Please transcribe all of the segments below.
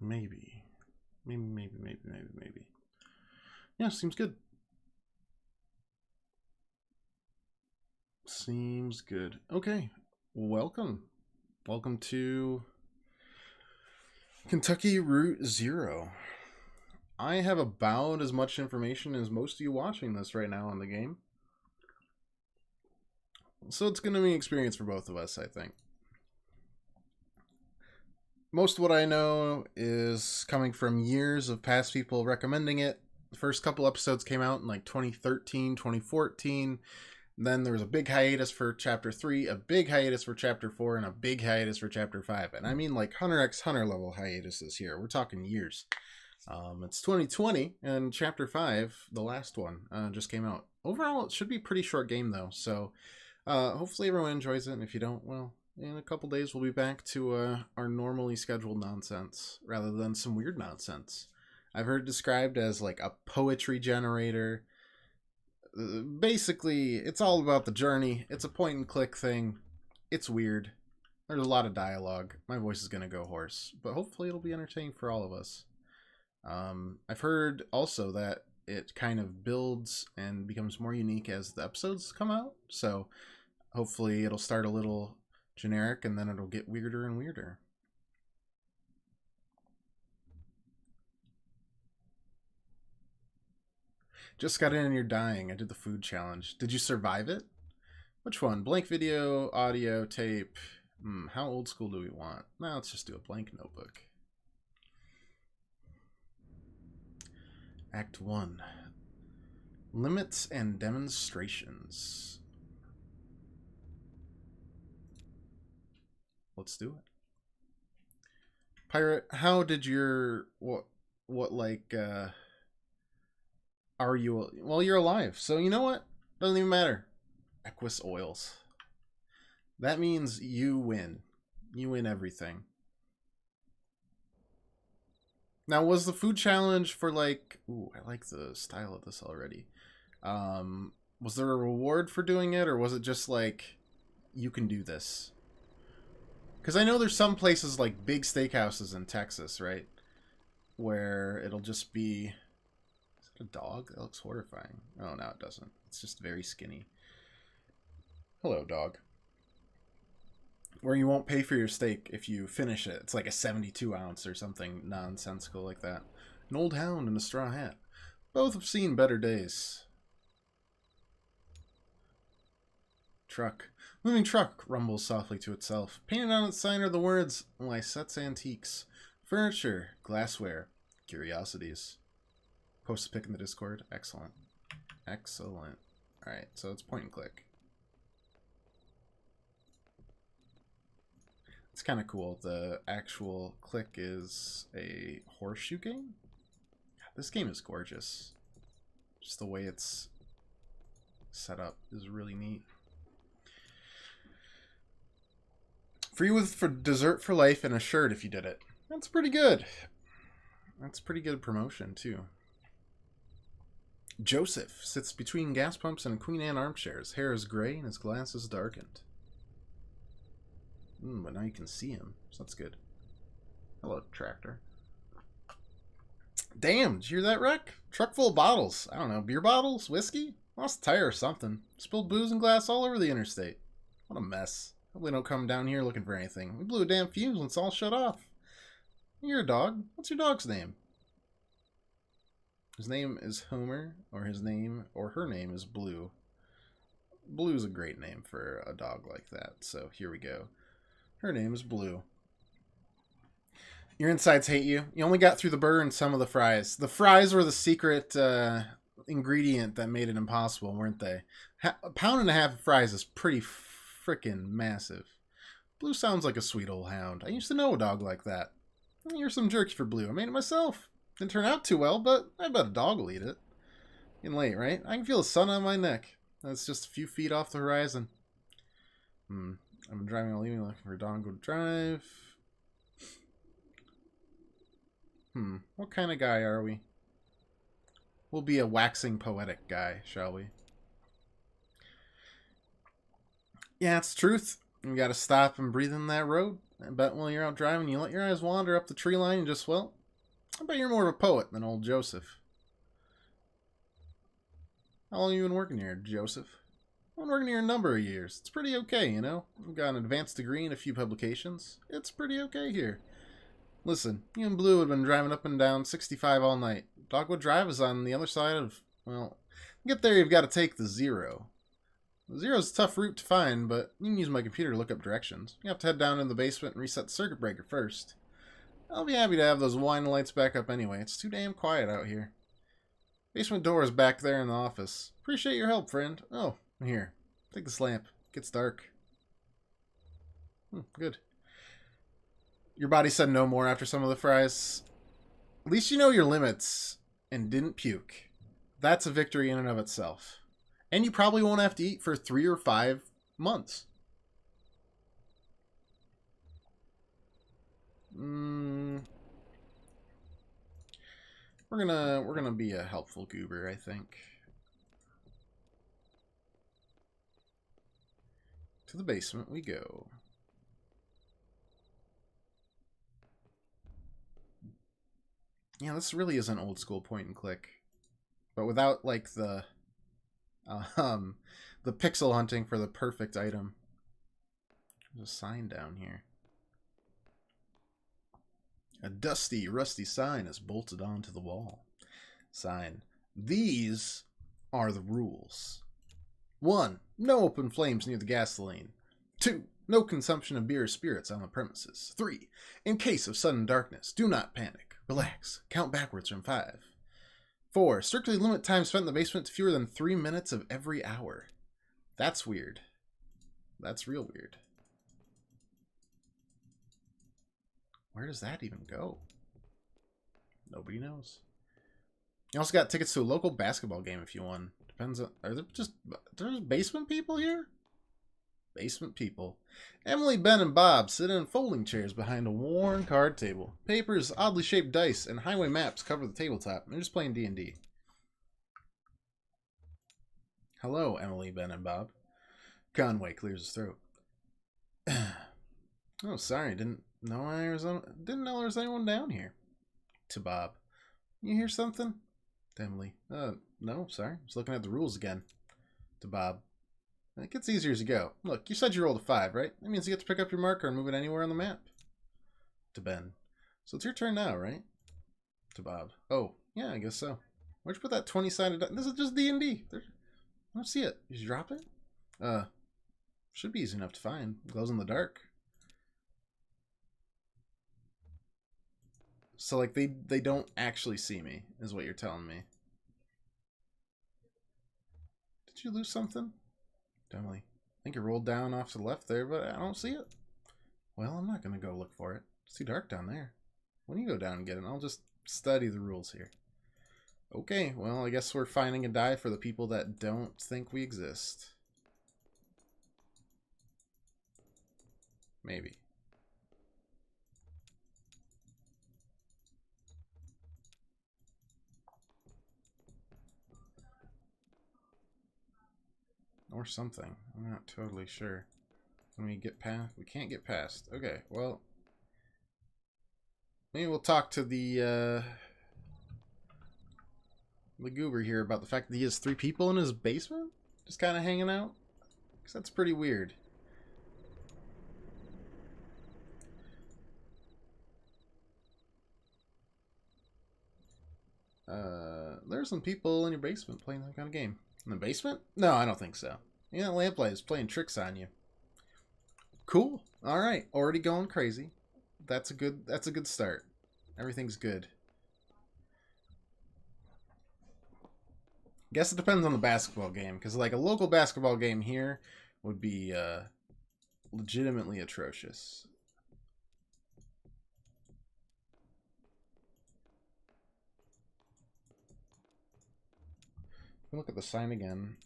Maybe. Maybe. Yeah, seems good. Seems good. Okay. Welcome. Welcome to Kentucky Route Zero. I have about as much information as most of you watching this right now on the game. So it's going to be an experience for both of us, I think. Most of what I know is coming from years of past people recommending it. The first couple episodes came out in like 2013, 2014. Then there was a big hiatus for Chapter 3, a big hiatus for Chapter 4, and a big hiatus for Chapter 5. And I mean like Hunter x Hunter level hiatuses here. We're talking years. It's 2020, and Chapter 5, the last one, just came out. Overall, it should be a pretty short game, though. So hopefully everyone enjoys it. And if you don't, well, in a couple days we'll be back to our normally scheduled nonsense, rather than some weird nonsense. I've heard it described as like a poetry generator. Basically, it's all about the journey. It's a point and click thing. It's weird. There's a lot of dialogue. My voice is going to go hoarse, but hopefully it'll be entertaining for all of us. I've heard also that it kind of builds and becomes more unique as the episodes come out. So hopefully it'll start a little generic and then it'll get weirder and weirder. Just got in and you're dying. I did the food challenge. Did you survive it? Which one? Blank video, audio, tape. How old school do we want? Now let's just do a blank notebook. Act 1. Limits and demonstrations. Let's do it. Pirate, how did your what like are you? Well, you're alive, so you know what? Doesn't even matter. Equus oils. That means you win. You win everything. Now, was the food challenge for like? Ooh, I like the style of this already. Was there a reward for doing it, or was it just like you can do this? Because I know there's some places like big steakhouses in Texas, right, where it'll just be. Is it a dog? That looks horrifying. Oh, no, it doesn't. It's just very skinny. Hello, dog. Where you won't pay for your steak if you finish it. It's like a 72 ounce or something nonsensical like that. An old hound and a straw hat. Both have seen better days. Truck. Moving truck rumbles softly to itself. Painted on its sign are the words, Lysette's Antiques. Furniture, glassware, curiosities. Post a pic in the Discord. Excellent. Excellent. Alright, so it's point and click. It's kind of cool. The actual click is a horseshoe game. This game is gorgeous. Just the way it's set up is really neat. Free for dessert for life and a shirt if you did it. That's pretty good. That's pretty good promotion too. Joseph sits between gas pumps and Queen Anne armchairs. Hair is gray and his glasses darkened. But now you can see him, so that's good. Hello, tractor. Damn, did you hear that wreck? Truck full of bottles. I don't know, beer bottles? Whiskey? Lost a tire or something. Spilled booze and glass all over the interstate. What a mess. Hope they don't come down here looking for anything. We blew a damn fuse when it's all shut off. You're a dog. What's your dog's name? His name is Homer, or her name is Blue. Blue's a great name for a dog like that, so here we go. Her name is Blue. Your insides hate you. You only got through the burger and some of the fries. The fries were the secret ingredient that made it impossible, weren't they? A pound and a half of fries is pretty frickin' massive. Blue sounds like a sweet old hound. I used to know a dog like that. Here's some jerky for Blue. I made it myself. Didn't turn out too well, but I bet a dog will eat it. Getting late, right? I can feel the sun on my neck. That's just a few feet off the horizon. I'm driving and leaving, looking for a dog to drive. What kind of guy are we? We'll be a waxing poetic guy, shall we? Yeah, it's truth. You gotta stop and breathe in that road. I bet while you're out driving, you let your eyes wander up the tree line and just, well, I bet you're more of a poet than old Joseph. How long have you been working here, Joseph? I've been working here a number of years. It's pretty okay, you know? I've got an advanced degree and a few publications. It's pretty okay here. Listen, you and Blue have been driving up and down 65 all night. Dogwood Drive is on the other side of, well, to get there you've got to take the Zero. The Zero's a tough route to find, but you can use my computer to look up directions. You have to head down in the basement and reset the circuit breaker first. I'll be happy to have those wine lights back up anyway. It's too damn quiet out here. Basement door is back there in the office. Appreciate your help, friend. Oh, here. Take this lamp. It gets dark. Good. Your body said no more after some of the fries. At least you know your limits and didn't puke. That's a victory in and of itself. And you probably won't have to eat for 3 or 5 months. We're gonna be a helpful goober, I think. To the basement we go. Yeah, this really is an old school point and click, but without like the pixel hunting for the perfect item. There's a sign down here. A dusty, rusty sign is bolted onto the wall. Sign. These are the rules. 1. No open flames near the gasoline. 2. No consumption of beer or spirits on the premises. 3. In case of sudden darkness, do not panic. Relax. Count backwards from 5. 4. Strictly limit time spent in the basement to fewer than 3 minutes of every hour. That's weird. That's real weird. Where does that even go? Nobody knows. You also got tickets to a local basketball game if you won. Depends on... There's basement people here? Basement people. Emily, Ben, and Bob sit in folding chairs behind a worn card table. Papers, oddly shaped dice, and highway maps cover the tabletop. They're just playing D&D. Hello, Emily, Ben, and Bob. Conway clears his throat. Oh, sorry. Didn't know there was anyone down here. To Bob. You hear something? To Emily. No, sorry. Just looking at the rules again. To Bob. It gets easier as you go. Look, you said you rolled a 5, right? That means you get to pick up your marker and move it anywhere on the map. To Ben. So it's your turn now, right? To Bob. Oh, yeah, I guess so. Where'd you put that 20-sided die? This is just D&D. I don't see it. Did you drop it? Should be easy enough to find. Glows in the dark. So, like, they don't actually see me, is what you're telling me. Did you lose something? Emily. I think it rolled down off to the left there, but I don't see it. Well, I'm not going to go look for it. It's too dark down there. When you go down and get it, I'll just study the rules here. Okay, well, I guess we're finding a die for the people that don't think we exist. Maybe. Or something. I'm not totally sure. Can we get past? We can't get past. Okay, well. Maybe we'll talk to the goober here about the fact that he has 3 people in his basement? Just kind of hanging out? Because that's pretty weird. There's some people in your basement playing that kind of game. In the basement? No, I don't think so. Yeah, Lamplight is playing tricks on you. Cool. All right, already going crazy. That's a good start. Everything's good. Guess it depends on the basketball game, because like a local basketball game here would be legitimately atrocious. Look at the sign again.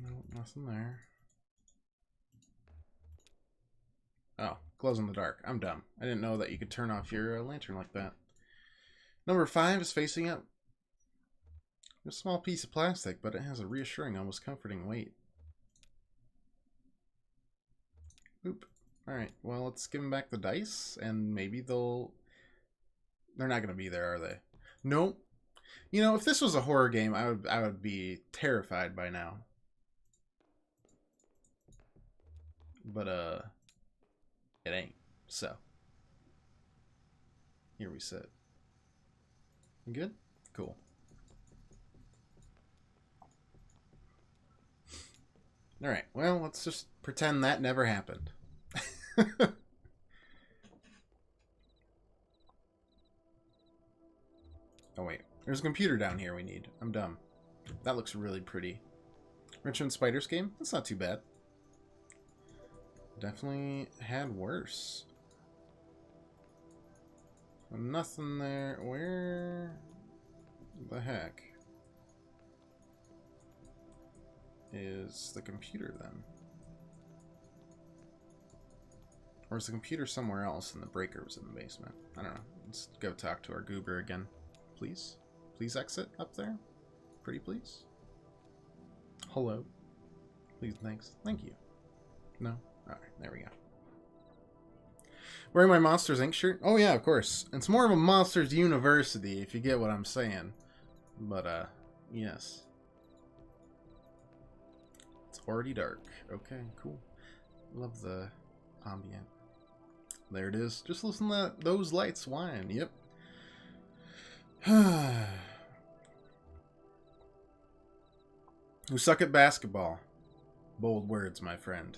No, nothing there. Oh, glows in the dark. I'm dumb. I didn't know that you could turn off your lantern like that. Number 5 is facing up. A small piece of plastic, but it has a reassuring, almost comforting weight. Oop. Alright, well, let's give them back the dice, and maybe they'll... They're not going to be there, are they? Nope. You know, if this was a horror game, I would be terrified by now. But, it ain't. So. Here we sit. Good? Cool. Alright, well, let's just pretend that never happened. Oh, wait. There's a computer down here we need. I'm dumb. That looks really pretty. Richmond Spiders game? That's not too bad. Definitely had worse. Nothing there. Where the heck is the computer then? Or is the computer somewhere else and the breaker was in the basement? I don't know. Let's go talk to our goober again. Please? Please exit up there? Pretty please? Hello? Please, thanks. Thank you. No? Alright, there we go. Wearing my Monsters, Inc. shirt? Oh yeah, of course. It's more of a Monsters University, if you get what I'm saying. But, yes. It's already dark. Okay, cool. Love the ambient. There it is. Just listen to those lights whine. Yep. We suck at basketball. Bold words, my friend.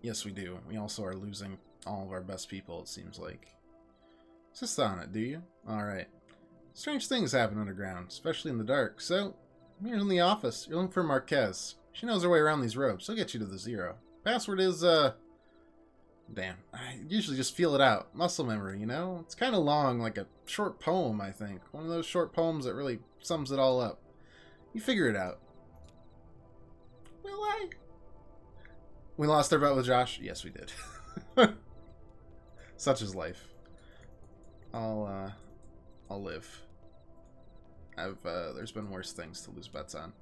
Yes, we do. We also are losing all of our best people, it seems like. Insist on it, do you? Alright. Strange things happen underground, especially in the dark. So, you're in the office. You're looking for Marquez. She knows her way around these ropes. She'll get you to the zero. Password is, damn. I usually just feel it out. Muscle memory, you know? It's kind of long, like a short poem, I think. One of those short poems that really sums it all up. You figure it out. Will I? We lost our bet with Josh? Yes, we did. Such is life. I'll live. There's been worse things to lose bets on.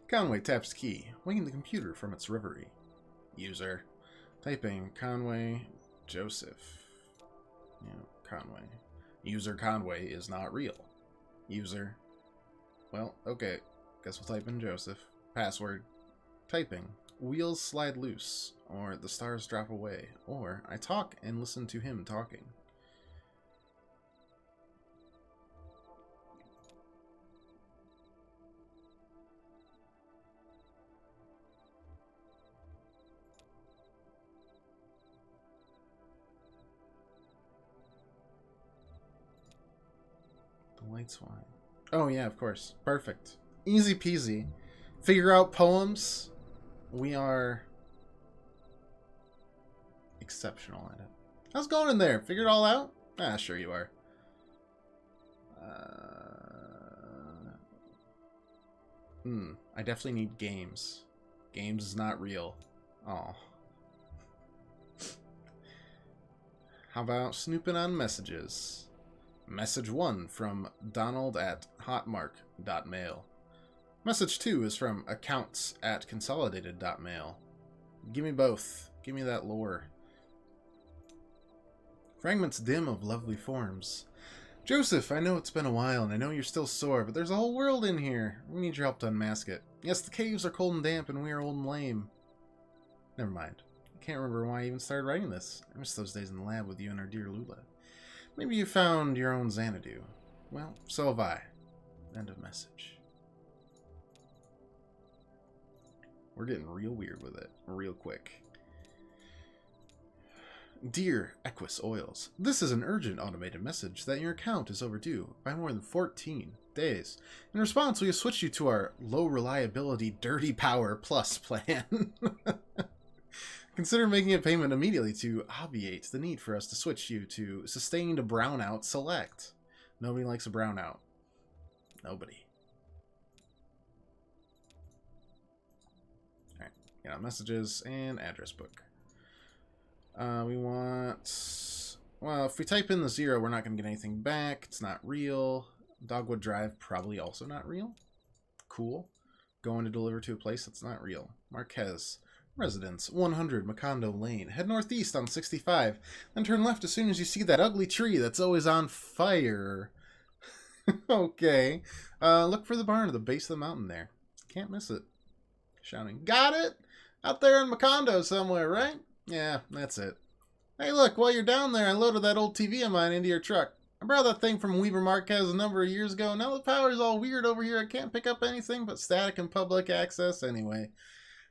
Conway taps key, waking the computer from its reverie. User. Typing Conway Joseph. Yeah, Conway. User Conway is not real. User. Well, okay. Guess we'll type in Joseph. Password. Typing. Wheels slide loose. Or the stars drop away. Or I talk and listen to him talking. The lights whine. Oh yeah, of course. Perfect. Easy peasy. Figure out poems. We are exceptional at it. How's it going in there? Figure it all out? Ah, sure you are. I definitely need games. Games is not real. Oh. How about snooping on messages? Message 1 from Donald at hotmark.mail. Message 2 is from accounts at consolidated.mail. Give me both. Give me that lore. Fragments dim of lovely forms. Joseph, I know it's been a while, and I know you're still sore, but there's a whole world in here. We need your help to unmask it. Yes, the caves are cold and damp, and we are old and lame. Never mind. I can't remember why I even started writing this. I miss those days in the lab with you and our dear Lula. Maybe you found your own Xanadu. Well, so have I. End of message. We're getting real weird with it, real quick. Dear Equus Oils, this is an urgent automated message that your account is overdue by more than 14 days. In response, we have switched you to our low reliability Dirty Power Plus plan. Consider making a payment immediately to obviate the need for us to switch you to Sustained Brownout Select. Nobody likes a brownout. Nobody. Alright, get out messages and address book. We want... Well, if we type in the 0, we're not going to get anything back. It's not real. Dogwood Drive, probably also not real. Cool. Going to deliver to a place that's not real. Marquez. Residence, 100 Macondo Lane. Head northeast on 65. Then turn left as soon as you see that ugly tree that's always on fire. Okay. Look for the barn at the base of the mountain there. Can't miss it. Shouting, got it? Out there in Macondo somewhere, right? Yeah, that's it. Hey, look, while you're down there, I loaded that old TV of mine into your truck. I brought that thing from Weaver Marquez a number of years ago. Now the power's all weird over here. I can't pick up anything but static and public access anyway.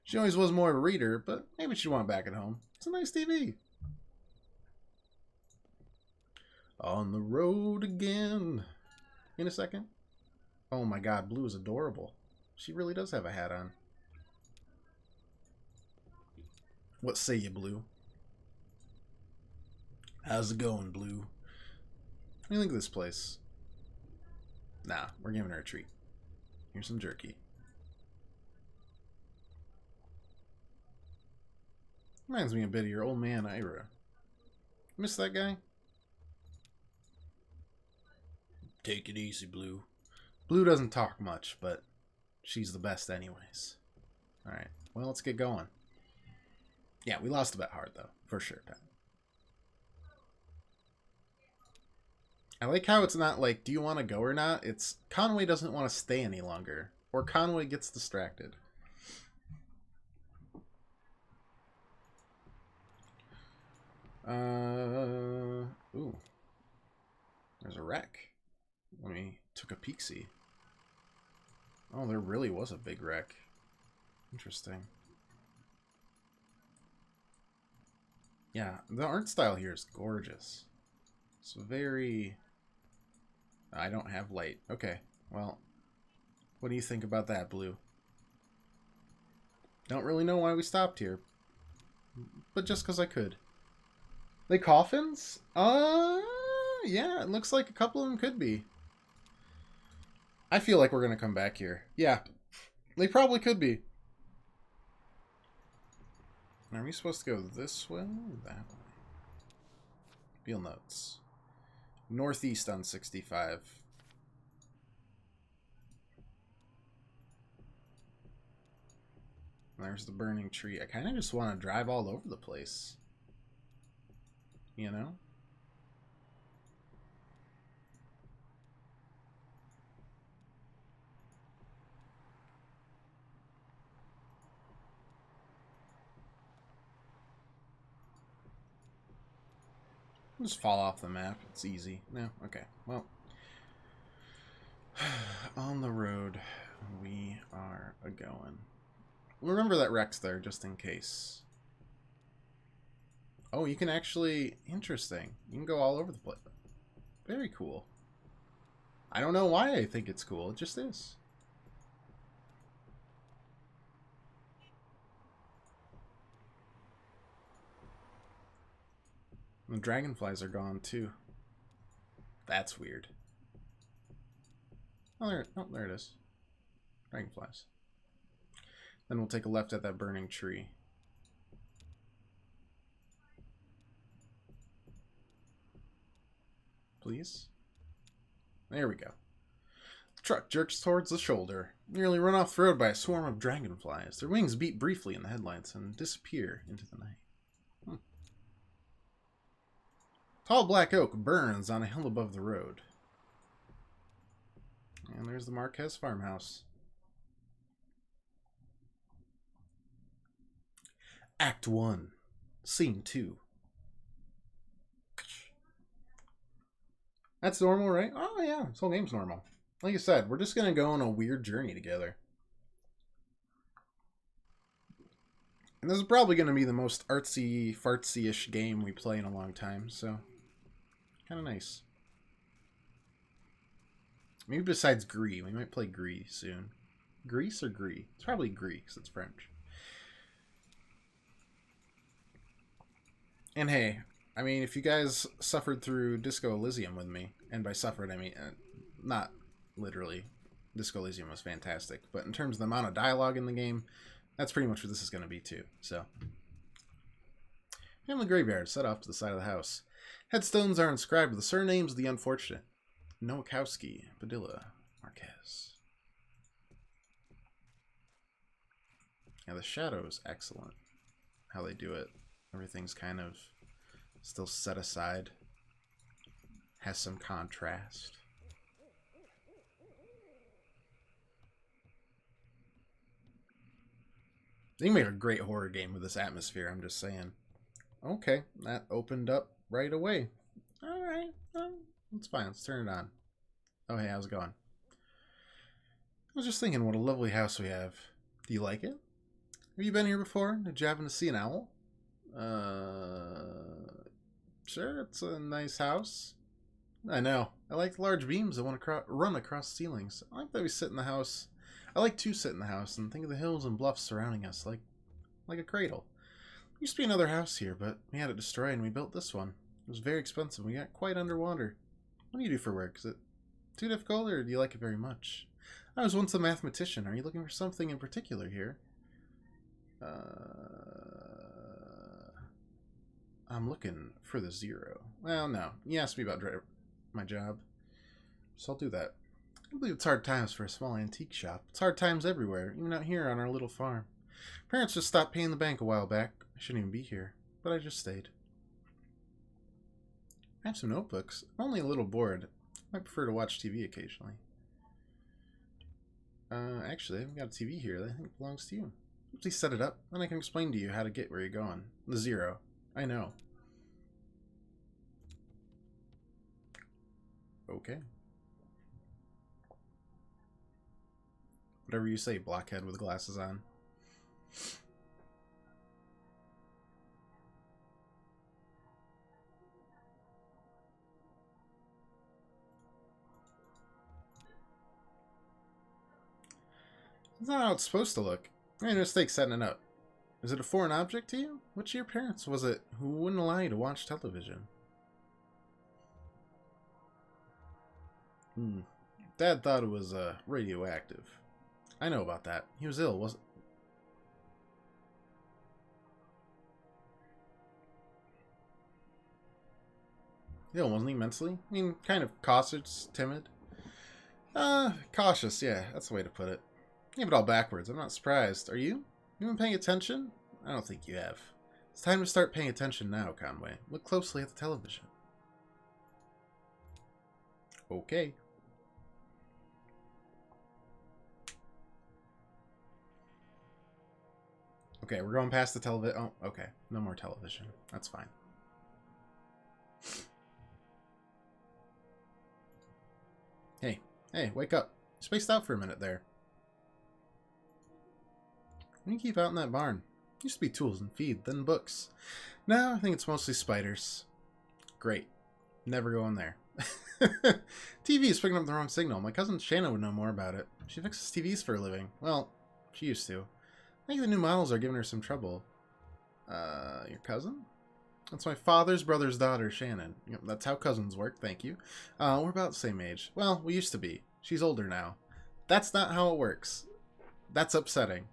She always was more of a reader, but maybe she'd want it back at home. It's a nice TV. On the road again. In a second. Oh my god, Blue is adorable. She really does have a hat on. What say you, Blue? How's it going, Blue? What do you think of this place? Nah, we're giving her a treat. Here's some jerky. Reminds me a bit of your old man, Ira. Miss that guy? Take it easy, Blue. Blue doesn't talk much, but she's the best anyways. Alright, well, let's get going. Yeah, we lost a bit hard, though. For sure, Pat. I like how it's not like, do you want to go or not? It's Conway doesn't want to stay any longer. Or Conway gets distracted. Ooh. There's a wreck. Let me took a peek-see. Oh, there really was a big wreck. Interesting. Yeah, the art style here is gorgeous. It's very... I don't have light. Okay, well, what do you think about that, Blue? Don't really know why we stopped here. But just because I could. They coffins? Yeah, it looks like a couple of them could be. I feel like we're going to come back here. Yeah, they probably could be. Are we supposed to go this way or that way? Field notes. Northeast on 65. There's the burning tree. I kind of just want to drive all over the place. You know? Just fall off the map. It's easy. No? Okay. Well. On the road we are a-going. Remember that wreck's there just in case. Oh, you can actually... Interesting. You can go all over the place. Very cool. I don't know why I think it's cool. It just is. The dragonflies are gone too. That's weird. Oh, there it is. Dragonflies. Then we'll take a left at that burning tree. Please? There we go. The truck jerks towards the shoulder, nearly run off the road by a swarm of dragonflies. Their wings beat briefly in the headlights and disappear into the night. Tall black oak burns on a hill above the road. And there's the Marquez farmhouse. Act 1. Scene 2. That's normal, right? Oh, yeah. This whole game's normal. Like I said, we're just going to go on a weird journey together. And this is probably going to be the most artsy, fartsy-ish game we play in a long time, so... kind of nice. Maybe besides Gris. We might play Gris soon. Greece or Gris? It's probably Gris, because it's French. And hey, I mean, if you guys suffered through Disco Elysium with me, and by suffered, I mean, not literally. Disco Elysium was fantastic, but in terms of the amount of dialogue in the game, that's pretty much what this is going to be too, so. Family graveyard set off to the side of the house. Headstones are inscribed with the surnames of the unfortunate. Nowakowski, Padilla, Marquez. Yeah, the shadow's excellent. How they do it. Everything's kind of still set aside. Has some contrast. They can make a great horror game with this atmosphere, I'm just saying. Okay, that opened up right away. Alright, it's fine. Let's turn it on. Oh, hey, how's it going? I was just thinking what a lovely house we have. Do you like it? Have you been here before? Did you happen to see an owl? Sure, it's a nice house. I know. I like the large beams that want to run across ceilings. I like that we sit in the house. I like to sit in the house and think of the hills and bluffs surrounding us like a cradle. There used to be another house here, but we had it destroyed and we built this one. It was very expensive. We got quite underwater. What do you do for work? Is it too difficult or do you like it very much? I was once a mathematician. Are you looking for something in particular here? I'm looking for the zero. Well, no. You asked me about my job, so I'll do that. I believe it's hard times for a small antique shop. It's hard times everywhere, even out here on our little farm. Parents just stopped paying the bank a while back. I shouldn't even be here, but I just stayed. I have some notebooks. I'm only a little bored. I prefer to watch TV occasionally. Actually, I haven't got a TV here that I think belongs to you. Please set it up, then I can explain to you how to get where you're going. The zero. I know. Okay. Whatever you say, blockhead with glasses on. That's not how it's supposed to look. I made a mistake setting it up. Is it a foreign object to you? Which of your parents was it who wouldn't allow you to watch television? Dad thought it was radioactive. I know about that. He was ill, wasn't... Ill, wasn't he, mentally? I mean, kind of cautious, timid. Cautious, yeah, that's the way to put it. You have it all backwards. I'm not surprised. Are you? You been paying attention? I don't think you have. It's time to start paying attention now, Conway. Look closely at the television. Okay. Okay, we're going past the television. Oh, okay. No more television. That's fine. Hey, wake up. You spaced out for a minute there. What do you keep out in that barn? Used to be tools and feed, then books. Now I think it's mostly spiders. Great. Never go in there. TV is picking up the wrong signal. My cousin Shanna would know more about it. She fixes TVs for a living. Well, she used to. I think the new models are giving her some trouble. Your cousin? That's my father's brother's daughter, Shannon. Yep, that's how cousins work, thank you. We're about the same age. Well, we used to be. She's older now. That's not how it works. That's upsetting.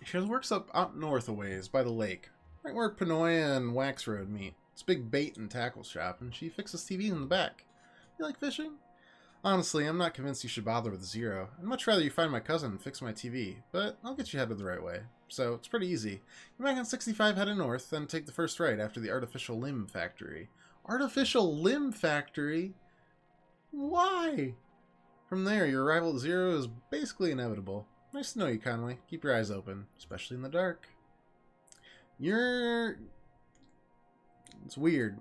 She works up north a ways, by the lake. Right where Panoia and Wax Road meet. It's a big bait and tackle shop, and she fixes TV in the back. You like fishing? Honestly, I'm not convinced you should bother with Zero. I'd much rather you find my cousin and fix my TV, but I'll get you headed the right way. So, it's pretty easy. You're back on 65 headed north, then take the first right after the Artificial Limb Factory. Artificial Limb Factory? Why? From there, your arrival at Zero is basically inevitable. Nice to know you, Conway. Keep your eyes open, especially in the dark. It's weird.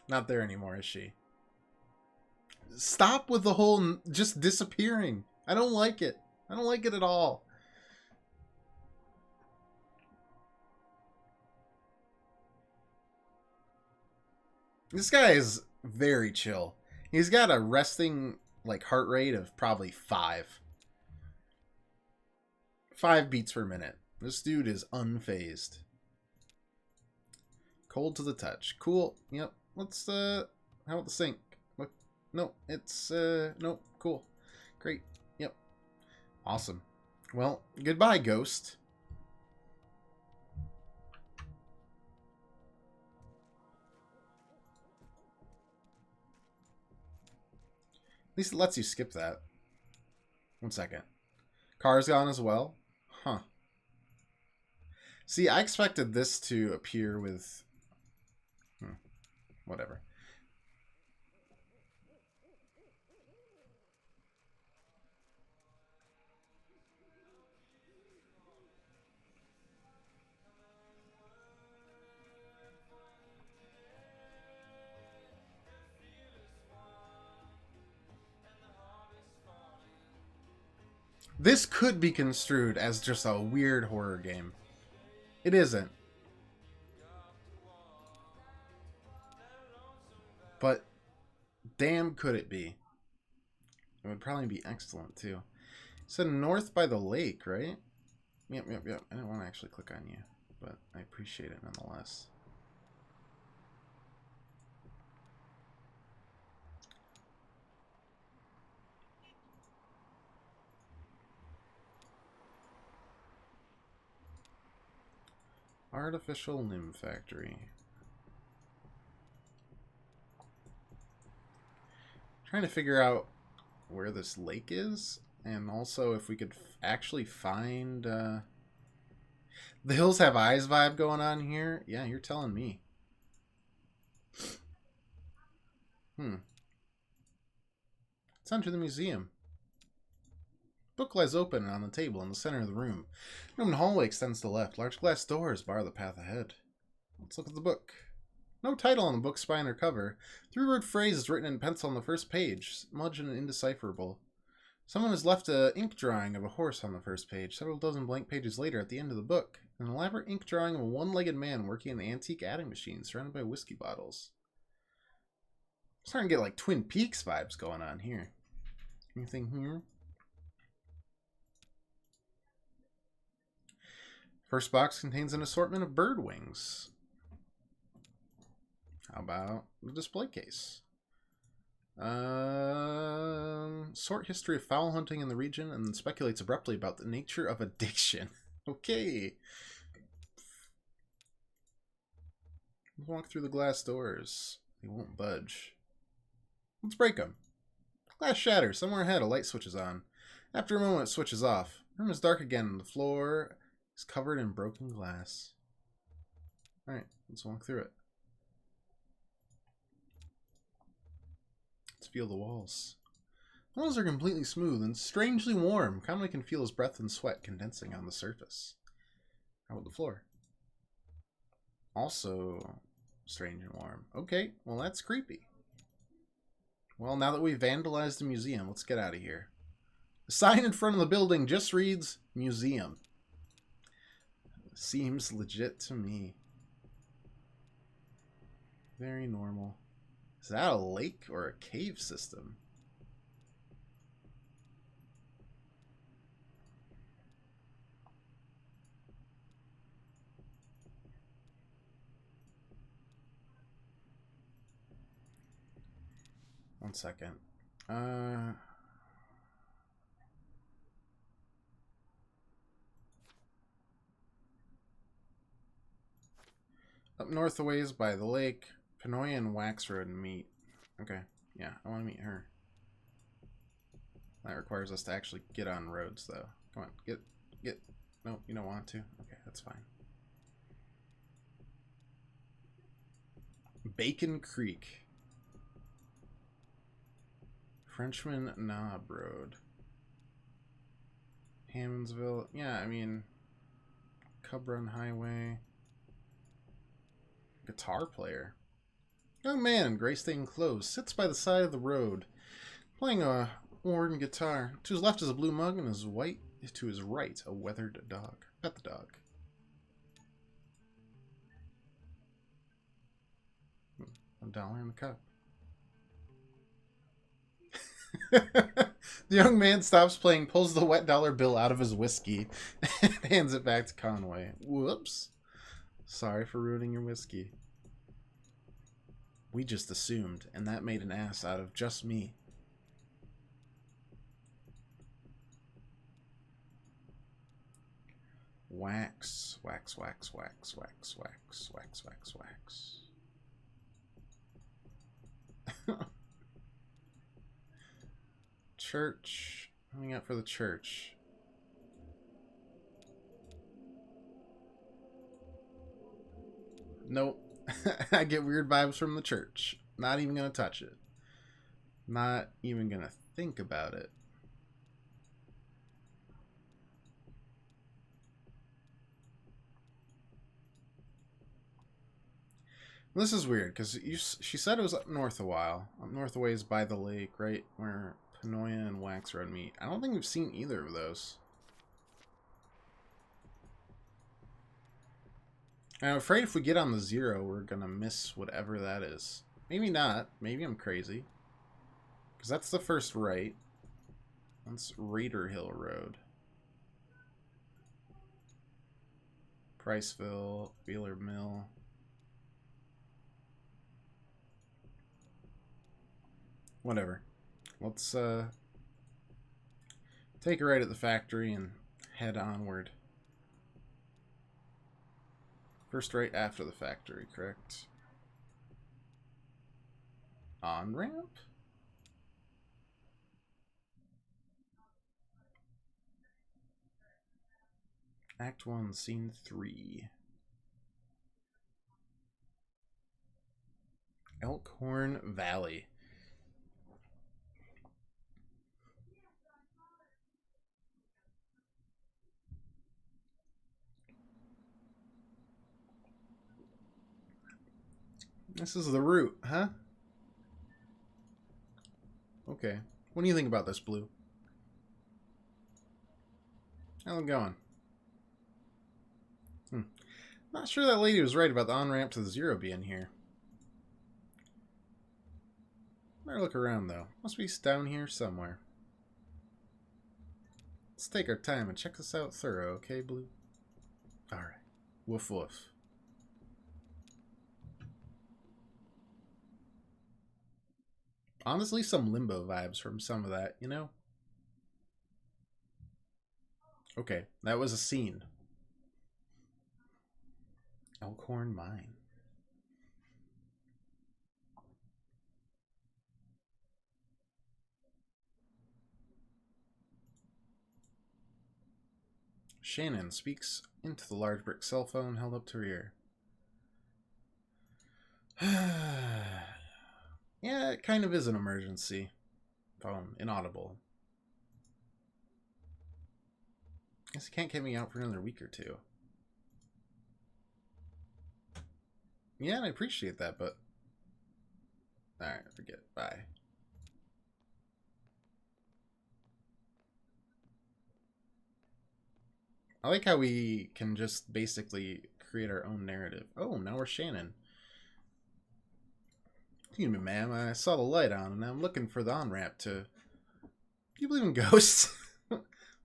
Not there anymore, is she? Stop with the whole just disappearing. I don't like it. I don't like it at all. This guy is very chill. He's got a resting like heart rate of probably 5 beats per minute. This dude is unfazed. Cold to the touch. Cool. Yep. Let's how about the sink? What? No, it's nope. Cool. Great. Yep. Awesome. Well, goodbye, ghost. least it lets you skip that. 1 second. Car's gone as well? Huh. See, I expected this to appear with... whatever. This could be construed as just a weird horror game. It isn't. But damn could it be. It would probably be excellent too. So north by the lake, right? Yep. I don't want to actually click on you, but I appreciate it nonetheless. Artificial Limb Factory. Trying to figure out where this lake is, and also if we could actually find... The Hills Have Eyes vibe going on here? Yeah, you're telling me. Let's enter the museum. Book lies open on the table in the center of the room. Room and hallway extends to the left. Large glass doors bar the path ahead. Let's look at the book. No title on the book's spine or cover. 3-word phrase is written in pencil on the first page, smudged and indecipherable. Someone has left an ink drawing of a horse on the first page. Several dozen blank pages later, at the end of the book, an elaborate ink drawing of a one-legged man working an antique adding machine surrounded by whiskey bottles. I'm starting to get like Twin Peaks vibes going on here. Anything here? First box contains an assortment of bird wings. How about the display case? Short history of fowl hunting in the region and speculates abruptly about the nature of addiction. Okay. Let's walk through the glass doors. They won't budge. Let's break them. Glass shatters. Somewhere ahead, a light switches on. After a moment, it switches off. The room is dark again, and the floor is covered in broken glass. Alright, let's walk through it. Let's feel the walls. The walls are completely smooth and strangely warm. Conway can feel his breath and sweat condensing on the surface. How about the floor? Also strange and warm. Okay, well that's creepy. Well, now that we've vandalized the museum, let's get out of here. The sign in front of the building just reads museum. Seems legit to me. Very normal. Is that a lake or a cave system? One second. Up north a ways by the lake, Pinoy and Wax Road meet. Okay, yeah, I want to meet her. That requires us to actually get on roads, though. Come on, get. No, you don't want to? Okay, that's fine. Bacon Creek. Frenchman Knob Road. Hammondsville. Yeah, I mean, Cub Run Highway. Guitar player. Young man in gray stained clothes sits by the side of the road, playing a worn guitar. To his left is a blue mug, and to his right a weathered dog. Pet the dog. $1 in the cup. The young man stops playing, pulls the wet dollar bill out of his whiskey, and hands it back to Conway. Whoops. Sorry for ruining your whiskey. We just assumed, and that made an ass out of just me. Wax, wax, wax, wax, wax, wax, wax, wax, wax. church. What do we got for the church? Nope. I get weird vibes from the church. Not even gonna touch it. Not even gonna think about it. This is weird because she said it was up north a while. Up north a ways by the lake, right where Panoia and Wax Road meet. I don't think we've seen either of those. I'm afraid if we get on the 0, we're gonna miss whatever that is. Maybe not. Maybe I'm crazy. Because that's the first right. That's Raider Hill Road. Priceville, Wheeler Mill. Whatever. Let's take a right at the factory and head onward. First right after the factory, correct? On-ramp? Act 1, Scene 3. Elkhorn Valley. This is the route, huh? Okay. What do you think about this, Blue? How's it going? Not sure that lady was right about the on-ramp to the 0 being here. Better look around, though. Must be down here somewhere. Let's take our time and check this out thorough, okay, Blue? Alright. Woof woof. Honestly, some Limbo vibes from some of that, you know? Okay, that was a scene. Elkhorn Mine. Shannon speaks into the large brick cell phone held up to her ear. Yeah, it kind of is an emergency. Phone, inaudible. Guess you can't get me out for another week or two. Yeah, I appreciate that, but... Alright, forget it. Bye. I like how we can just basically create our own narrative. Oh, now we're Shannon. Excuse me, ma'am. I saw the light on, and I'm looking for the on-ramp to... Do you believe in ghosts?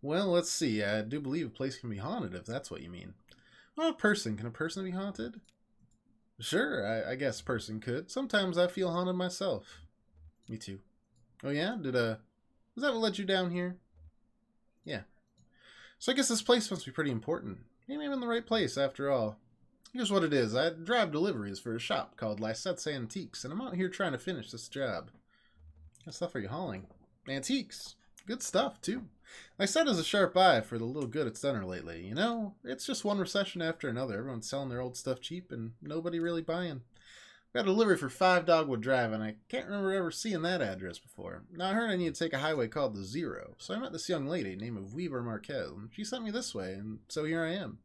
Well, let's see. I do believe a place can be haunted, if that's what you mean. Well, a person. Can a person be haunted? Sure, I guess a person could. Sometimes I feel haunted myself. Me too. Oh yeah? Was that what led you down here? Yeah. So I guess this place must be pretty important. Maybe I'm in the right place after all. Here's what it is. I drive deliveries for a shop called Lysette's Antiques, and I'm out here trying to finish this job. What stuff are you hauling? Antiques. Good stuff, too. Lysette has a sharp eye for the little good it's done her lately. You know, it's just one recession after another. Everyone's selling their old stuff cheap, and nobody really buying. Got a delivery for 5 Dogwood Drive, and I can't remember ever seeing that address before. Now, I heard I need to take a highway called the 0, so I met this young lady named Weaver Marquez, and she sent me this way, and so here I am.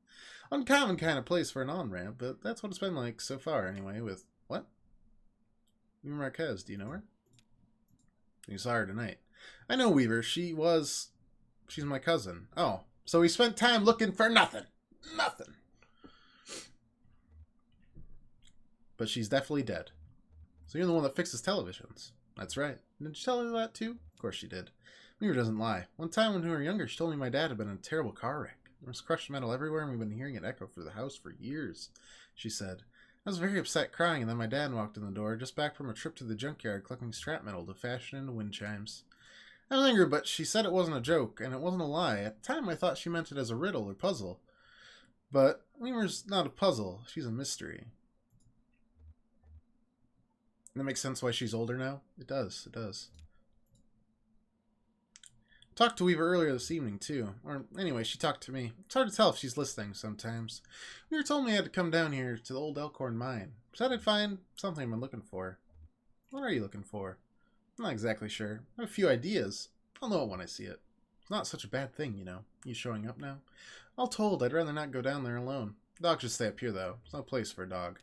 Uncommon kind of place for an on-ramp, but that's what it's been like so far, anyway, with... What? Weaver Marquez, do you know her? You saw her tonight. I know Weaver. She's my cousin. Oh, so we spent time looking for nothing. Nothing. But she's definitely dead. So you're the one that fixes televisions. That's right. Did you tell her that too? Of course she did. Weaver doesn't lie. One time when we were younger, she told me my dad had been in a terrible car wreck. There was crushed metal everywhere, and we've been hearing it echo through the house for years, she said. I was very upset, crying, and then my dad walked in the door, just back from a trip to the junkyard collecting scrap metal to fashion into wind chimes. I was angry, but she said it wasn't a joke, and it wasn't a lie. At the time, I thought she meant it as a riddle or puzzle. But Weaver's not a puzzle. She's a mystery. That makes sense why she's older now? It does. It does. Talked to Weaver earlier this evening, too. Or, anyway, she talked to me. It's hard to tell if she's listening sometimes. Weaver told me I had to come down here to the old Elkhorn mine. Said I'd find something I've been looking for. What are you looking for? I'm not exactly sure. I have a few ideas. I'll know it when I see it. It's not such a bad thing, you know. You showing up now? All told, I'd rather not go down there alone. The dog should stay up here, though. There's no place for a dog.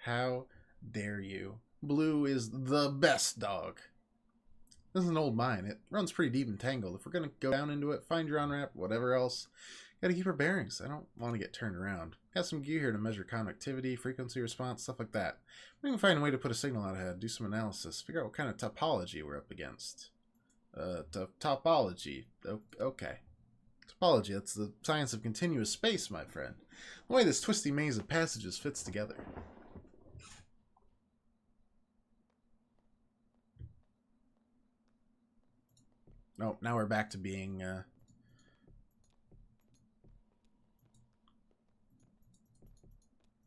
How dare you? Blue is the best dog. This is an old mine. It runs pretty deep and tangled. If we're going to go down into it, find your on-ramp, whatever else, gotta keep our bearings. I don't want to get turned around. Got some gear here to measure conductivity, frequency response, stuff like that. We can find a way to put a signal out ahead, do some analysis, figure out what kind of topology we're up against. Topology. Okay. Topology, that's the science of continuous space, my friend. The way this twisty maze of passages fits together. Oh, now we're back to being,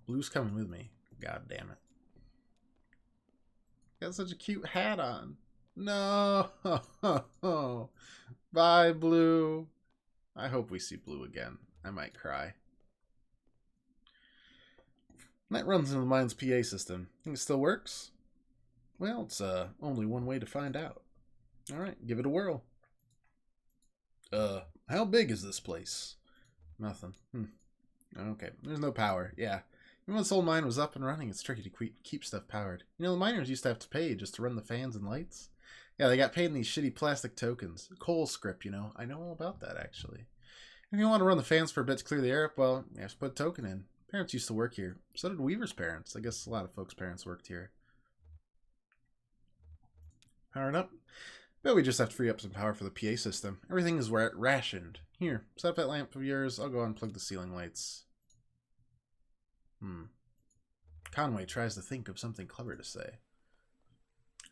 Blue's coming with me. God damn it. Got such a cute hat on. No! Bye, Blue. I hope we see Blue again. I might cry. That runs into the mine's PA system. Think it still works? Well, it's only one way to find out. Alright, give it a whirl. How big is this place? Nothing. Okay, there's no power. Yeah. Even when this old mine was up and running, it's tricky to keep stuff powered. You know, the miners used to have to pay just to run the fans and lights. Yeah, they got paid in these shitty plastic tokens. Coal script, you know. I know all about that, actually. If you want to run the fans for a bit to clear the air up, well, you have to put a token in. Parents used to work here. So did Weaver's parents. I guess a lot of folks' parents worked here. Powered up. But we just have to free up some power for the PA system. Everything is rationed. Here, set up that lamp of yours. I'll go unplug the ceiling lights. Conway tries to think of something clever to say.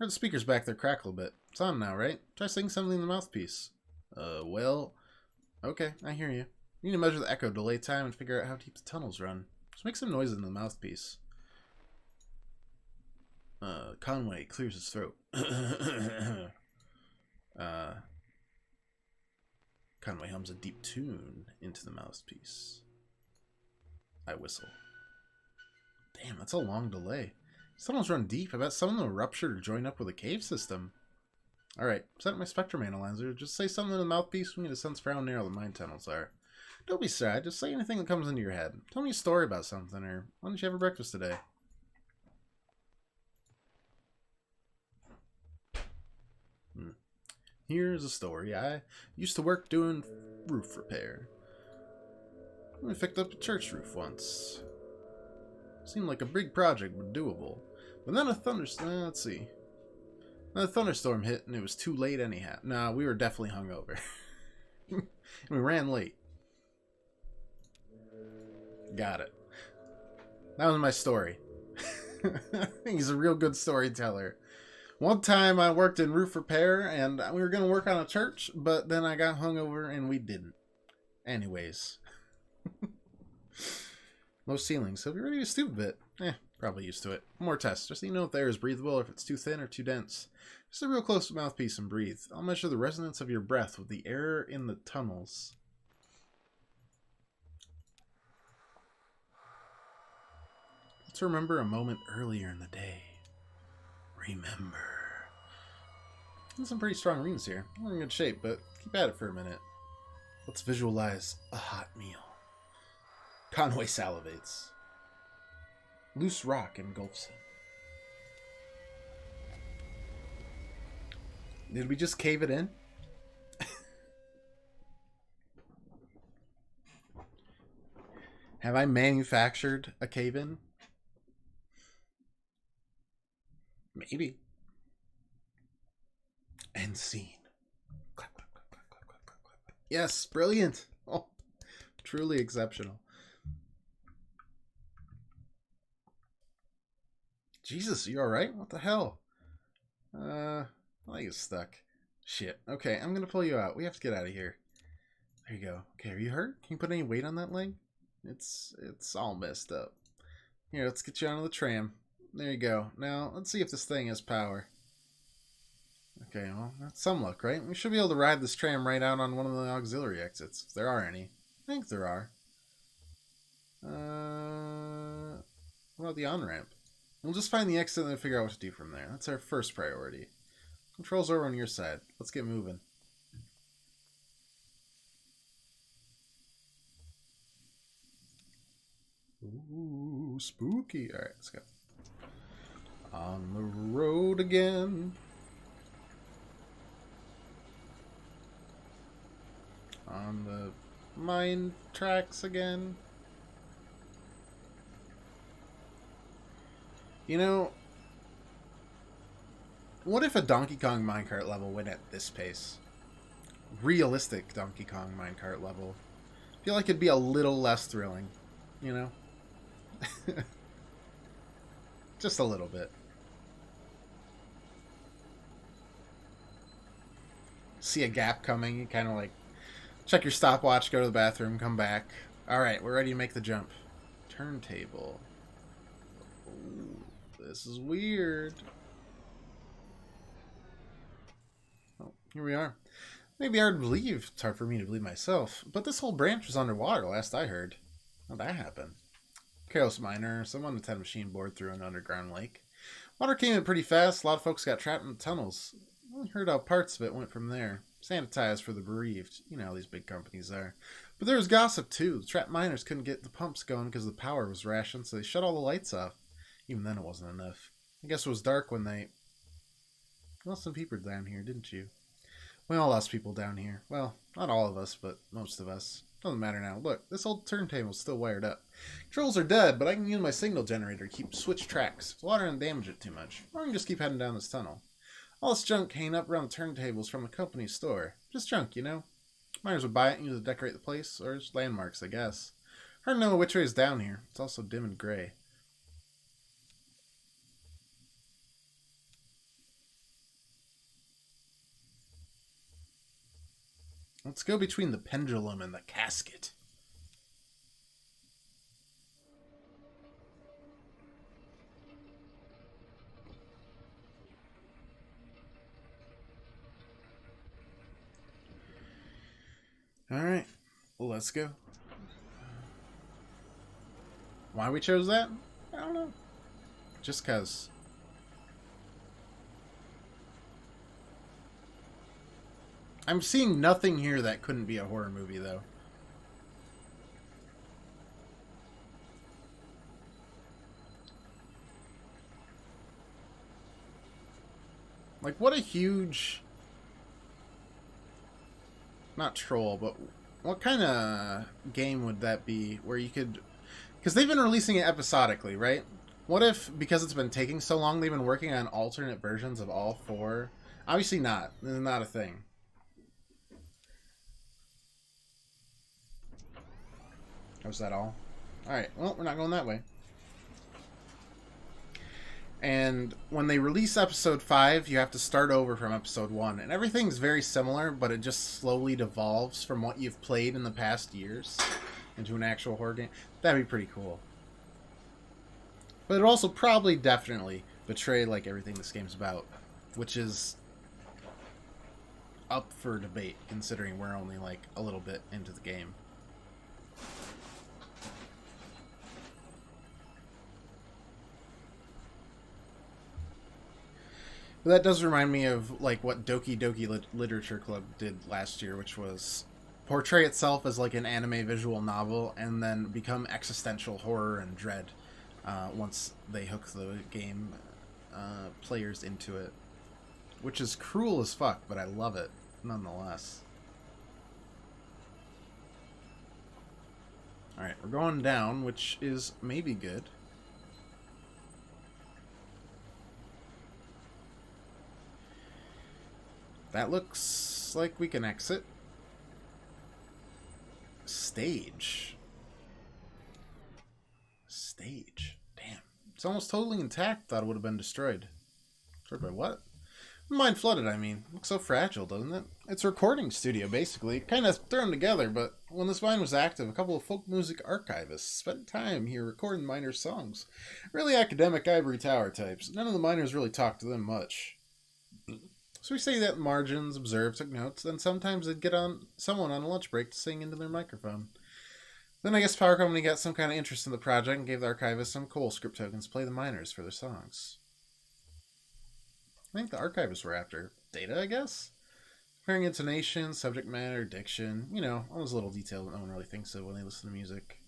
Heard the speakers back there crackle a bit. It's on now, right? Try saying something in the mouthpiece. Well... Okay, I hear you. You need to measure the echo delay time and figure out how to keep the tunnels run. Just make some noise in the mouthpiece. Conway clears his throat. Conway hums a deep tune into the mouthpiece. I whistle. Damn, that's a long delay. Tunnels run deep. I bet some of them ruptured or joined up with a cave system. Alright, set up my spectrum analyzer. Just say something in the mouthpiece. We need a sense for how narrow the mine tunnels are. Don't be sad. Just say anything that comes into your head. Tell me a story about something, or why don't you have a breakfast today? Here's a story. I used to work doing roof repair. We picked up a church roof once. Seemed like a big project, but doable. But then a thunderstorm... let's see. Then a thunderstorm hit, and it was too late anyhow. Nah, we were definitely hungover. We ran late. Got it. That was my story. He's a real good storyteller. One time I worked in roof repair, and we were going to work on a church, but then I got hungover, and we didn't. Anyways. Low ceilings, so if you're ready to stoop a bit, probably used to it. One more test, just so you know if the air is breathable or if it's too thin or too dense. Just a real close to the mouthpiece and breathe. I'll measure the resonance of your breath with the air in the tunnels. Let's remember a moment earlier in the day. Remember. There's some pretty strong runes here. We're in good shape, but keep at it for a minute. Let's visualize a hot meal. Conway salivates. Loose rock engulfs him. Did we just cave it in? Have I manufactured a cave-in? Maybe. End scene. Clap, clap, clap, clap, clap, clap, clap, clap. Yes, brilliant. Oh, truly exceptional. Jesus, you alright? What the hell? My leg is stuck. Shit. Okay, I'm gonna pull you out. We have to get out of here. There you go. Okay, are you hurt? Can you put any weight on that leg? It's all messed up. Here, let's get you onto the tram. There you go. Now, let's see if this thing has power. Okay, well, that's some luck, right? We should be able to ride this tram right out on one of the auxiliary exits, if there are any. I think there are. What about the on-ramp? We'll just find the exit and then figure out what to do from there. That's our first priority. Controls over on your side. Let's get moving. Ooh, spooky. Alright, let's go. On the road again. On the mine tracks again. You know, what if a Donkey Kong minecart level went at this pace? Realistic Donkey Kong minecart level. I feel like it'd be a little less thrilling, you know? Just a little bit. See a gap coming, you kind of like check your stopwatch, go to the bathroom, come back. Alright, we're ready to make the jump. Turntable. Ooh, this is weird. Oh, here we are. Maybe hard to believe. It's hard for me to believe myself. But this whole branch was underwater last I heard. How'd that happen? Careless miner. Someone had a machine bored through an underground lake. Water came in pretty fast. A lot of folks got trapped in the tunnels. I only heard how parts of it went from there. Sanitized for the bereaved. You know how these big companies are. But there was gossip too. The trapped miners couldn't get the pumps going because the power was rationed, so they shut all the lights off. Even then it wasn't enough. I guess it was dark when they... You lost some people down here, didn't you? We all lost people down here. Well, not all of us, but most of us. Doesn't matter now. Look, this old turntable's still wired up. Controls are dead, but I can use my signal generator to keep switch tracks. Water doesn't damage it too much. Or I can just keep heading down this tunnel. All this junk hanging up around the turntables from the company's store. Just junk, you know? Miners would buy it and use it to decorate the place, or just landmarks, I guess. Hard to know which way is down here. It's also dim and gray. Let's go between the pendulum and the casket. Alright, well, let's go. Why we chose that? I don't know. Just cause. I'm seeing nothing here that couldn't be a horror movie, though. Like, what a huge... Not troll, but what kind of game would that be where you could... Because they've been releasing it episodically, right? What if, because it's been taking so long, they've been working on alternate versions of all four? Obviously not. This is not a thing. Was that all? Alright, well, we're not going that way. And when they release episode 5, you have to start over from episode 1. And everything's very similar, but it just slowly devolves from what you've played in the past years into an actual horror game. That'd be pretty cool. But it'd also probably definitely betray like everything this game's about, which is up for debate considering we're only like a little bit into the game. But that does remind me of like what Doki Doki Literature Club did last year, which was portray itself as like an anime visual novel and then become existential horror and dread once they hook the game players into it, which is cruel as fuck, but I love it nonetheless. Alright, we're going down, which is maybe good. That looks like we can exit. Stage. Stage. Damn. It's almost totally intact. Thought it would have been destroyed. Destroyed by what? Mine flooded, I mean. Looks so fragile, doesn't it? It's a recording studio, basically. Kind of thrown together, but when this mine was active, a couple of folk music archivists spent time here recording miners' songs. Really academic ivory tower types. None of the miners really talked to them much. So we say that margins, observed, took notes, then sometimes they'd get on someone on a lunch break to sing into their microphone. Then I guess Power Company got some kind of interest in the project and gave the archivist some cool script tokens to play the miners for their songs. I think the archivists were after data, I guess? Comparing intonation, subject matter, diction, you know, all those little details that no one really thinks of when they listen to music.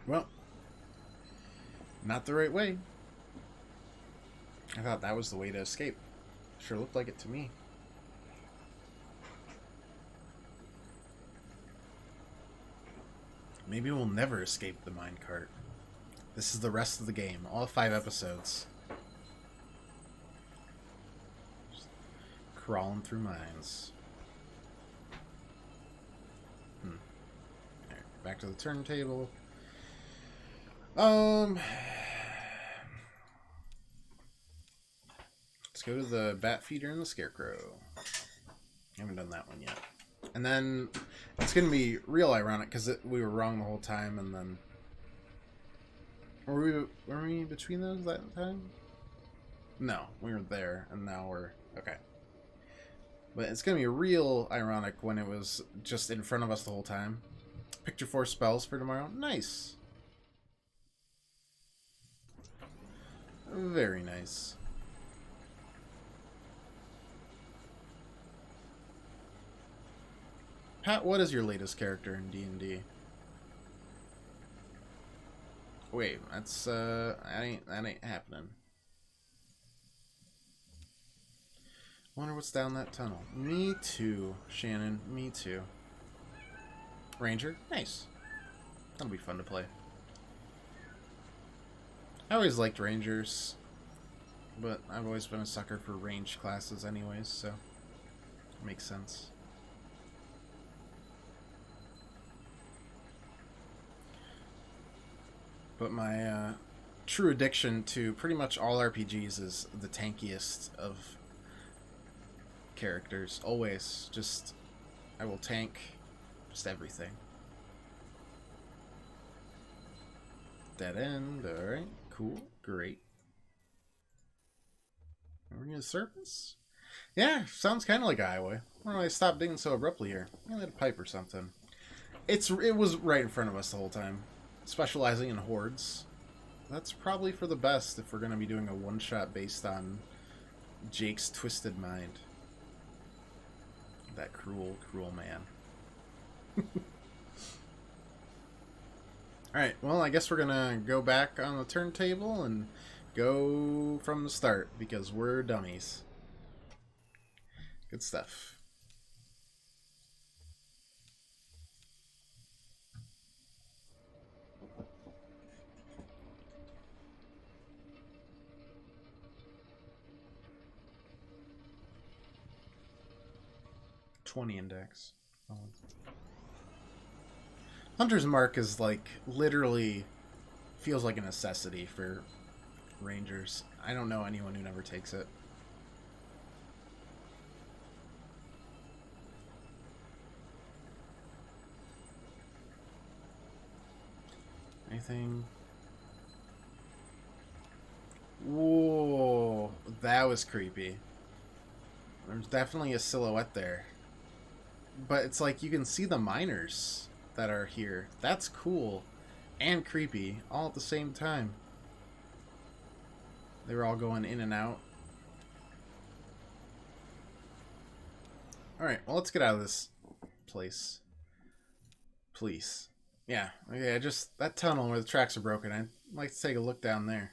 Well, not the right way. I thought that was the way to escape. Sure looked like it to me. Maybe we'll never escape the minecart. This is the rest of the game. All 5 episodes. Just crawling through mines. Alright, back to the turntable. Let's go to the bat feeder and the scarecrow. Haven't done that one yet. And then it's going to be real ironic because we were wrong the whole time, and then were we between those that time? No, we were there, and now we're okay. But it's going to be real ironic when it was just in front of us the whole time. Picture 4 spells for tomorrow. Nice. Very nice. Pat, what is your latest character in D&D? Wait, that's that ain't happening. Wonder what's down that tunnel. Me too, Shannon. Me too. Ranger, nice. That'll be fun to play. I always liked Rangers, but I've always been a sucker for range classes anyways, so it makes sense. But my true addiction to pretty much all RPGs is the tankiest of characters. Always. Just, I will tank just everything. Dead end. Alright. Cool. Great. Are we in the surface? Yeah, sounds kind of like a highway. Why don't I stop digging so abruptly here? I had a pipe or something. It was right in front of us the whole time. Specializing in hordes. That's probably for the best if we're going to be doing a one-shot based on Jake's twisted mind. That cruel, cruel man. Alright, well, I guess we're going to go back on the turntable and go from the start because we're dummies. Good stuff. Index. Oh. Hunter's Mark is like literally feels like a necessity for Rangers. I don't know anyone who never takes it. Anything? Whoa, that was creepy. There's definitely a silhouette there. But it's like you can see the miners that are here. That's cool and creepy all at the same time. They were all going in and out. Alright, well, let's get out of this place. Please. Yeah, okay, that tunnel where the tracks are broken, I'd like to take a look down there.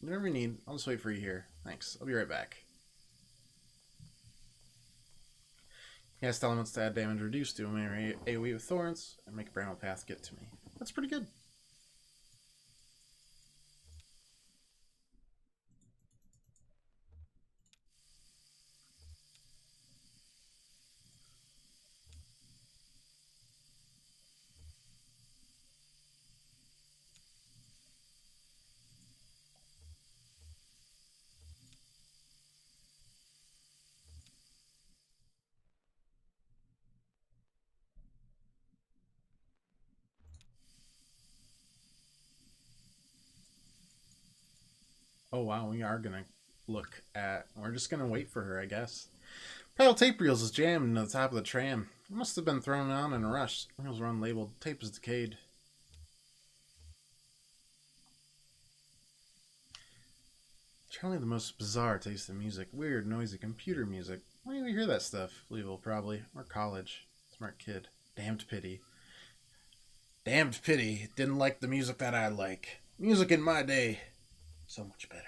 Whatever you need, I'll just wait for you here. Thanks, I'll be right back. Cast elements to add damage reduced to a AoE with thorns, and make a bramble path get to me. That's pretty good. Oh wow, we are gonna look at. We're just gonna wait for her, I guess. Pile of tape reels is jammed into the top of the tram. It must have been thrown on in a rush. Reels were unlabeled. Tape is decayed. Charlie, the most bizarre taste in music. Weird, noisy computer music. Why do you hear that stuff? Leaville, probably. Or college. Smart kid. Damned pity. Damned pity. Didn't like the music that I like. Music in my day. So much better.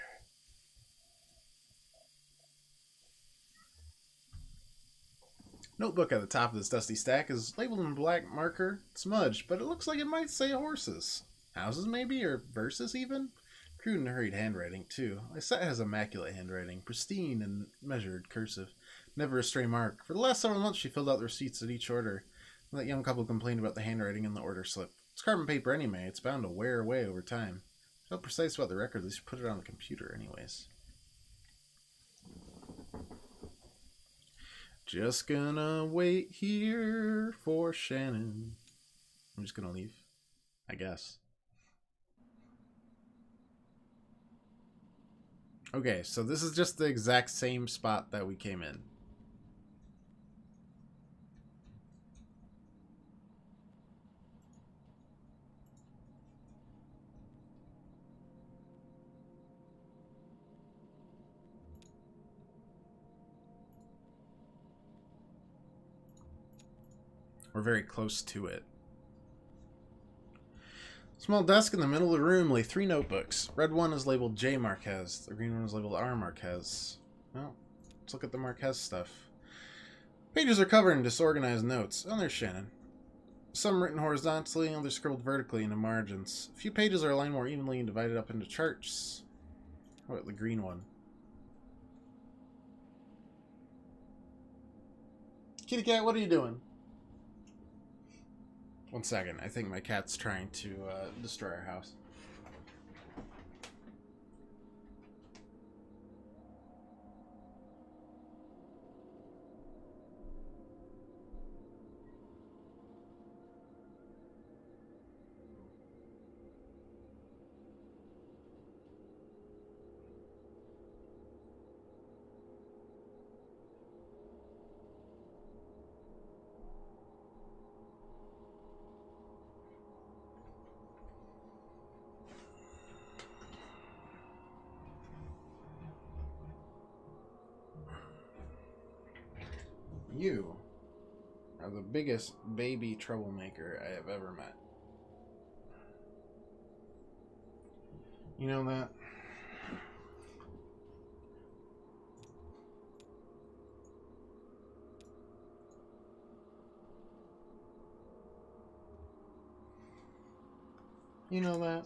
Notebook at the top of this dusty stack is labeled in black marker, smudged, but it looks like it might say horses. Houses, maybe? Or verses, even? Crude and hurried handwriting, too. Lysette has immaculate handwriting, pristine and measured, cursive. Never a stray mark. For the last several months, she filled out the receipts at each order. That young couple complained about the handwriting in the order slip. It's carbon paper anyway. It's bound to wear away over time. So precise about the record, they should put it on the computer anyways. Just gonna wait here for Shannon. I'm just gonna leave, I guess. Okay, so this is just the exact same spot that we came in. We're very close to it. Small desk in the middle of the room lay 3 notebooks. Red one is labeled J. Marquez. The green one is labeled R. Marquez. Well, let's look at the Marquez stuff. Pages are covered in disorganized notes. Oh, there's Shannon. Some written horizontally, others scribbled vertically in the margins. A few pages are aligned more evenly and divided up into charts. How about the green one? Kitty cat, what are you doing? 1 second. I think my cat's trying to destroy our house. You are the biggest baby troublemaker I have ever met. You know that? You know that?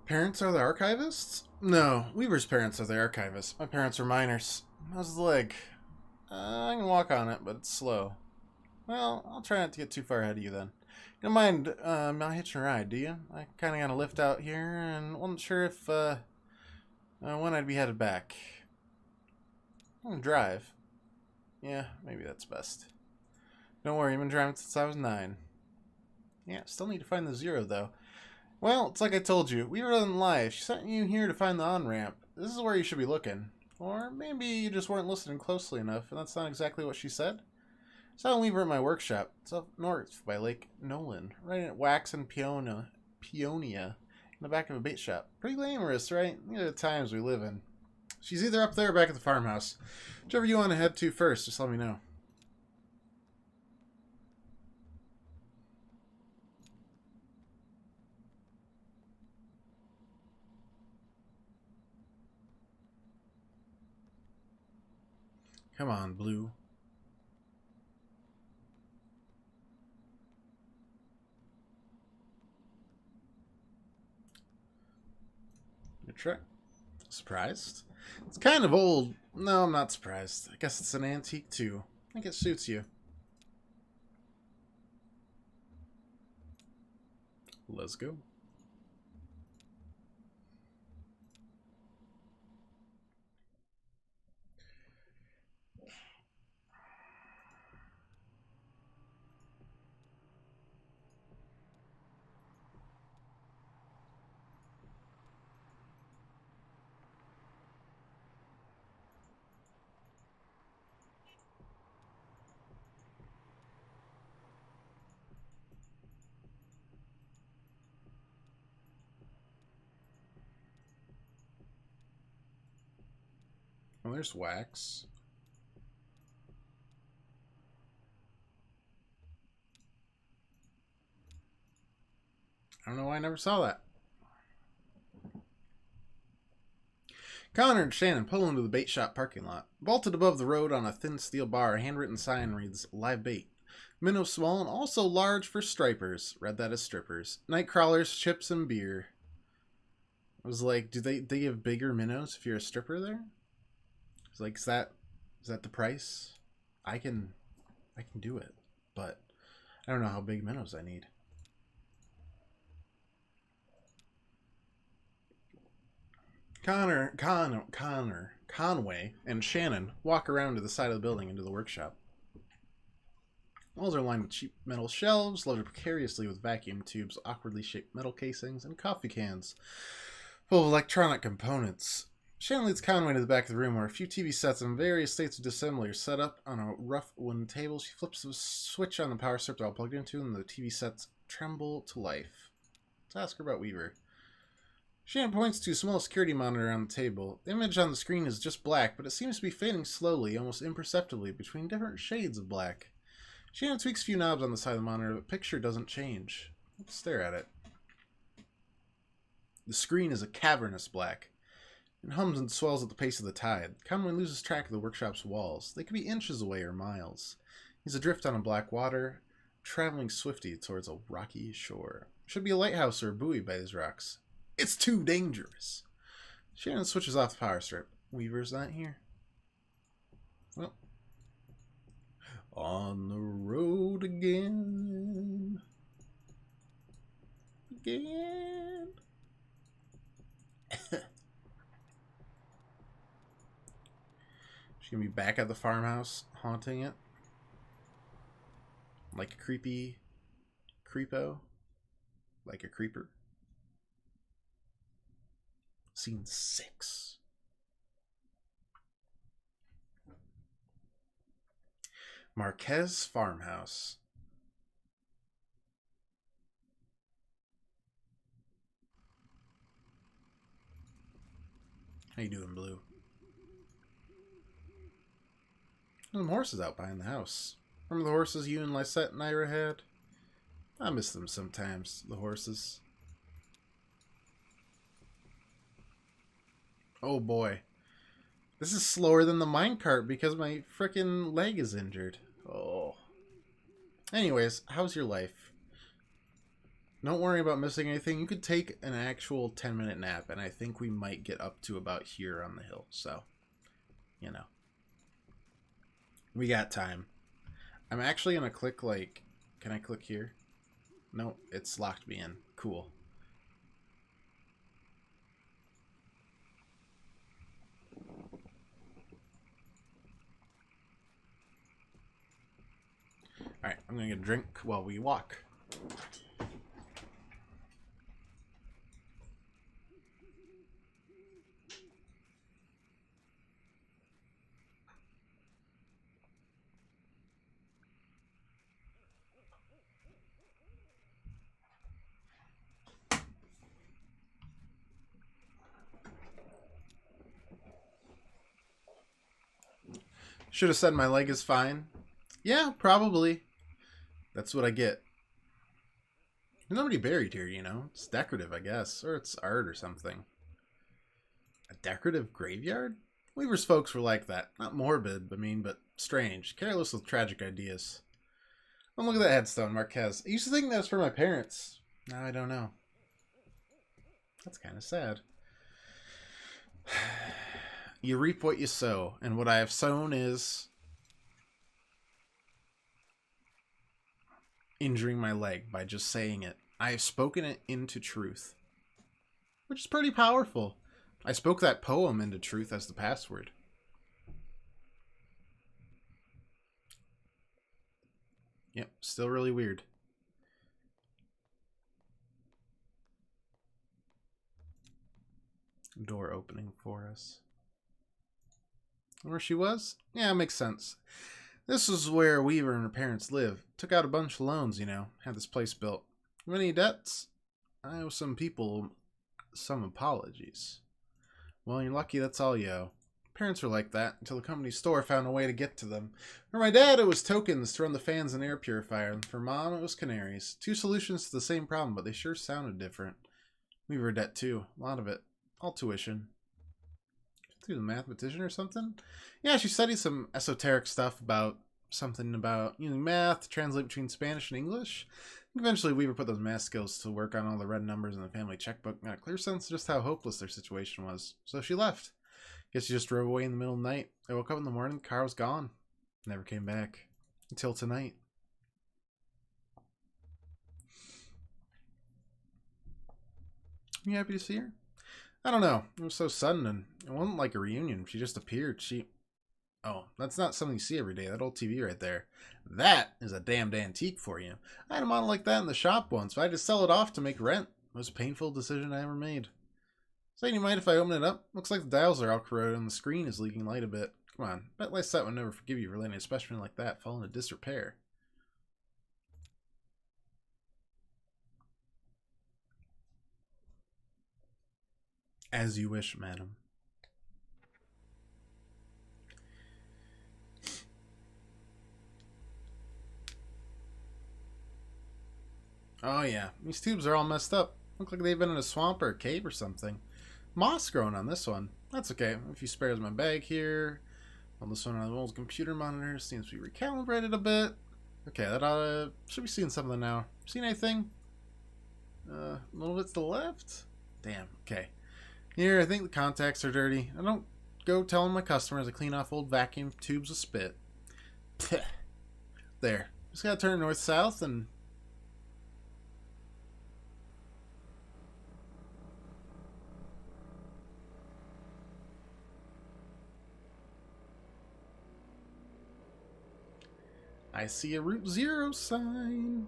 Parents are the archivists? No, Weaver's parents are the archivists. My parents were miners. How's the leg? I can walk on it, but it's slow. Well, I'll try not to get too far ahead of you then. You don't mind not hitching a ride, do you? I kind of got a lift out here and wasn't sure if when I'd be headed back. I can drive. Yeah, maybe that's best. Don't worry, I've been driving since I was 9. Yeah, still need to find the 0 though. Well, it's like I told you. We were in live. She sent you here to find the on-ramp. This is where you should be looking. Or maybe you just weren't listening closely enough, and that's not exactly what she said. I saw Weaver at my workshop. It's up north by Lake Nolan, right at Wax and Peonia, in the back of a bait shop. Pretty glamorous, right? These are the times we live in. She's either up there or back at the farmhouse. Whichever you want to head to first, just let me know. Come on, Blue. Your truck. Surprised? It's kind of old. No, I'm not surprised. I guess it's an antique too. I think it suits you. Let's go. Oh, there's wax. I don't know why I never saw that. Connor and Shannon pull into the bait shop parking lot. Vaulted above the road on a thin steel bar, a handwritten sign reads, "Live bait. Minnows small and also large for stripers." Read that as strippers. Night crawlers, chips, and beer. I was like, do they give bigger minnows if you're a stripper there? It's like, is that the price? I can do it, but I don't know how big minnows I need. Conway, and Shannon walk around to the side of the building into the workshop. Walls are lined with cheap metal shelves, loaded precariously with vacuum tubes, awkwardly shaped metal casings, and coffee cans full of electronic components. Shannon leads Conway to the back of the room where a few TV sets in various states of disassembly are set up on a rough wooden table. She flips the switch on the power strip they're all plugged into, and the TV sets tremble to life. Let's ask her about Weaver. Shannon points to a small security monitor on the table. The image on the screen is just black, but it seems to be fading slowly, almost imperceptibly, between different shades of black. Shannon tweaks a few knobs on the side of the monitor, but the picture doesn't change. Let's stare at it. The screen is a cavernous black. It hums and swells at the pace of the tide. Conway loses track of the workshop's walls. They could be inches away or miles. He's adrift on a black water, traveling swiftly towards a rocky shore. Should be a lighthouse or a buoy by these rocks. It's too dangerous. Shannon switches off the power strip. Weaver's not here. Well, on the road again. Again. She's gonna be back at the farmhouse, haunting it. Like a creepy creepo. Like a creeper. Scene 6. Marquez Farmhouse. How you doing, Blue? There's some horses out behind the house. Remember the horses you and Lysette and Ira had? I miss them sometimes, the horses. Oh boy. This is slower than the minecart because my frickin' leg is injured. Oh. Anyways, how's your life? Don't worry about missing anything. You could take an actual 10-minute nap, and I think we might get up to about here on the hill. So, you know. We got time. I'm actually going to click, like... Can I click here? No, it's locked me in. Cool. Alright, I'm going to get a drink while we walk. Should have said my leg is fine. Yeah, probably. That's what I get. There's nobody buried here, you know? It's decorative, I guess. Or it's art or something. A decorative graveyard? Weaver's folks were like that. Not morbid, I mean, but strange. Careless with tragic ideas. Oh, look at that headstone, Marquez. I used to think that was for my parents. Now I don't know. That's kind of sad. You reap what you sow, and what I have sown is injuring my leg by just saying it. I have spoken it into truth, which is pretty powerful. I spoke that poem into truth as the password. Yep, still really weird. Door opening for us. Where she was? Yeah, makes sense. This is where Weaver and her parents live. Took out a bunch of loans, you know. Had this place built. Any debts? I owe some people some apologies. Well, you're lucky that's all you owe. Parents were like that until the company store found a way to get to them. For my dad, it was tokens to run the fans and air purifier, and for Mom, it was canaries. Two solutions to the same problem, but they sure sounded different. We were in debt too, a lot of it. All tuition. Through the mathematician or something? Yeah, she studied some esoteric stuff about something about using math to translate between Spanish and English. Eventually, Weaver put those math skills to work on all the red numbers in the family checkbook and got a clear sense of just how hopeless their situation was. So she left. Guess she just drove away in the middle of the night. I woke up in the morning, the car was gone. Never came back. Until tonight. You happy to see her? I don't know. It was so sudden, and it wasn't like a reunion. She just appeared. Oh, that's not something you see every day. That old TV right there. That is a damned antique for you. I had a model like that in the shop once, but I had to sell it off to make rent. Most painful decision I ever made. So you mind if I open it up? Looks like the dials are all corroded and the screen is leaking light a bit. Come on, bet Lysette would never forgive you for letting a specimen like that fall into disrepair. As you wish, madam. Oh yeah, these tubes are all messed up. Look like they've been in a swamp or a cave or something. Moss growing on this one. That's okay. A few spares in my bag here. Well, this one on the old computer monitor seems to be recalibrated a bit. Okay, that should be seeing something now. Seen anything? A little bit to the left? Damn, okay. Here, I think the contacts are dirty. I don't go telling my customers to clean off old vacuum tubes of spit. There. Just gotta turn north-south and... I see a Route 0 sign.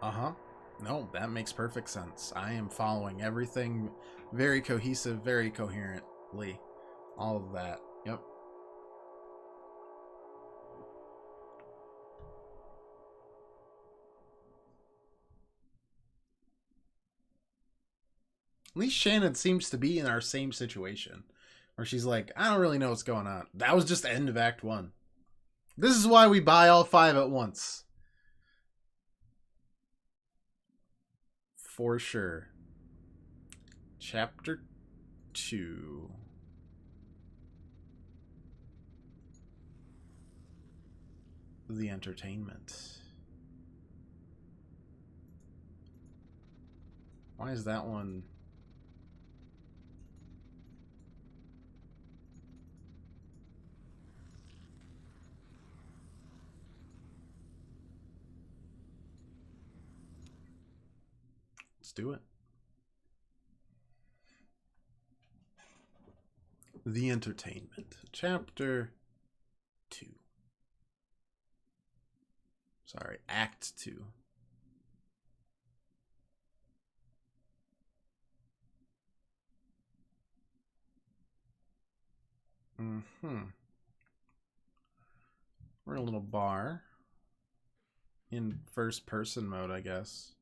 Uh-huh. No, that makes perfect sense. I am following everything very cohesive, very coherently. All of that. Yep. At least Shannon seems to be in our same situation. Where she's like, I don't really know what's going on. That was just the end of Act 1. This is why we buy all 5 at once. For sure. Chapter 2. The entertainment. Why is that one... Let's do it. The entertainment. Chapter 2. Sorry, Act 2. We're in a little bar. In first person mode, I guess.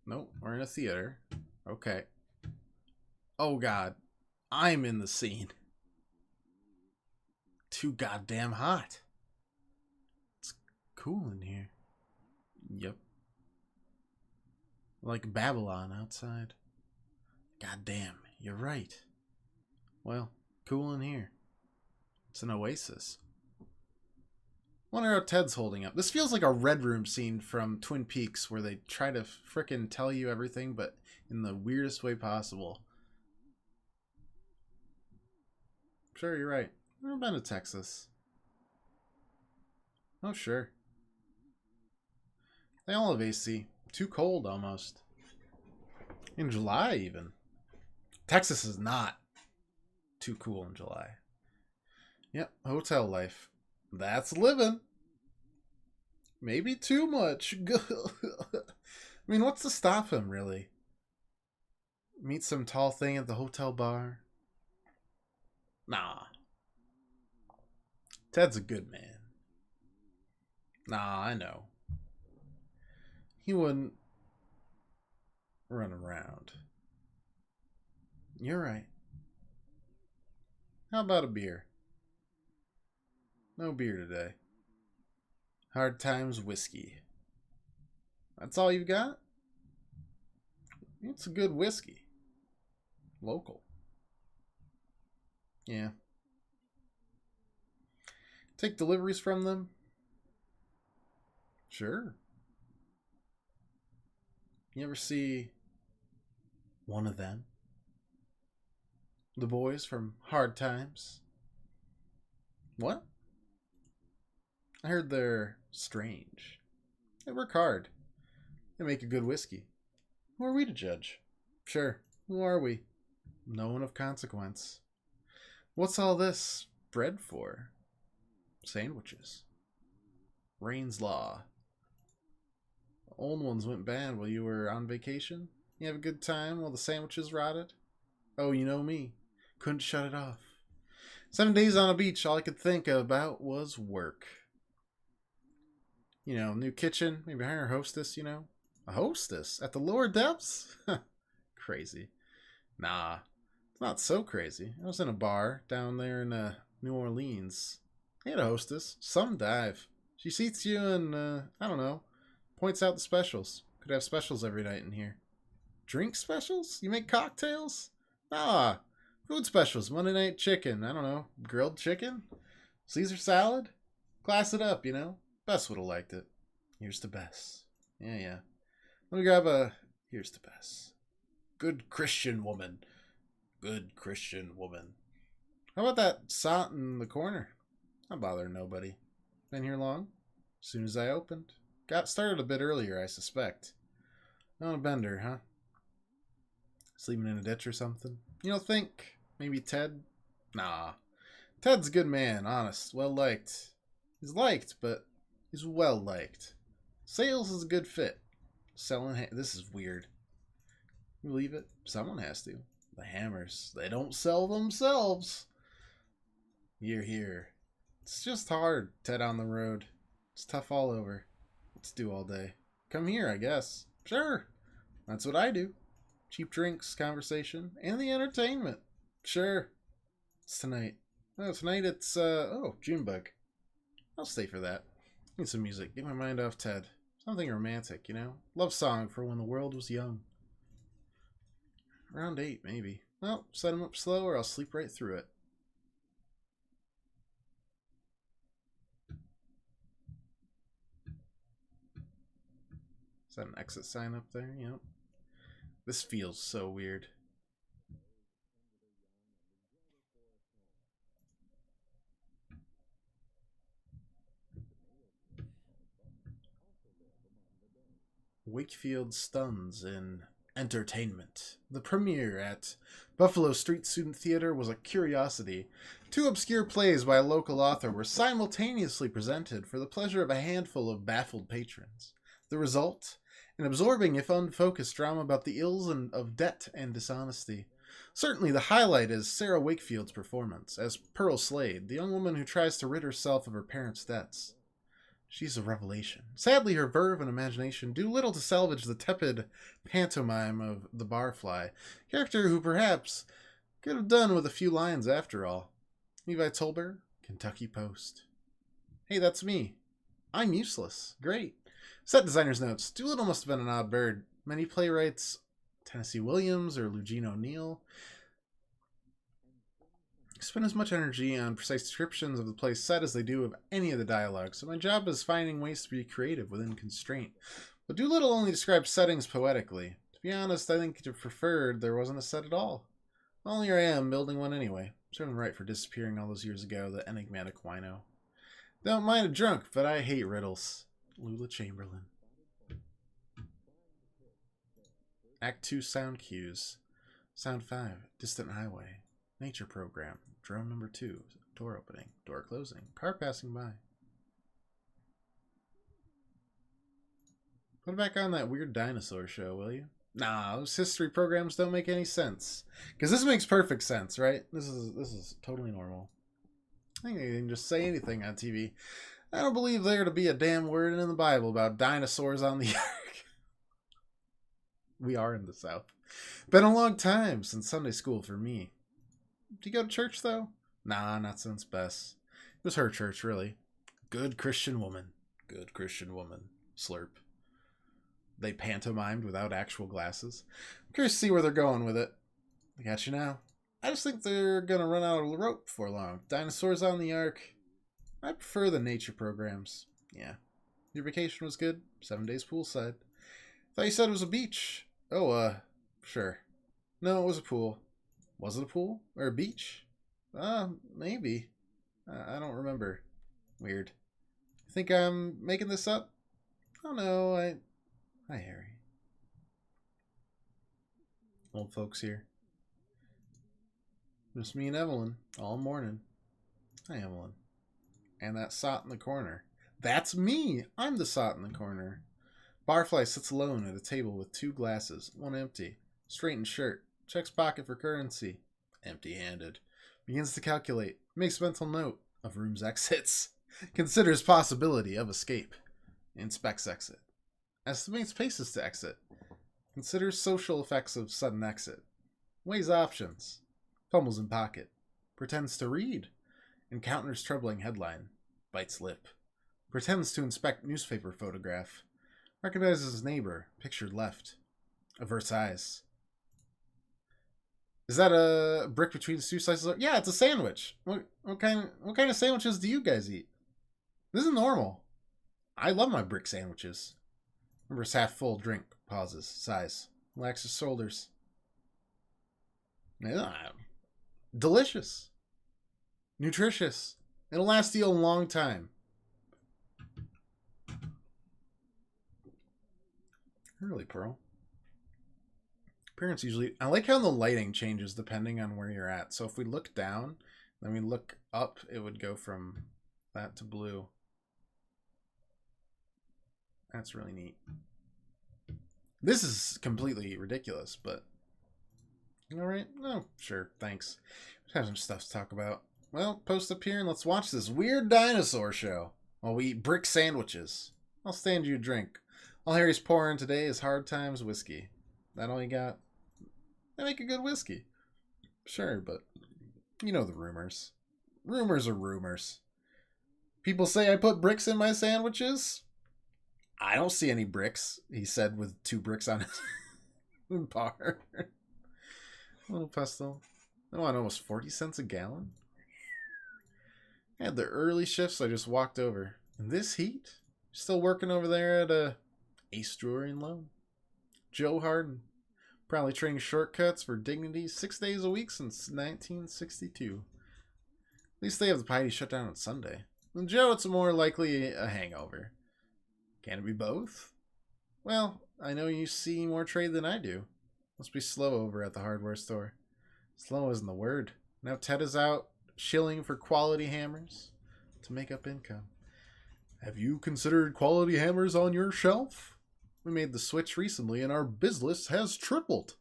Nope, we're in a theater. Okay. Oh god. I'm in the scene. Too goddamn hot. It's cool in here. Yep. Like Babylon outside. Goddamn, you're right. Well, cool in here. It's an oasis. Wonder how Ted's holding up. This feels like a Red Room scene from Twin Peaks where they try to frickin' tell you everything, but in the weirdest way possible. Sure, you're right. I've never been to Texas. Oh, sure. They all have AC. Too cold, almost. In July, even. Texas is not too cool in July. Yep, hotel life. That's living. Maybe too much. I mean, what's to stop him, really? Meet some tall thing at the hotel bar? Nah. Ted's a good man. Nah, I know. He wouldn't run around. You're right. How about a beer? No beer today. Hard Times whiskey. That's all you've got? It's a good whiskey. Local. Yeah. Take deliveries from them? Sure. You ever see one of them? The boys from Hard Times? What? I heard they're strange. They work hard. They make a good whiskey. Who are we to judge? Sure, who are we? No one of consequence. What's all this bread for? Sandwiches. Rain's Law. The old ones went bad while you were on vacation? You have a good time while the sandwiches rotted? Oh, you know me. Couldn't shut it off. 7 days on a beach, all I could think about was work. You know, new kitchen, maybe hire a hostess, you know? A hostess? At the lower depths? Crazy. Nah, it's not so crazy. I was in a bar down there in New Orleans. They had a hostess. Some dive. She seats you and, I don't know, points out the specials. Could have specials every night in here. Drink specials? You make cocktails? Ah, food specials. Monday night chicken. I don't know, grilled chicken? Caesar salad? Class it up, you know? Bess would have liked it. Here's to Bess. Yeah. Let me grab a... Here's to Bess. Good Christian woman. Good Christian woman. How about that sot in the corner? Not bothering nobody. Been here long? As soon as I opened. Got started a bit earlier, I suspect. On a bender, huh? Sleeping in a ditch or something? You don't think maybe Ted? Nah. Ted's a good man, honest, well liked. He's liked, but he's well liked. Sales is a good fit. Selling this is weird. You believe it? Someone has to. The Hammers. They don't sell themselves. Here. It's just hard, Ted on the road. It's tough all over. Let's do all day. Come here, I guess. Sure. That's what I do. Cheap drinks, conversation, and the entertainment. Sure. It's tonight. Oh, tonight it's, Junebug. I'll stay for that. Need some music. Get my mind off Ted. Something romantic, you know? Love song for when the world was young. Around 8, maybe. Well, set him up slow or I'll sleep right through it. Is that an exit sign up there? Yep. This feels so weird. Wakefield stuns in entertainment. The premiere at Buffalo Street Student Theater was a curiosity. 2 obscure plays by a local author were simultaneously presented for the pleasure of a handful of baffled patrons. The result? An absorbing if unfocused drama about the ills of debt and dishonesty. Certainly the highlight is Sarah Wakefield's performance as Pearl Slade, the young woman who tries to rid herself of her parents' debts. She's a revelation. Sadly, her verve and imagination do little to salvage the tepid pantomime of the barfly, character who perhaps could have done with a few lines after all. Levi Tolber, Kentucky Post. Hey, that's me. I'm useless. Great. Set designer's notes. Doolittle must have been an odd bird. Many playwrights, Tennessee Williams or Eugene O'Neill, spend as much energy on precise descriptions of the place set as they do of any of the dialogue, so my job is finding ways to be creative within constraint. But Doolittle only describes settings poetically. To be honest, I think it preferred there wasn't a set at all. Well, here I am, building one anyway. Served him right for disappearing all those years ago, the enigmatic wino. Don't mind a drunk, but I hate riddles. Lula Chamberlain. Act 2 sound cues. Sound 5, distant highway. Nature program. Drone number 2. Door opening. Door closing. Car passing by. Put back on that weird dinosaur show, will you? Nah, those history programs don't make any sense. Because this makes perfect sense, right? This is totally normal. I think they can just say anything on TV. I don't believe there to be a damn word in the Bible about dinosaurs on the ark. We are in the South. Been a long time since Sunday school for me. Do you go to church, though? Nah, not since Bess. It was her church, really. Good Christian woman. Good Christian woman. Slurp. They pantomimed without actual glasses. I'm curious to see where they're going with it. I got you now. I just think they're gonna run out of rope before long. Dinosaurs on the ark. I prefer the nature programs. Yeah. Your vacation was good? 7 days poolside. Thought you said it was a beach. Oh, sure. No, it was a pool. Was it a pool? Or a beach? Maybe. I don't remember. Weird. Think I'm making this up? Oh no, Hi, Harry. Old folks here. Just me and Evelyn, all morning. Hi, Evelyn. And that sot in the corner. That's me! I'm the sot in the corner. Barfly sits alone at a table with 2 glasses, one empty. Straightened shirt. Checks pocket for currency. Empty-handed. Begins to calculate. Makes mental note of room's exits. Considers possibility of escape. Inspects exit. Estimates paces to exit. Considers social effects of sudden exit. Weighs options. Fumbles in pocket. Pretends to read. Encounters troubling headline. Bites lip. Pretends to inspect newspaper photograph. Recognizes his neighbor, pictured left. Averts eyes. Is that a brick between 2 slices? Yeah, it's a sandwich. What kind of sandwiches do you guys eat? This is normal. I love my brick sandwiches. Remembers half full drink. Pauses. Sighs. Relaxes shoulders. Yeah, delicious. Nutritious. It'll last you a long time. Really, Pearl. Appearance usually... I like how the lighting changes depending on where you're at. So if we look down, then we look up, it would go from that to blue. That's really neat. This is completely ridiculous, but... Alright, oh, sure, thanks. We have some stuff to talk about. Well, post up here and let's watch this weird dinosaur show while we eat brick sandwiches. I'll stand you a drink. All Harry's pouring today is Hard Times whiskey. That all you got? They make a good whiskey. Sure, but you know the rumors. Rumors are rumors. People say I put bricks in my sandwiches. I don't see any bricks, he said with 2 bricks on his bar. A little pestle. I want almost 40 cents a gallon. I had the early shifts, so I just walked over. In this heat? Still working over there at Ace Jewelry and Loan. Joe Harden. Probably trading shortcuts for dignity 6 days a week since 1962. At least they have the piety shut down on Sunday. And Joe, it's more likely a hangover. Can it be both? Well, I know you see more trade than I do. Must be slow over at the hardware store. Slow isn't the word. Now Ted is out shilling for quality hammers to make up income. Have you considered quality hammers on your shelf? We made the switch recently and our biz list has tripled.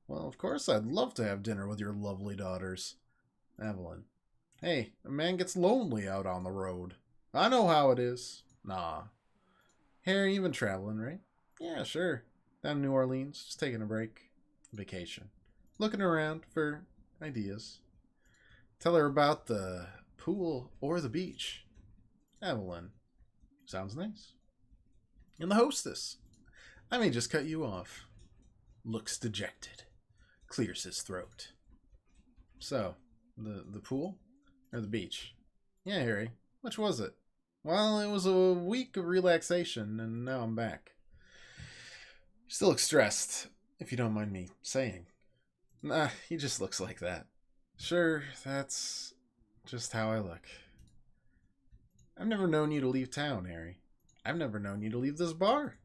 Well, of course I'd love to have dinner with your lovely daughters. Evelyn. Hey, a man gets lonely out on the road. I know how it is. Nah. Harry, you've been traveling, right? Yeah, sure. Down in New Orleans, just taking a break. Vacation. Looking around for ideas. Tell her about the pool or the beach. Evelyn. Sounds nice. And the hostess. I may just cut you off. Looks dejected. Clears his throat. So, the pool or the beach? Yeah, Harry. Which was it? Well, it was a week of relaxation, and now I'm back. You still look stressed, if you don't mind me saying. Nah, he just looks like that. Sure, that's just how I look. I've never known you to leave town, Harry. I've never known you to leave this bar.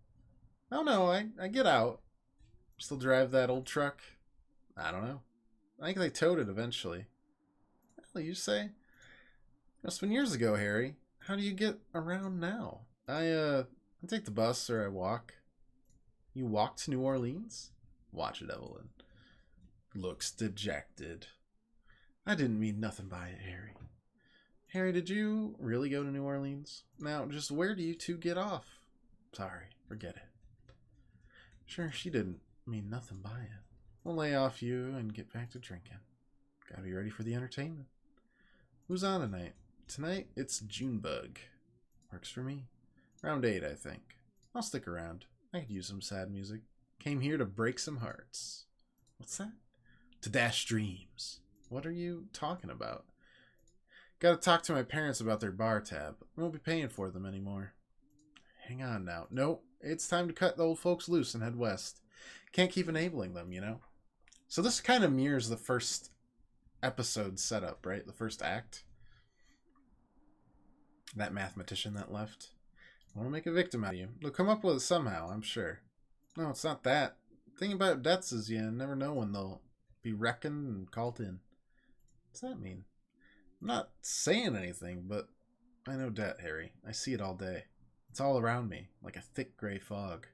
Oh no, I get out. Still drive that old truck? I don't know. I think they towed it eventually. Well, you say? Must have been years ago, Harry. How do you get around now? I take the bus or I walk. You walked to New Orleans? Watch it, Evelyn. Looks dejected. I didn't mean nothing by it, Harry. Harry, did you really go to New Orleans? Now, just where do you two get off? Sorry, forget it. Sure, she didn't mean nothing by it. We'll lay off you and get back to drinking. Gotta be ready for the entertainment. Who's on tonight? Tonight, it's Junebug. Works for me. Round 8, I think. I'll stick around. I could use some sad music. Came here to break some hearts. What's that? To dash dreams. What are you talking about? Gotta talk to my parents about their bar tab. I won't be paying for them anymore. Hang on now. Nope. It's time to cut the old folks loose and head west. Can't keep enabling them, you know? So this kind of mirrors the first episode setup, right? The first act. That mathematician that left. I want to make a victim out of you. They'll come up with it somehow, I'm sure. No, it's not that. The thing about debts is you never know when they'll be reckoned and called in. What's that mean? I'm not saying anything, but I know debt, Harry. I see it all day. It's all around me, like a thick gray fog.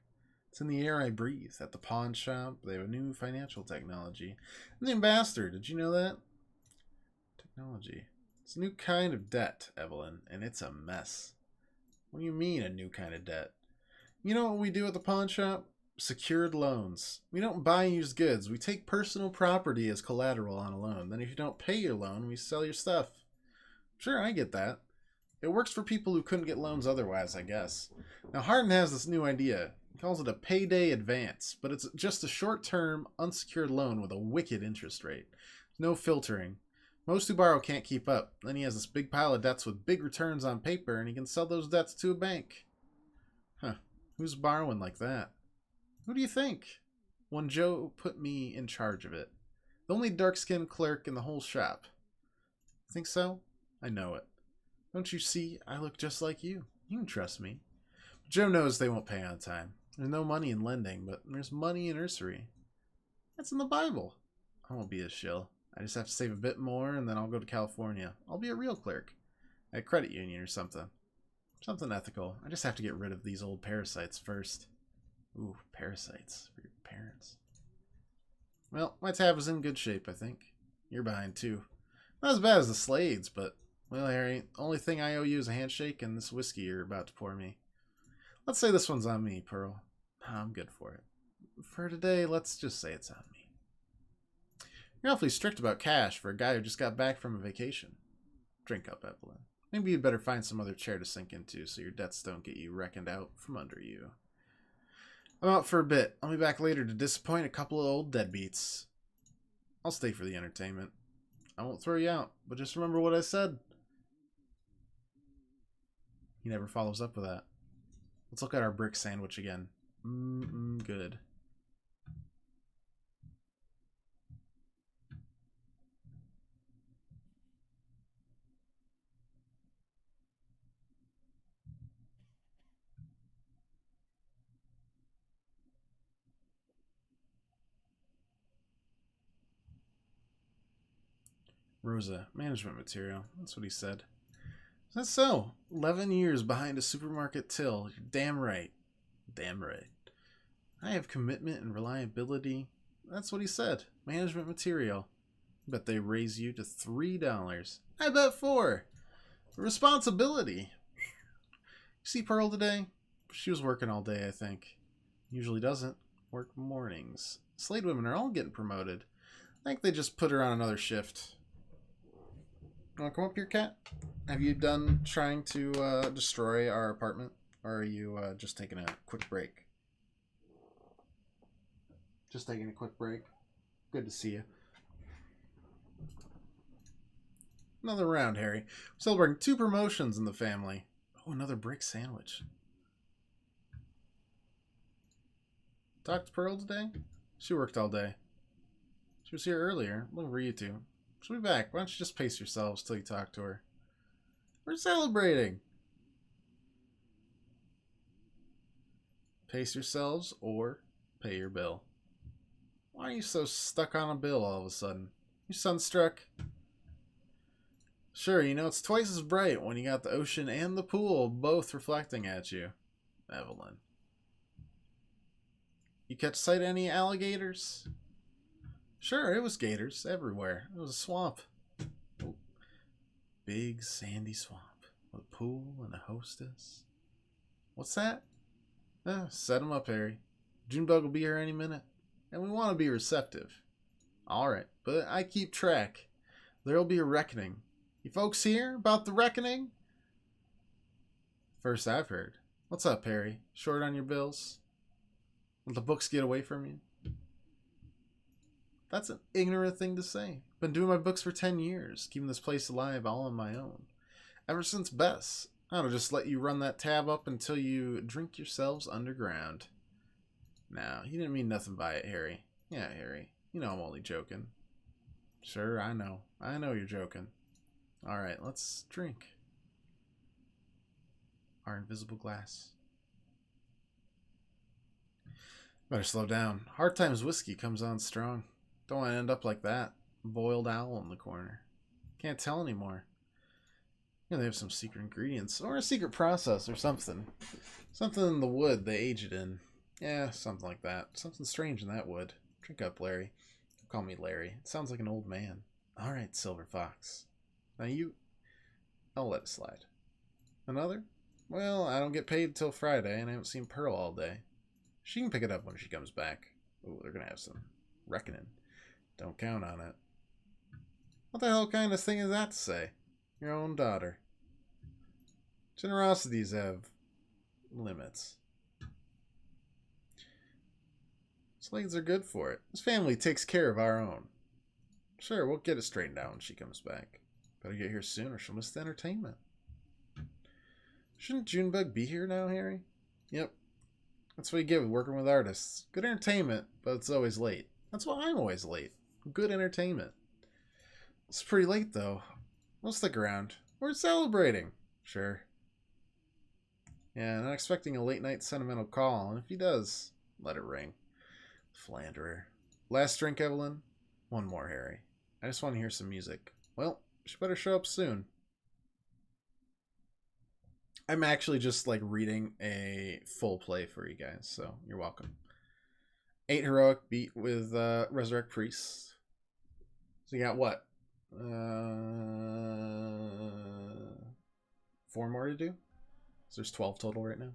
It's in the air I breathe. At the pawn shop, they have a new financial technology. The ambassador, did you know that? Technology. It's a new kind of debt, Evelyn, and it's a mess. What do you mean, a new kind of debt? You know what we do at the pawn shop? Secured loans. We don't buy used goods. We take personal property as collateral on a loan. Then if you don't pay your loan, we sell your stuff. Sure, I get that. It works for people who couldn't get loans otherwise, I guess. Now, Hardin has this new idea. He calls it a payday advance, but it's just a short-term, unsecured loan with a wicked interest rate. No filtering. Most who borrow can't keep up. Then he has this big pile of debts with big returns on paper, and he can sell those debts to a bank. Huh. Who's borrowing like that? Who do you think? When Joe put me in charge of it. The only dark-skinned clerk in the whole shop. Think so? I know it. Don't you see, I look just like you. You can trust me. Joe knows they won't pay on time. There's no money in lending, but there's money in nursery. That's in the Bible. I won't be a shill. I just have to save a bit more, and then I'll go to California. I'll be a real clerk. At a credit union or something. Something ethical. I just have to get rid of these old parasites first. Ooh, parasites for your parents. Well, my tab is in good shape, I think. You're behind, too. Not as bad as the Slades, but... Well, Harry, the only thing I owe you is a handshake and this whiskey you're about to pour me. Let's say this one's on me, Pearl. I'm good for it. For today, let's just say it's on me. You're awfully strict about cash for a guy who just got back from a vacation. Drink up, Evelyn. Maybe you'd better find some other chair to sink into so your debts don't get you reckoned out from under you. I'm out for a bit. I'll be back later to disappoint a couple of old deadbeats. I'll stay for the entertainment. I won't throw you out, but just remember what I said. He never follows up with that. Let's look at our brick sandwich again. Good. Rosa, management material. That's what he said. That's so. 11 years behind a supermarket till. You're damn right. Damn right. I have commitment and reliability. That's what he said. Management material. Bet they raise you to $3. I bet 4. Responsibility. You see Pearl today? She was working all day, I think. Usually doesn't. Work mornings. Slade women are all getting promoted. I think they just put her on another shift. You want to come up here, Cat? Have you done trying to destroy our apartment? Or are you just taking a quick break? Just taking a quick break. Good to see you. Another round, Harry. We're celebrating 2 promotions in the family. Oh, another brick sandwich. Talked to Pearl today? She worked all day. She was here earlier. Looking for you two. She'll be back. Why don't you just pace yourselves till you talk to her? We're celebrating. Pace yourselves or pay your bill. Why are you so stuck on a bill all of a sudden? You sunstruck? Sure, you know it's twice as bright when you got the ocean and the pool both reflecting at you. Evelyn. You catch sight of any alligators? Sure, it was gators everywhere. It was a swamp. Oh, big sandy swamp with a pool and a hostess. What's that? Set him up, Harry. Junebug will be here any minute. And we want to be receptive. Alright, but I keep track. There'll be a reckoning. You folks hear about the reckoning? First I've heard. What's up, Harry? Short on your bills? Let the books get away from you? That's an ignorant thing to say. Been doing my books for 10 years, keeping this place alive all on my own. Ever since Bess. I'll just let you run that tab up until you drink yourselves underground. Now, you didn't mean nothing by it, Harry. Yeah, Harry. You know I'm only joking. Sure, I know. I know you're joking. Alright, let's drink. Our invisible glass. Better slow down. Hard Times whiskey comes on strong. Don't want to end up like that. Boiled owl in the corner. Can't tell anymore. You know, they have some secret ingredients. Or a secret process or something. Something in the wood they age it in. Yeah, something like that. Something strange in that wood. Drink up, Larry. Call me Larry. It sounds like an old man. Alright, Silver Fox. Now you... I'll let it slide. Another? Well, I don't get paid till Friday, and I haven't seen Pearl all day. She can pick it up when she comes back. Ooh, they're gonna have some reckoning. Don't count on it. What the hell kind of thing is that to say? Your own daughter. Generosities have limits. Slaves are good for it. This family takes care of our own. Sure, we'll get it straightened out when she comes back. Better get here soon or she'll miss the entertainment. Shouldn't Junebug be here now, Harry? Yep. That's what you get with working with artists. Good entertainment, but it's always late. That's why I'm always late. Good entertainment. It's pretty late, though. We'll stick around. We're celebrating. Sure. Yeah, not expecting a late-night sentimental call, and if he does, let it ring. Philanderer. Last drink, Evelyn? One more, Harry. I just want to hear some music. Well, she better show up soon. I'm actually just like reading a full play for you guys, so you're welcome. 8 heroic beat with Resurrect Priests. So you got what? 4 more to do? So there's 12 total right now.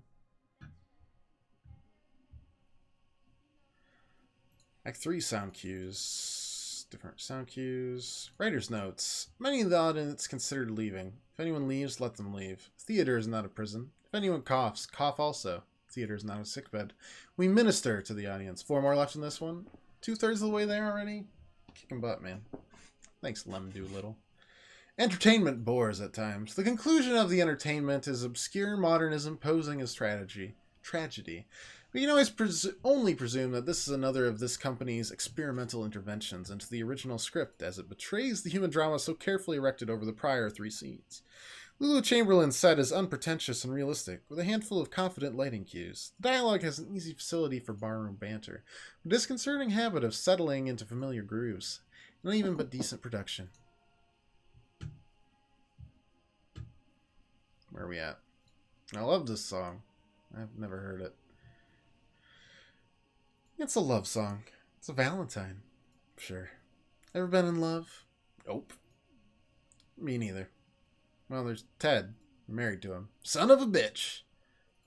Act 3 sound cues. Different sound cues. Writer's notes. Many of the audience considered leaving. If anyone leaves, let them leave. Theater is not a prison. If anyone coughs, cough also. Theater is not a sickbed. We minister to the audience. 4 more left in this one. 2/3 of the way there already. Kicking butt, man. Thanks, Lem Doolittle. Entertainment bores at times. The conclusion of the entertainment is obscure modernism posing as tragedy. We can always only presume that this is another of this company's experimental interventions into the original script, as it betrays the human drama so carefully erected over the prior 3 scenes. Lulu Chamberlain's set is unpretentious and realistic, with a handful of confident lighting cues. The dialogue has an easy facility for barroom banter, a disconcerting habit of settling into familiar grooves, and uneven but decent production. Where are we at? I love this song. I've never heard it. It's a love song. It's a Valentine. Sure. Ever been in love? Nope. Me neither. Well, there's Ted. I'm married to him. Son of a bitch.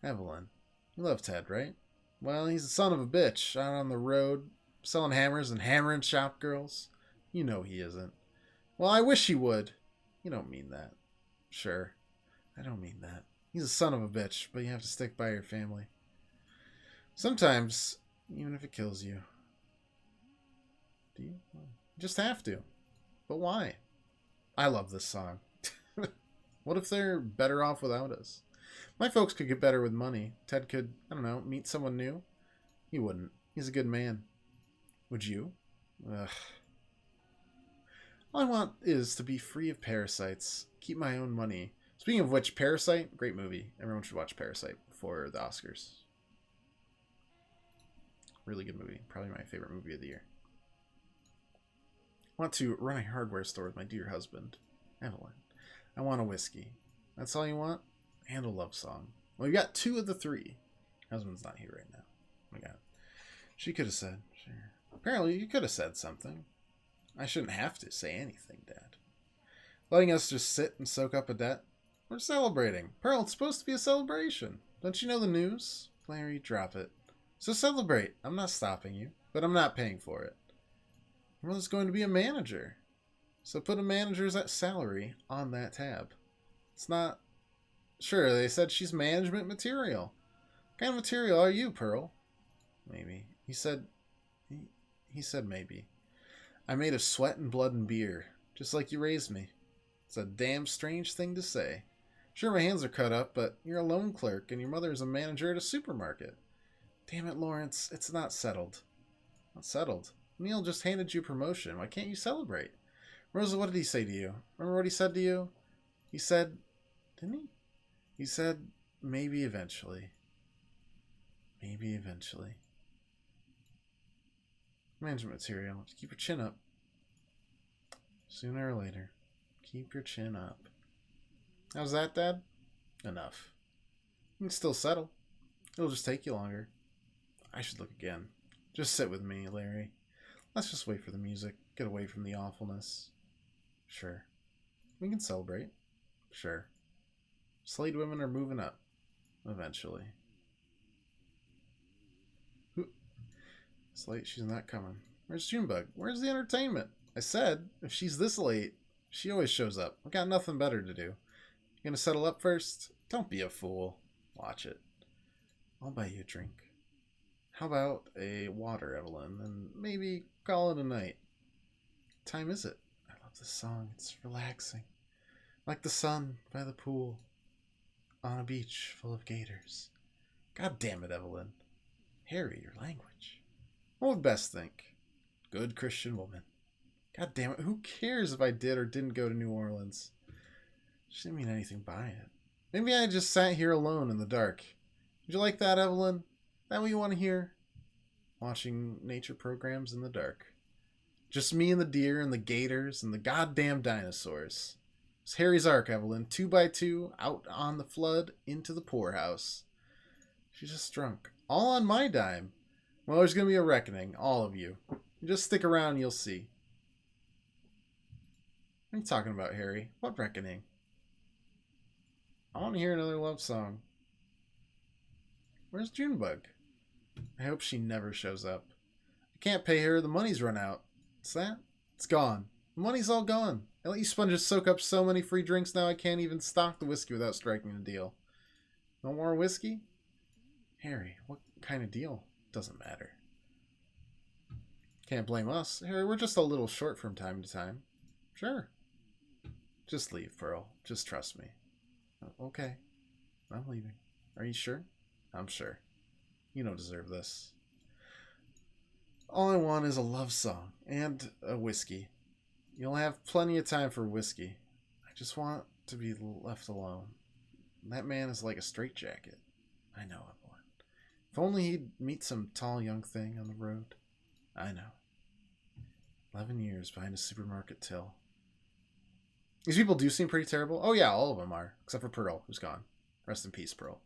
Evelyn. You love Ted, right? Well, he's a son of a bitch. Out on the road, selling hammers and hammering shop girls. You know he isn't. Well, I wish he would. You don't mean that. Sure. I don't mean that. He's a son of a bitch, but you have to stick by your family. Sometimes, even if it kills you. Do you? You just have to. But why? I love this song. What if they're better off without us? My folks could get better with money. Ted could, I don't know, meet someone new. He wouldn't. He's a good man. Would you? Ugh. All I want is to be free of parasites. Keep my own money. Speaking of which, Parasite, great movie. Everyone should watch Parasite before the Oscars. Really good movie. Probably my favorite movie of the year. I want to run a hardware store with my dear husband, Evelyn. I want a whiskey. That's all you want? And a love song. Well, you got 2 of the 3. Husband's not here right now. Oh my God. She could have said, sure. Apparently, you could have said something. I shouldn't have to say anything, Dad. Letting us just sit and soak up a debt? We're celebrating. Pearl, it's supposed to be a celebration. Don't you know the news? Larry, drop it. So celebrate. I'm not stopping you, but I'm not paying for it. Your mother's going to be a manager. So put a manager's salary on that tab. It's not... Sure, they said she's management material. What kind of material are you, Pearl? Maybe. He said maybe. I'm made of sweat and blood and beer, just like you raised me. It's a damn strange thing to say. Sure, my hands are cut up, but you're a loan clerk and your mother is a manager at a supermarket. Damn it, Lawrence, it's not settled. Not settled. Neil just handed you promotion. Why can't you celebrate? Rosa, what did he say to you? Remember what he said to you? He said... Didn't he? He said, maybe eventually. Maybe eventually. Management material. Just keep your chin up. Sooner or later. Keep your chin up. How's that, Dad? Enough. You can still settle. It'll just take you longer. I should look again. Just sit with me, Larry. Let's just wait for the music. Get away from the awfulness. Sure. We can celebrate. Sure. Slade women are moving up. Eventually. It's late. She's not coming. Where's Junebug? Where's the entertainment? I said, if she's this late, she always shows up. I've got nothing better to do. You gonna settle up first? Don't be a fool. Watch it. I'll buy you a drink. How about a water, Evelyn, and maybe call it a night? What time is it? I love this song. It's relaxing. Like the sun by the pool. On a beach full of gators. God damn it, Evelyn. Harry, your language. What would Bess think? Good Christian woman. God damn it, who cares if I did or didn't go to New Orleans? She didn't mean anything by it. Maybe I just sat here alone in the dark. Would you like that, Evelyn? That what you want to hear? Watching nature programs in the dark. Just me and the deer and the gators and the goddamn dinosaurs. It's Harry's Ark, Evelyn. 2x2, out on the flood, into the poorhouse. She's just drunk. All on my dime. Well, there's going to be a reckoning, all of you. Just stick around and you'll see. What are you talking about, Harry? What reckoning? I want to hear another love song. Where's Junebug? I hope she never shows up. I can't pay her. The money's run out. What's that? It's gone. The money's all gone. I let you sponges soak up so many free drinks now I can't even stock the whiskey without striking a deal. No more whiskey? Harry, what kind of deal? Doesn't matter. Can't blame us. Harry, we're just a little short from time to time. Sure. Just leave, Pearl. Just trust me. Okay. I'm leaving. Are you sure? I'm sure. You don't deserve this. All I want is a love song and a whiskey. You'll have plenty of time for whiskey. I just want to be left alone. That man is like a straitjacket. I know, Evelyn. If only he'd meet some tall young thing on the road. I know. 11 years behind a supermarket till. These people do seem pretty terrible. Oh yeah, all of them are. Except for Pearl, who's gone. Rest in peace, Pearl.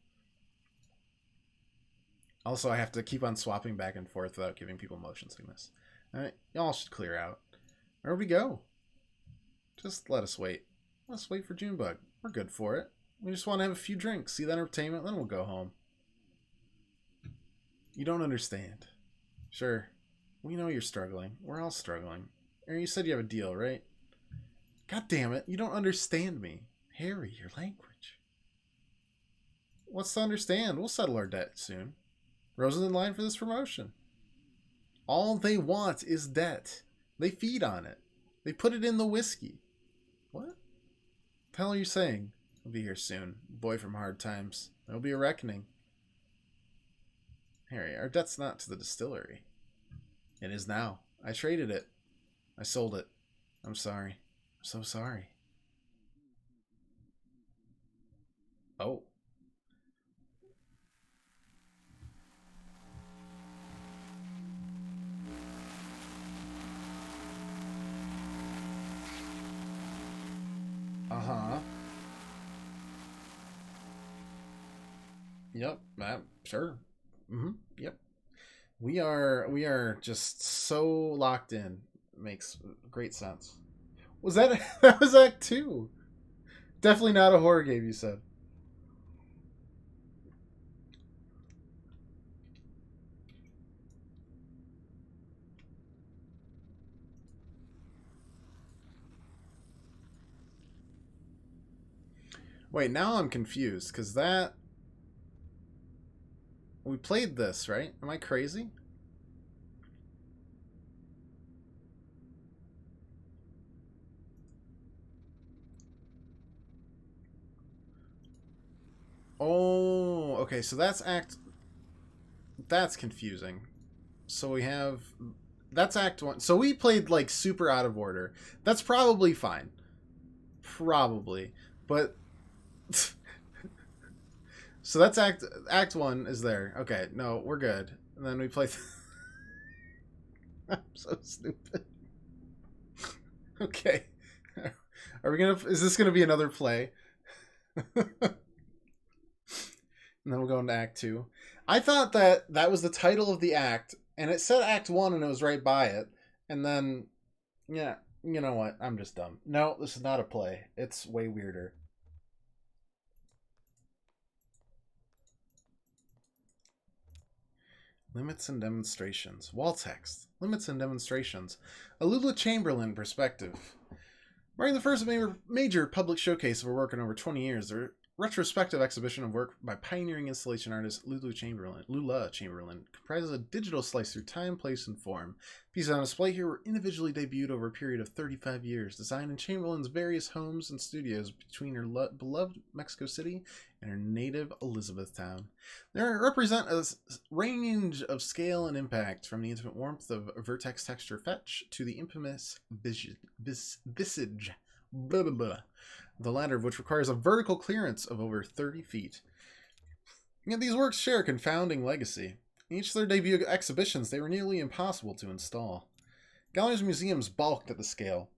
Also, I have to keep on swapping back and forth without giving people motion sickness. Alright, y'all should clear out. Where we go? Just let us wait. Let's wait for Junebug. We're good for it. We just want to have a few drinks, see the entertainment, then we'll go home. You don't understand. Sure. We know you're struggling. We're all struggling. Aaron, you said you have a deal, right? God damn it, you don't understand me. Harry, your language. What's to understand? We'll settle our debt soon. Rosa's in line for this promotion. All they want is debt. They feed on it. They put it in the whiskey. What the hell are you saying? I'll be here soon. Boy from hard times. There'll be a reckoning. Harry, our debt's not to the distillery. It is now. I traded it. I sold it. I'm sorry. I'm so sorry. Oh. Uh-huh. Yep. Sure. Mm-hmm. Yep. We are just so locked in. Makes great sense. Was that that was Act 2? Definitely not a horror game, you said. Wait, now I'm confused cuz that we played this, right? Am I crazy? Oh, okay. So that's confusing. So we have that's Act 1. So we played like super out of order. That's probably fine. Probably. But so that's Act 1 is there. Okay, no, we're good. And then we play I'm so stupid. Okay. Are we gonna is this gonna be another play? And then we'll go into Act 2. I thought that that was the title of the act, and it said Act 1 and it was right by it. And then, yeah, you know what? I'm just dumb. No, this is not a play. It's way weirder. Limits and demonstrations. Wall text. Limits and demonstrations. A Lula Chamberlain perspective. Marking the first major public showcase of her work in over 20 years, the retrospective exhibition of work by pioneering installation artist Lula Chamberlain comprises a digital slice through time, place, and form. Pieces on display here were individually debuted over a period of 35 years, designed in Chamberlain's various homes and studios between her beloved Mexico City and her native Elizabethtown. They represent a range of scale and impact, from the intimate warmth of Vertex Texture Fetch to the infamous Visage. Blah, blah, blah. The latter of which requires a vertical clearance of over 30 feet. Yet these works share a confounding legacy. In each of their debut exhibitions, they were nearly impossible to install. Galleries and museums balked at the scale,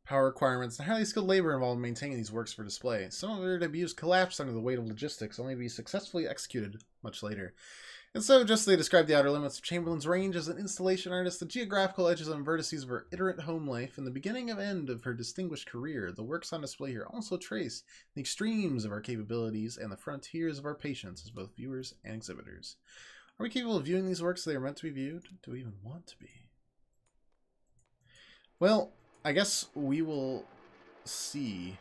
power requirements, and highly skilled labor involved in maintaining these works for display. Some of their debuts collapsed under the weight of logistics, only to be successfully executed much later. And so, just as they described the outer limits of Chamberlain's range as an installation artist, the geographical edges and vertices of her iterant home life, and the beginning and end of her distinguished career, the works on display here also trace the extremes of our capabilities and the frontiers of our patience as both viewers and exhibitors. Are we capable of viewing these works as they are meant to be viewed? Do we even want to be? Well, I guess we will see.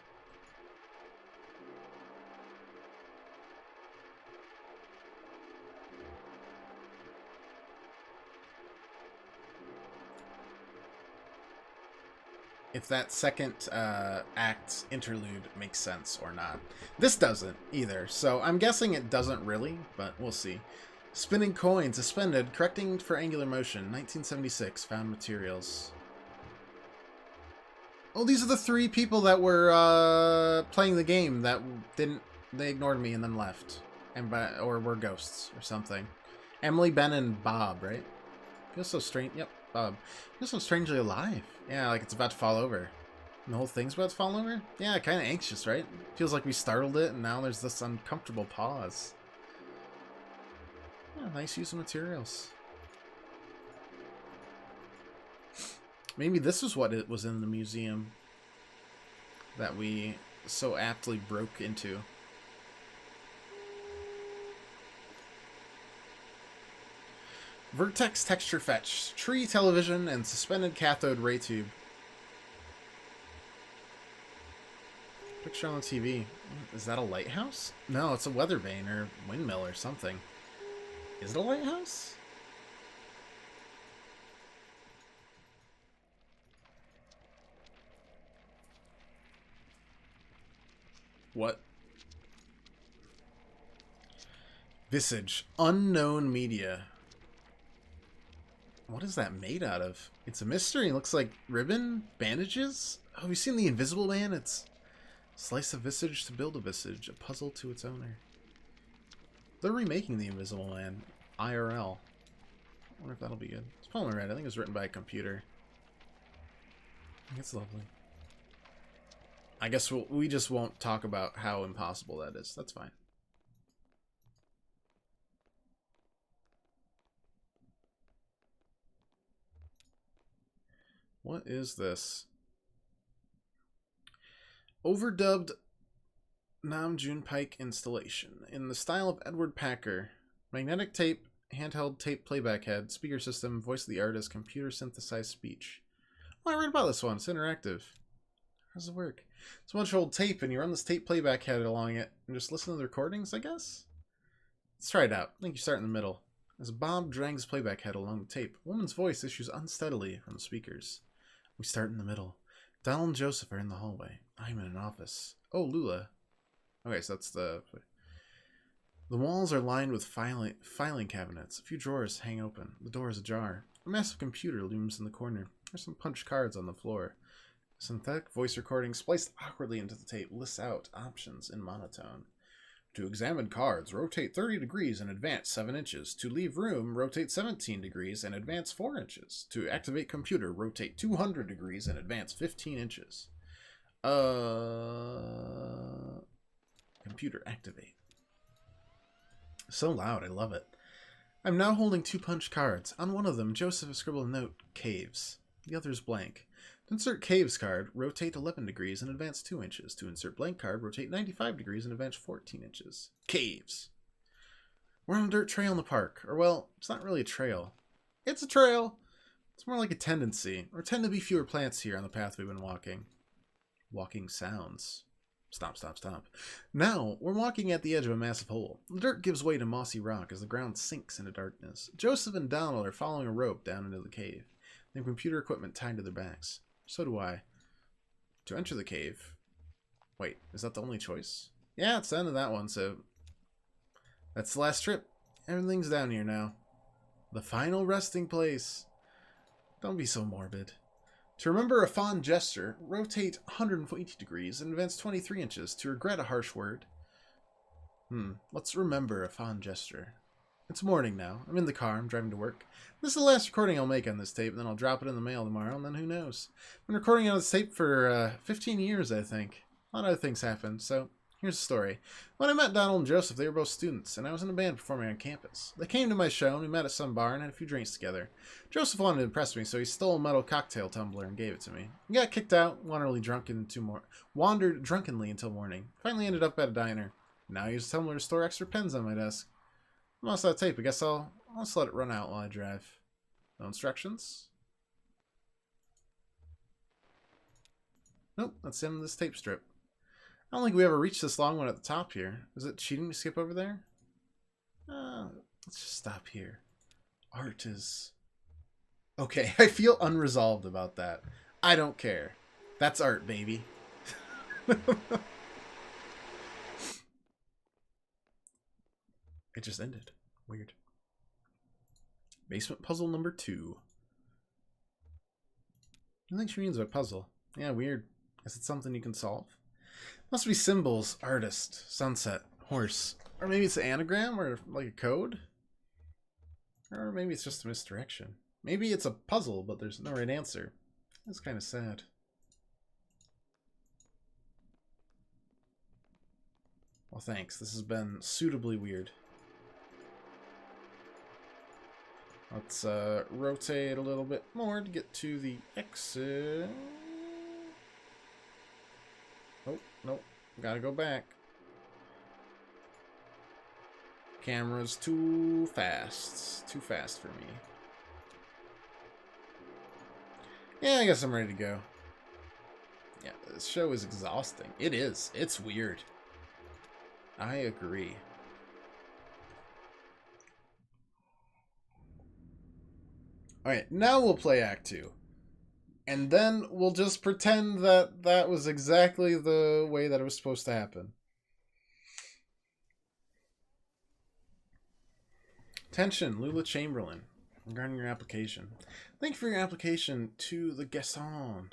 If that second act interlude makes sense or not. This doesn't either, so I'm guessing it doesn't really, but we'll see. Spinning coin suspended, correcting for angular motion, 1976, found materials. Oh, these are the three people that were playing the game that didn't. They ignored me and then left, or were ghosts or something. Emily, Ben, and Bob, right? Feels so strange. Yep, Bob. Feels so strangely alive. Yeah, like it's about to fall over. And the whole thing's about to fall over? Yeah, kind of anxious, right? Feels like we startled it, and now there's this uncomfortable pause. Yeah, nice use of materials. Maybe this is what it was in the museum that we so aptly broke into. Vertex Texture Fetch, tree television, and suspended cathode ray tube. Picture on the TV. Is that a lighthouse? No, it's a weather vane or windmill or something. Is it a lighthouse? What? Visage. Unknown media. What is that made out of? It's a mystery. It looks like ribbon? Bandages? Oh, have you seen The Invisible Man? It's slice a visage to build a visage. A puzzle to its owner. They're remaking The Invisible Man. IRL. I wonder if that'll be good. It's probably right. I think it was written by a computer. I think it's lovely. I guess we just won't talk about how impossible that is. That's fine. What is this? Overdubbed Nam June Pike installation in the style of Edward Packer. Magnetic tape, handheld tape playback head, speaker system, voice of the artist, computer synthesized speech. Oh, I read about this one. It's interactive. How does it work? It's a bunch of old tape, and you run this tape playback head along it, and just listen to the recordings, I guess? Let's try it out. I think you start in the middle. As Bob drags playback head along the tape, a woman's voice issues unsteadily from the speakers. We start in the middle. Donald and Joseph are in the hallway. I'm in an office. Oh, Lula. Okay, so that's the... The walls are lined with filing cabinets. A few drawers hang open. The door is ajar. A massive computer looms in the corner. There's some punched cards on the floor. A synthetic voice recording spliced awkwardly into the tape lists out options in monotone. To examine cards, rotate 30 degrees and advance 7 inches. To leave room, rotate 17 degrees and advance 4 inches. To activate computer, rotate 200 degrees and advance 15 inches. Computer activate. So loud, I love it. I'm now holding 2 punch cards. On one of them, Joseph has scribbled a note, Caves. The other is blank. To insert Caves card, rotate 11 degrees and advance 2 inches. To insert blank card, rotate 95 degrees and advance 14 inches. Caves. We're on a dirt trail in the park. Or, well, it's not really a trail. It's a trail. It's more like a tendency. There tend to be fewer plants here on the path we've been walking. Walking sounds. Stop, stop, stop. Now, we're walking at the edge of a massive hole. The dirt gives way to mossy rock as the ground sinks into darkness. Joseph and Donald are following a rope down into the cave. They have computer equipment tied to their backs. So do I. To enter the cave... Wait, is that the only choice? Yeah, it's the end of that one, so... That's the last trip. Everything's down here now. The final resting place. Don't be so morbid. To remember a fond gesture, rotate 180 degrees and advance 23 inches. To regret a harsh word. Let's remember a fond gesture. It's morning now. I'm in the car. I'm driving to work. This is the last recording I'll make on this tape, and then I'll drop it in the mail tomorrow, and then who knows. I've been recording on this tape for 15 years, I think. A lot of other things happened, so here's the story. When I met Donald and Joseph, they were both students, and I was in a band performing on campus. They came to my show, and we met at some bar and had a few drinks together. Joseph wanted to impress me, so he stole a metal cocktail tumbler and gave it to me. He got kicked out, wandered drunkenly until morning. Finally ended up at a diner. Now I use the tumbler to store extra pens on my desk. I'm almost out of tape. I guess I'll just let it run out while I drive. No instructions? Nope, that's the end of this tape strip. I don't think we ever reached this long one at the top here. Is it cheating to skip over there? Let's just stop here. Art is... Okay, I feel unresolved about that. I don't care. That's art, baby. It just ended. Weird. Basement puzzle number 2. I think she means a puzzle. Yeah, weird. Is it something you can solve? Must be symbols, artist, sunset, horse. Or maybe it's an anagram or like a code? Or maybe it's just a misdirection. Maybe it's a puzzle, but there's no right answer. That's kind of sad. Well, thanks. This has been suitably weird. Let's rotate a little bit more to get to the exit. Oh, nope. Gotta go back. Camera's too fast. Too fast for me. Yeah, I guess I'm ready to go. Yeah, this show is exhausting. It is. It's weird. I agree. Alright, now we'll play Act 2. And then we'll just pretend that that was exactly the way that it was supposed to happen. Attention, Lula Chamberlain. Regarding your application. Thank you for your application to the Gaston.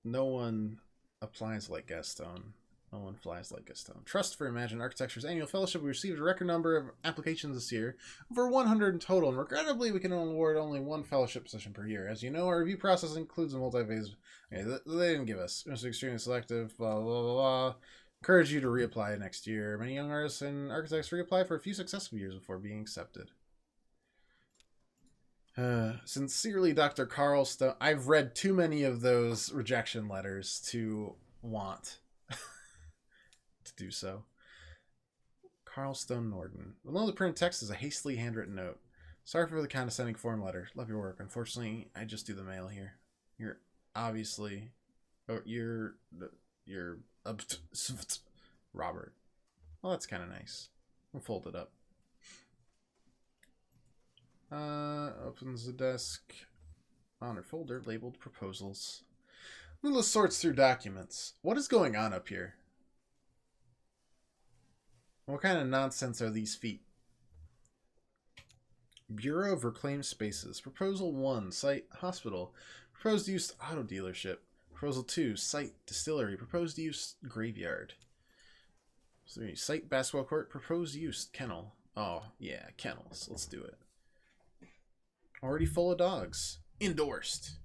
No one applies like Gaston. No one flies like Gaston. Trust for Imagine Architecture's annual fellowship. We received a record number of applications this year, over 100 in total, and regrettably we can award only 1 fellowship position per year. As you know, our review process includes a multi-phase... Okay, they didn't give us. It was extremely selective, blah, blah, blah, blah. Encourage you to reapply next year. Many young artists and architects reapply for a few successive years before being accepted. Sincerely, Dr. Carl Stone. I've read too many of those rejection letters to want to do so. Carl Stone Norton. Below the printed text is a hastily handwritten note. Sorry for the condescending form letter. Love your work. Unfortunately, I just do the mail here. You're obviously... Oh, you're Robert. Well, that's kind of nice. We'll fold it up. Opens the desk. On her folder labeled proposals. Lula sorts through documents. What is going on up here? What kind of nonsense are these feet? Bureau of Reclaimed Spaces. Proposal 1, site hospital. Proposed use auto dealership. Proposal 2, site distillery. Proposed use graveyard. 3, site basketball court. Proposed use kennel. Oh, yeah, kennels. Let's do it. Already full of dogs. Endorsed.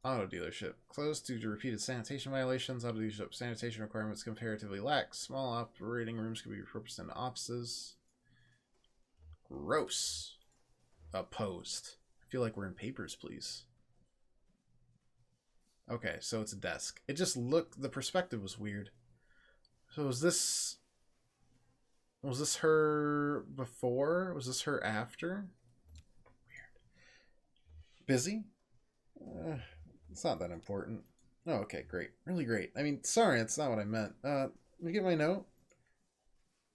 Auto dealership. Closed due to repeated sanitation violations. Auto dealership sanitation requirements comparatively lax. Small operating rooms can be repurposed into offices. Gross. Opposed. I feel like we're in Papers, Please. Okay, so it's a desk. It just looked... The perspective was weird. So was this her before? Was this her after? Weird. Busy? It's not that important. Oh, okay, great. Really great. I mean, sorry, it's not what I meant. Let me get my note.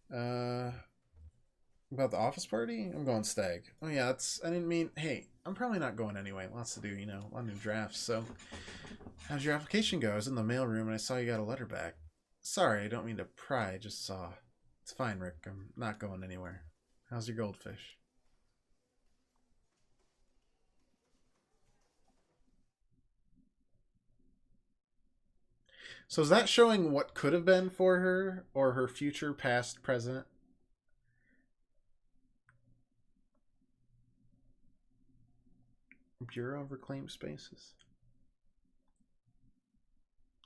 About the office party? I'm going stag. Oh, yeah, I didn't mean... Hey, I'm probably not going anyway. Lots to do, you know. A lot of new drafts, so... How'd your application go? I was in the mailroom and I saw you got a letter back. Sorry, I don't mean to pry. I just saw. It's fine, Rick. I'm not going anywhere. How's your goldfish? So is that showing what could have been for her or her future, past, present? Bureau of Reclaimed Spaces.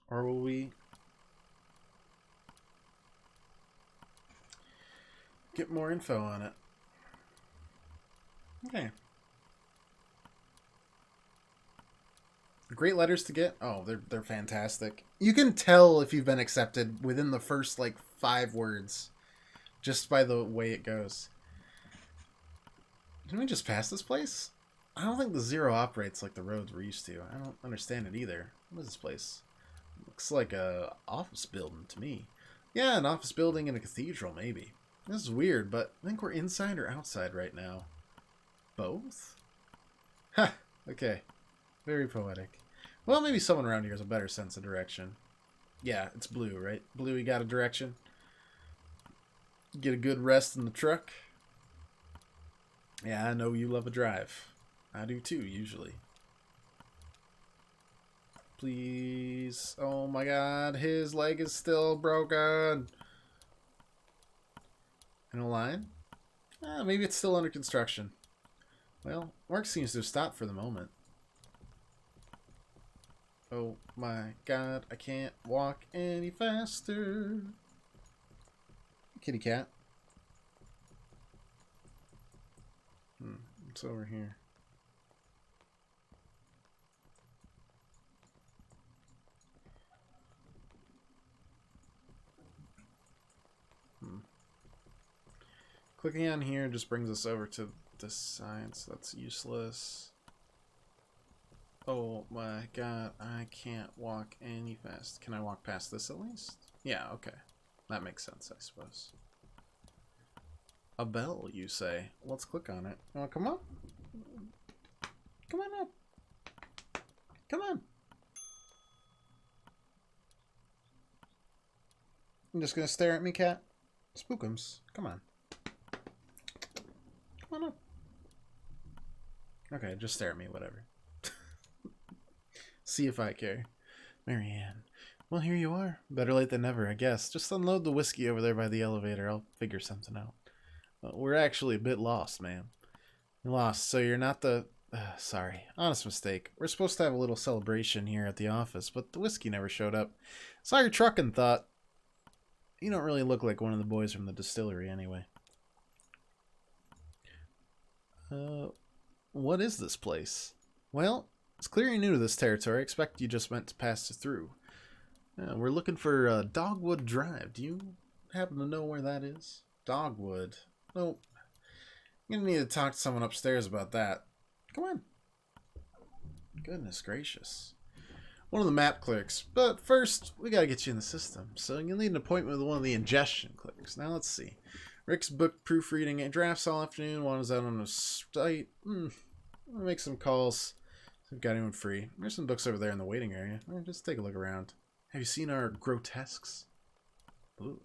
Or will we get more info on it? Okay. Great letters to get. Oh, they're fantastic. You can tell if you've been accepted within the first like 5 words, just by the way it goes. Can we just pass this place? I don't think the Zero operates like the roads we're used to. I don't understand it either. What is this place? Looks like a office building to me. Yeah, an office building and a cathedral, maybe. This is weird, but I think we're inside or outside right now. Both? Ha! Okay. Very poetic. Well, maybe someone around here has a better sense of direction. Yeah, it's Blue, right? Blue, you got a direction? Get a good rest in the truck? Yeah, I know you love a drive. I do too, usually. Please. Oh my god, his leg is still broken. In a line? Maybe it's still under construction. Well, work seems to have stopped for the moment. Oh my god, I can't walk any faster. Kitty cat. It's over here. Clicking on here just brings us over to this side, so that's useless. Oh my god, I can't walk any fast. Can I walk past this at least? Yeah, okay. That makes sense, I suppose. A bell, you say? Let's click on it. Oh, come on. Come on up. Come on. I'm just gonna stare at me, cat? Spookums. Come on. Come on up. Okay, just stare at me, whatever. See if I care. Marianne. Well, here you are. Better late than never, I guess. Just unload the whiskey over there by the elevator. I'll figure something out. We're actually a bit lost, ma'am. Lost, so you're not the... sorry. Honest mistake. We're supposed to have a little celebration here at the office, but the whiskey never showed up. Saw your truck and thought... You don't really look like one of the boys from the distillery, anyway. What is this place? Well, it's clear you're new to this territory. I expect you just meant to pass through. We're looking for Dogwood Drive. Do you happen to know where that is? Dogwood. Nope. I'm gonna need to talk to someone upstairs about that. Come on. Goodness gracious. One of the map clerks. But first, we gotta get you in the system. So you'll need an appointment with one of the ingestion clerks. Now let's see. Rick's booked proofreading and drafts all afternoon. Juan is out on a site. I'll make some calls. If we've got anyone free. There's some books over there in the waiting area. Just take a look around. Have you seen our grotesques? Ooh.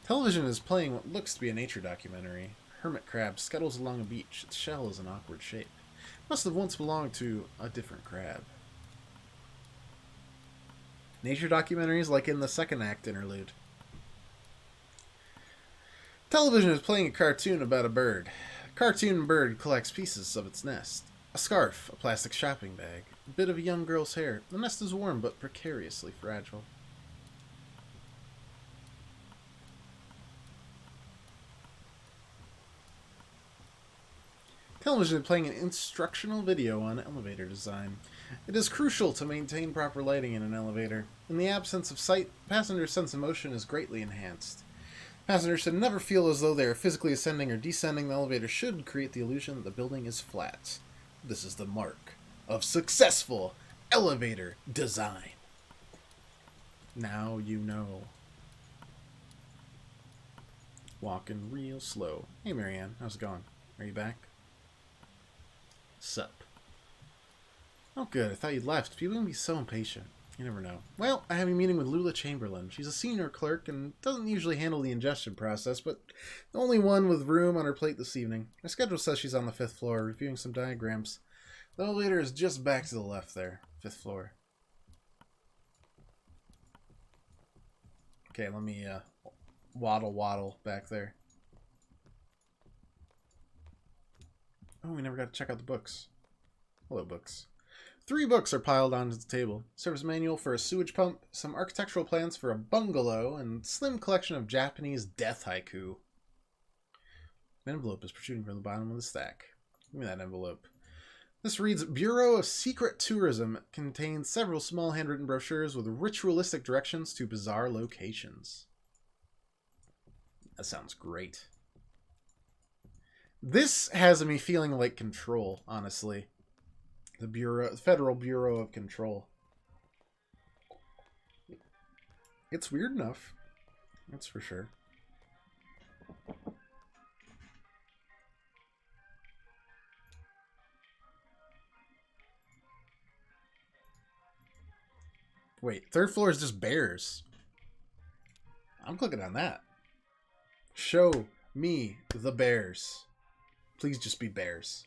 Television is playing what looks to be a nature documentary. A hermit crab scuttles along a beach. Its shell is an awkward shape. Must have once belonged to a different crab. Nature documentaries like in the second act interlude. Television is playing a cartoon about a bird. A cartoon bird collects pieces of its nest. A scarf, a plastic shopping bag, a bit of a young girl's hair. The nest is warm but precariously fragile. Television is playing an instructional video on elevator design. It is crucial to maintain proper lighting in an elevator. In the absence of sight, passengers' sense of motion is greatly enhanced. Passengers should never feel as though they are physically ascending or descending. The elevator should create the illusion that the building is flat. This is the mark of successful elevator design. Now you know. Walking real slow. Hey Marianne, how's it going? Are you back? Sup? Oh good, I thought you'd left. People can be so impatient. You never know. Well, I have a meeting with Lula Chamberlain. She's a senior clerk and doesn't usually handle the ingestion process, but the only one with room on her plate this evening. My schedule says she's on the 5th floor, reviewing some diagrams. The elevator is just back to the left there. 5th floor. Okay, let me waddle back there. Oh, we never got to check out the books. Hello, books. 3 books are piled onto the table. Service manual for a sewage pump, some architectural plans for a bungalow, and a slim collection of Japanese death haiku. An envelope is protruding from the bottom of the stack. Give me that envelope. This reads, Bureau of Secret Tourism. It contains several small handwritten brochures with ritualistic directions to bizarre locations. That sounds great. This has me feeling like Control, honestly. The Federal Bureau of Control. It's weird enough. That's for sure. Wait, 3rd floor is just bears. I'm clicking on that. Show me the bears. Please just be bears.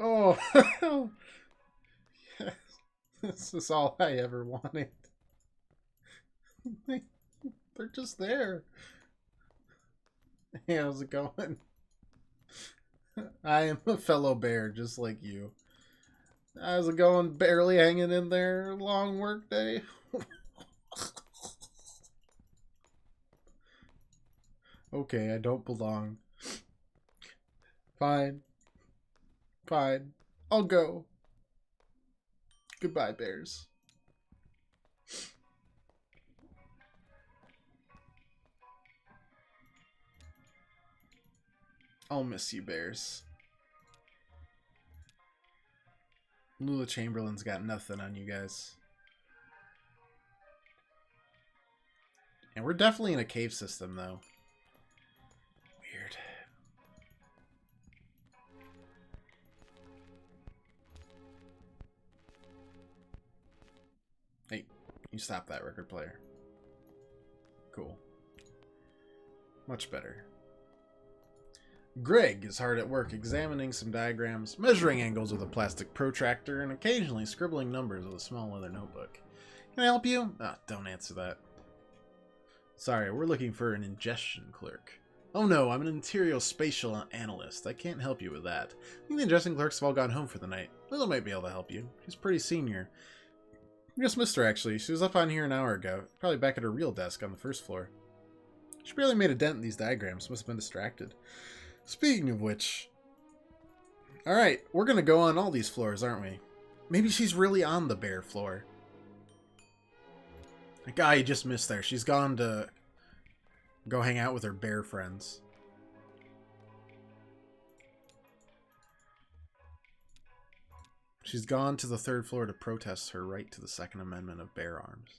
Oh. Yes. This is all I ever wanted. They're just there. Hey, how's it going? I am a fellow bear, just like you. How's it going? Barely hanging in there. Long work day. Okay, I don't belong. Fine. Fine. I'll go. Goodbye, bears. I'll miss you, bears. Lula Chamberlain's got nothing on you guys. And we're definitely in a cave system, though. Weird. Hey, you stop that record player. Cool. Much better. Greg is hard at work examining some diagrams, measuring angles with a plastic protractor, and occasionally scribbling numbers with a small leather notebook. Can I help you? Ah, don't answer that. Sorry, we're looking for an ingestion clerk. Oh no, I'm an interior spatial analyst. I can't help you with that. I think the adjusting clerks have all gone home for the night. Lila might be able to help you. She's pretty senior. I just missed her, actually. She was up on here an hour ago. Probably back at her real desk on the first floor. She barely made a dent in these diagrams. Must have been distracted. Speaking of which... Alright, we're gonna go on all these floors, aren't we? Maybe she's really on the bear floor. The guy you just missed there. She's gone to go hang out with her bear friends. She's gone to the third floor to protest her right to the Second Amendment of bear arms.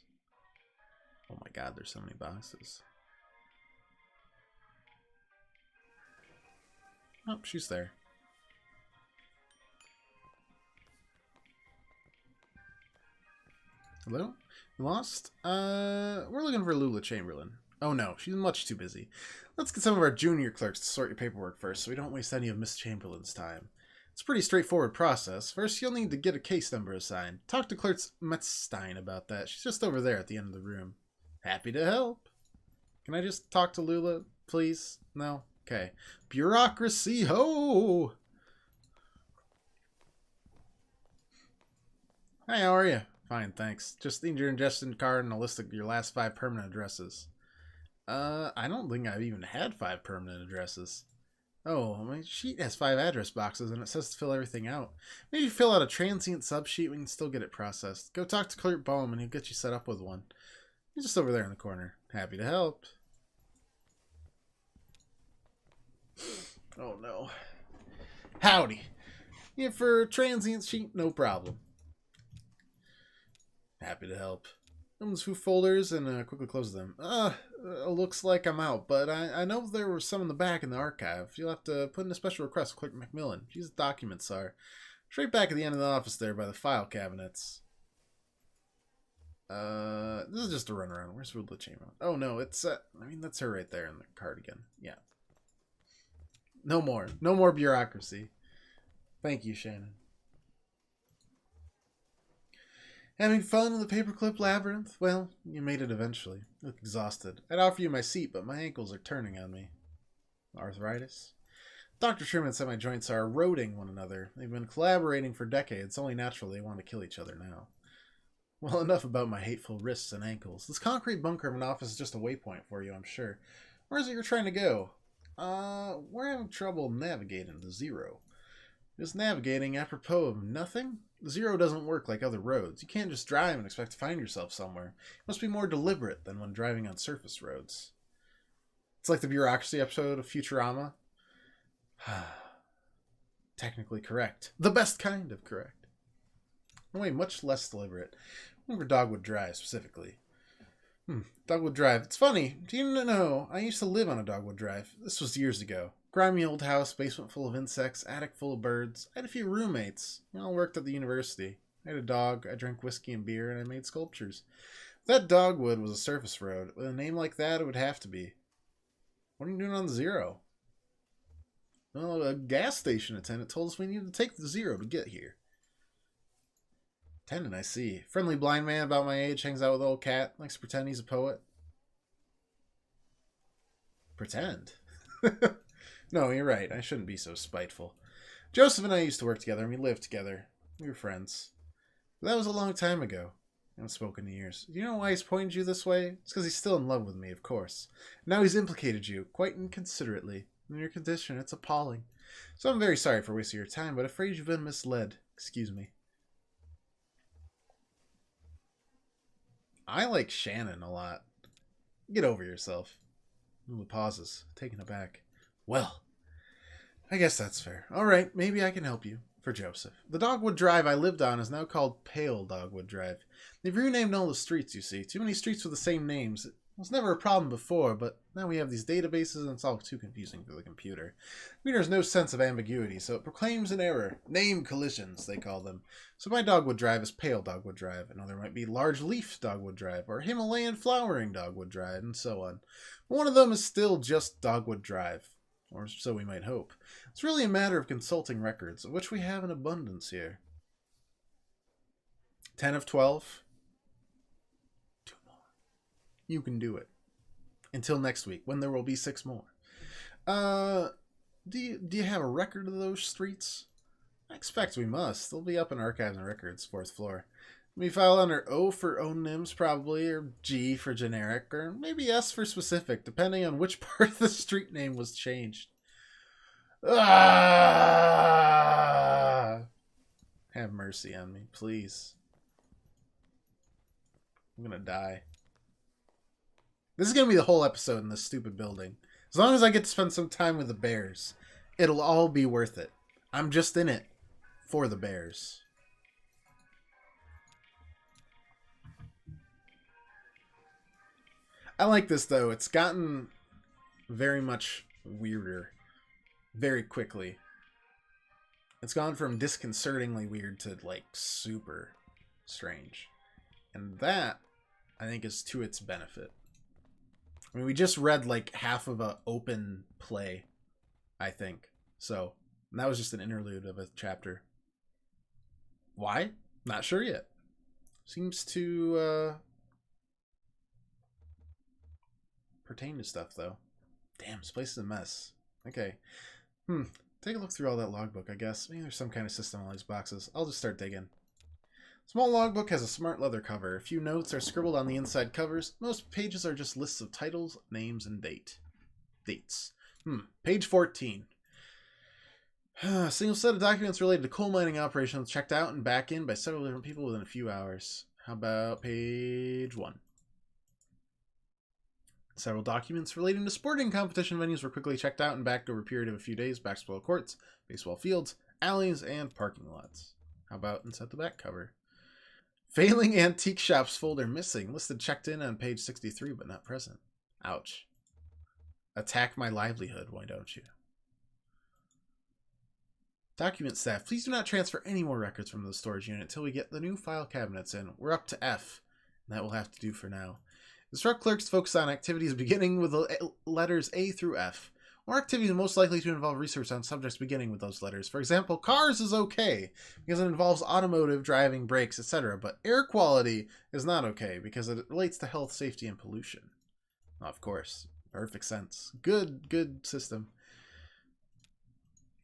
Oh my god, there's so many boxes. Oh, she's there. Hello? You lost? We're looking for Lula Chamberlain. Oh no, she's much too busy. Let's get some of our junior clerks to sort your paperwork first so we don't waste any of Miss Chamberlain's time. It's a pretty straightforward process. First, you'll need to get a case number assigned. Talk to Clerk Metzstein about that. She's just over there at the end of the room. Happy to help. Can I just talk to Lula, please? No? Okay. Bureaucracy, ho! Hi, how are you? Fine, thanks. Just need your ingestion card and a list of your last 5 permanent addresses. I don't think I've even had 5 permanent addresses. Oh, my sheet has 5 address boxes and it says to fill everything out. Maybe fill out a transient subsheet, we can still get it processed. Go talk to Clerk Bohm and he'll get you set up with one. He's just over there in the corner. Happy to help. Oh no. Howdy. Yeah, for a transient sheet, no problem. Happy to help. Opens 2 folders and quickly closes them. Looks like I'm out, but I know there were some in the back in the archive. You'll have to put in a special request with Clerk Macmillan. These documents are straight back at the end of the office there by the file cabinets. This is just a runaround. Where's Lula Chamberlain? Oh no, it's I mean that's her right there in the cardigan. Yeah. No more bureaucracy. Thank you, Shannon. Having fun in the paperclip labyrinth? Well, you made it eventually. You look exhausted. I'd offer you my seat, but my ankles are turning on me. Arthritis? Dr. Truman said my joints are eroding one another. They've been collaborating for decades. It's only natural they want to kill each other now. Well, enough about my hateful wrists and ankles. This concrete bunker of an office is just a waypoint for you, I'm sure. Where is it you're trying to go? We're having trouble navigating the Zero. Just navigating apropos of nothing? The Zero doesn't work like other roads. You can't just drive and expect to find yourself somewhere. You must be more deliberate than when driving on surface roads. It's like the bureaucracy episode of Futurama. Technically correct. The best kind of correct. Anyway, much less deliberate. Over Dogwood Drive, specifically. Dogwood Drive. It's funny. Do you know, I used to live on a Dogwood Drive. This was years ago. Grimy old house, basement full of insects, attic full of birds. I had a few roommates. We all worked at the university. I had a dog, I drank whiskey and beer, and I made sculptures. If that Dogwood was a surface road, with a name like that, it would have to be. What are you doing on the Zero? Well, a gas station attendant told us we needed to take the Zero to get here. Attendant, I see. Friendly blind man about my age, hangs out with an old cat, likes to pretend he's a poet. Pretend? No, you're right. I shouldn't be so spiteful. Joseph and I used to work together, and we lived together. We were friends. But that was a long time ago. I haven't spoken in years. Do you know why he's pointed you this way? It's because he's still in love with me, of course. Now he's implicated you, quite inconsiderately. In your condition, it's appalling. So I'm very sorry for wasting your time, but afraid you've been misled. Excuse me. I like Shannon a lot. Get over yourself. Lula pauses, taken aback. Well, I guess that's fair. All right, maybe I can help you. For Joseph. The Dogwood Drive I lived on is now called Pale Dogwood Drive. They've renamed all the streets, you see. Too many streets with the same names. It was never a problem before, but now we have these databases and it's all too confusing for the computer. There's no sense of ambiguity, so it proclaims an error. Name collisions, they call them. So my Dogwood Drive is Pale Dogwood Drive. Another might be Large Leaf Dogwood Drive, or Himalayan Flowering Dogwood Drive, and so on. But one of them is still just Dogwood Drive. Or so we might hope. It's really a matter of consulting records, of which we have an abundance here. 10 of 12. 2 more. You can do it. Until next week, when there will be 6 more. Uh, do you have a record of those streets? I expect we must. They'll be up in Archives and Records, 4th floor. We file under O for onyms, probably, or G for generic, or maybe S for specific, depending on which part of the street name was changed. Ah! Have mercy on me, please. I'm gonna die. This is gonna be the whole episode in this stupid building. As long as I get to spend some time with the bears, it'll all be worth it. I'm just in it for the bears. I like this, though. It's gotten very much weirder very quickly. It's gone from disconcertingly weird to, like, super strange. And that, I think, is to its benefit. I mean, we just read, like, half of a open play, I think. So, that was just an interlude of a chapter. Why? Not sure yet. Seems to, pertain to stuff, though. Damn, this place is a mess. Okay. Take a look through all that logbook, I guess. Maybe there's some kind of system on all these boxes. I'll just start digging. Small logbook has a smart leather cover. A few notes are scribbled on the inside covers. Most pages are just lists of titles, names, and dates. Page 14. A single set of documents related to coal mining operations checked out and back in by several different people within a few hours. How about page 1? Several documents relating to sporting competition venues were quickly checked out and backed over a period of a few days. Basketball courts, baseball fields, alleys, and parking lots. How about inside the back cover? Failing antique shops folder missing. Listed checked in on page 63 but not present. Ouch. Attack my livelihood, why don't you? Document staff, please do not transfer any more records from the storage unit until we get the new file cabinets in. We're up to F, and that will have to do for now. Instruct clerks to focus on activities beginning with the letters A through F, or activities most likely to involve research on subjects beginning with those letters. For example, cars is okay, because it involves automotive, driving, brakes, etc., but air quality is not okay, because it relates to health, safety, and pollution. Of course. Perfect sense. Good system.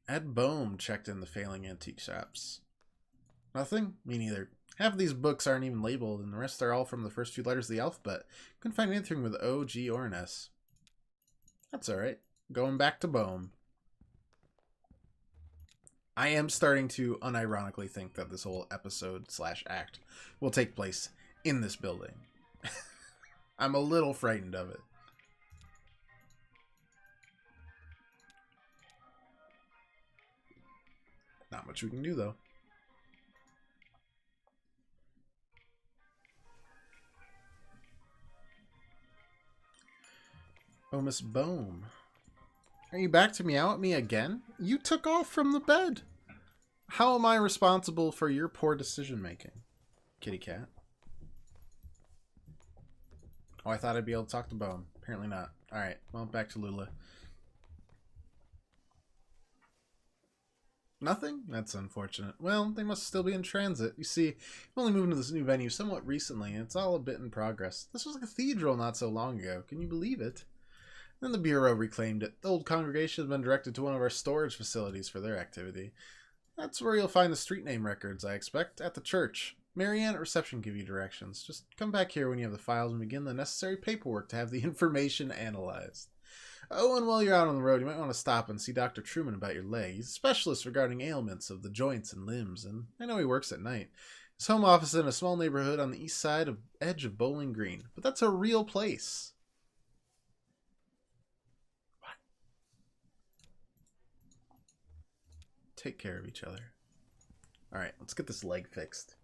Ed Bohm checked in the failing antique shops. Nothing? Me neither. Half of these books aren't even labeled, and the rest are all from the first few letters of the alphabet. Couldn't find anything with O, G, or an S. That's alright. Going back to Bohm. I am starting to unironically think that this whole episode/act will take place in this building. I'm a little frightened of it. Not much we can do, though. Oh, Miss Bohm. Are you back to meow at me again? You took off from the bed. How am I responsible for your poor decision-making? Kitty cat. Oh, I thought I'd be able to talk to Bohm. Apparently not. Alright, well, back to Lula. Nothing? That's unfortunate. Well, they must still be in transit. You see, we've only moved into this new venue somewhat recently, and it's all a bit in progress. This was a cathedral not so long ago. Can you believe it? Then the Bureau reclaimed it. The old congregation has been directed to one of our storage facilities for their activity. That's where you'll find the street name records, I expect, at the church. Marianne at reception give you directions. Just come back here when you have the files and begin the necessary paperwork to have the information analyzed. Oh, and while you're out on the road, you might want to stop and see Dr. Truman about your leg. He's a specialist regarding ailments of the joints and limbs, and I know he works at night. His home office is in a small neighborhood on the east side of edge of Bowling Green. But that's a real place. What? Take care of each other. Alright, let's get this leg fixed.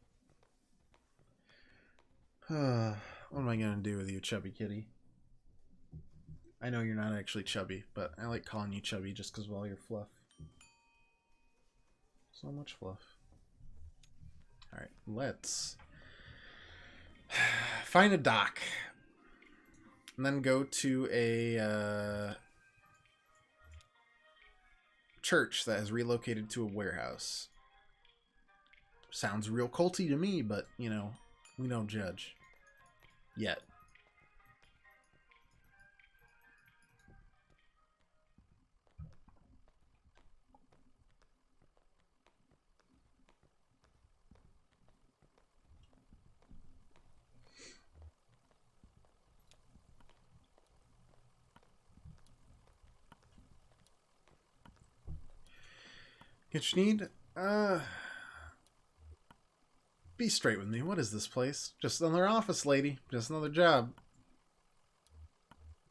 What am I going to do with you, chubby kitty? I know you're not actually chubby, but I like calling you chubby just because of all your fluff. So much fluff. Alright, let's find a dock. And then go to a church that has relocated to a warehouse. Sounds real culty to me, but, you know, we don't judge. Yet. Get you need? Be straight with me. What is this place? Just another office, lady. Just another job.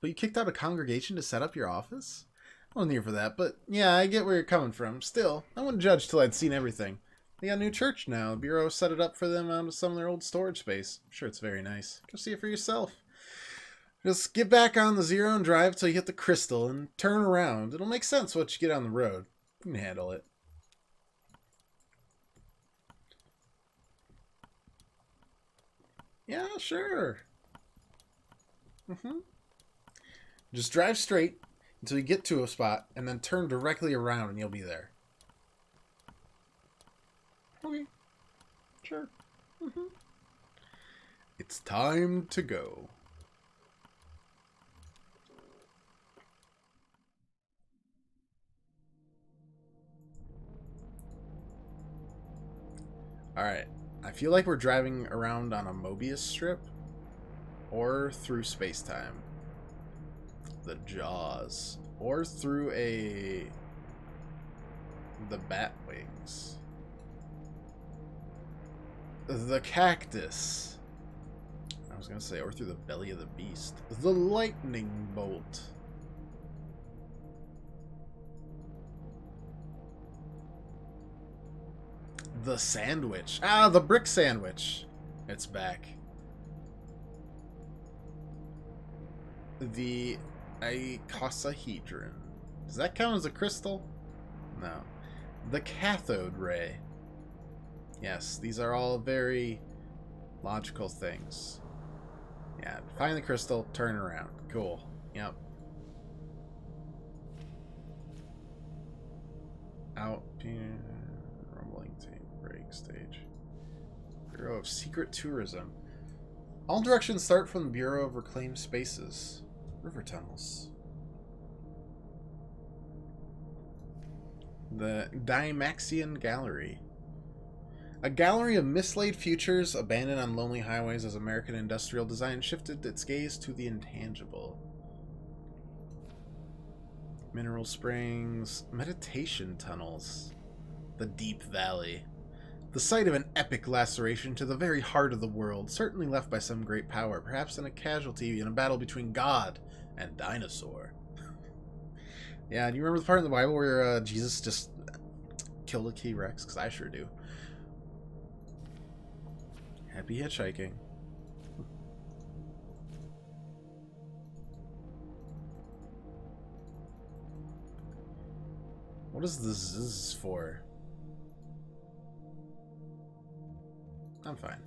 But you kicked out a congregation to set up your office? I wasn't here for that, but yeah, I get where you're coming from. Still, I wouldn't judge till I'd seen everything. They got a new church now. The Bureau set it up for them out of some of their old storage space. I'm sure it's very nice. Go see it for yourself. Just get back on the Zero and drive till you hit the Crystal and turn around. It'll make sense once you get on the road. You can handle it. Yeah, sure. Just drive straight until you get to a spot and then turn directly around and you'll be there. Okay. Sure. It's time to go. Alright. I feel like we're driving around on a Mobius strip or through space-time. The Jaws. Or through the Batwings. The Cactus. I was gonna say, or through the belly of the beast. The Lightning Bolt. The Sandwich. Ah, the Brick Sandwich. It's back. The icosahedron. Does that count as a crystal? No. The cathode ray. Yes, these are all very logical things. Yeah, find the crystal, turn around. Cool. Yep. Out here. Rumbling tape. Break stage. Bureau of Secret Tourism. All directions start from the Bureau of Reclaimed Spaces. River tunnels. The Dymaxion Gallery. A gallery of mislaid futures abandoned on lonely highways as American industrial design shifted its gaze to the intangible. Mineral springs. Meditation tunnels. The Deep Valley. The site of an epic laceration to the very heart of the world, certainly left by some great power, perhaps in a casualty in a battle between God and dinosaur. Yeah, do you remember the part in the Bible where Jesus just killed a T-Rex? Because I sure do. Happy hitchhiking. What is the zzz for? I'm fine.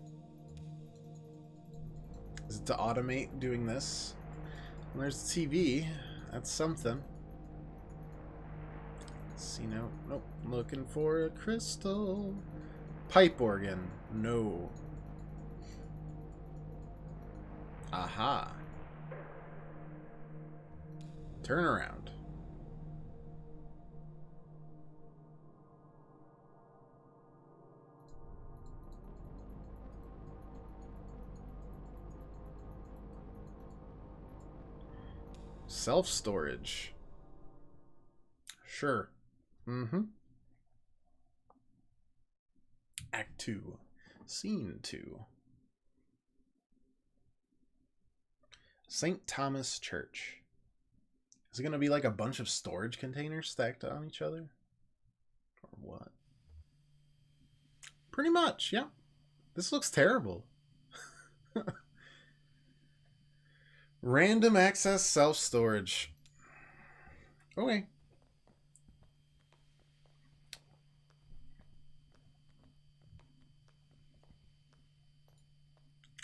Is it to automate doing this? Well, there's the TV. That's something. Let's see, no. Nope. Looking for a crystal. Pipe organ. No. Aha. Turn around. Self-storage. Sure. Act 2. Scene 2. St. Thomas Church. Is it going to be like a bunch of storage containers stacked on each other? Or what? Pretty much, yeah. This looks terrible. Random access self-storage. Okay.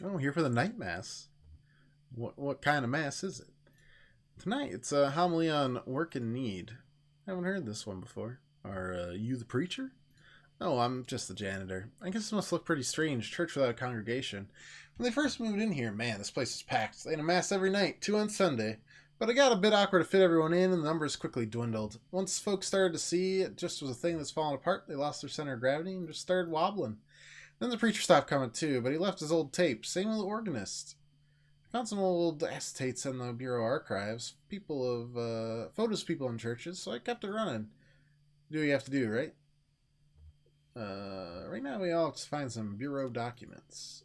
Oh, here for the night mass. What kind of mass is it? Tonight, it's a homily on work and need. I haven't heard this one before. Are you the preacher? Oh, I'm just the janitor. I guess it must look pretty strange, church without a congregation. When they first moved in here, man, this place was packed. They had a mass every night, 2 on Sunday. But it got a bit awkward to fit everyone in, and the numbers quickly dwindled. Once folks started to see it just was a thing that's falling apart, they lost their center of gravity and just started wobbling. Then the preacher stopped coming too, but he left his old tape. Same with the organist. Found some old acetates in the Bureau archives. Photos of people in churches, so I kept it running. Do what you have to do, right? Right now we all have to find some Bureau documents.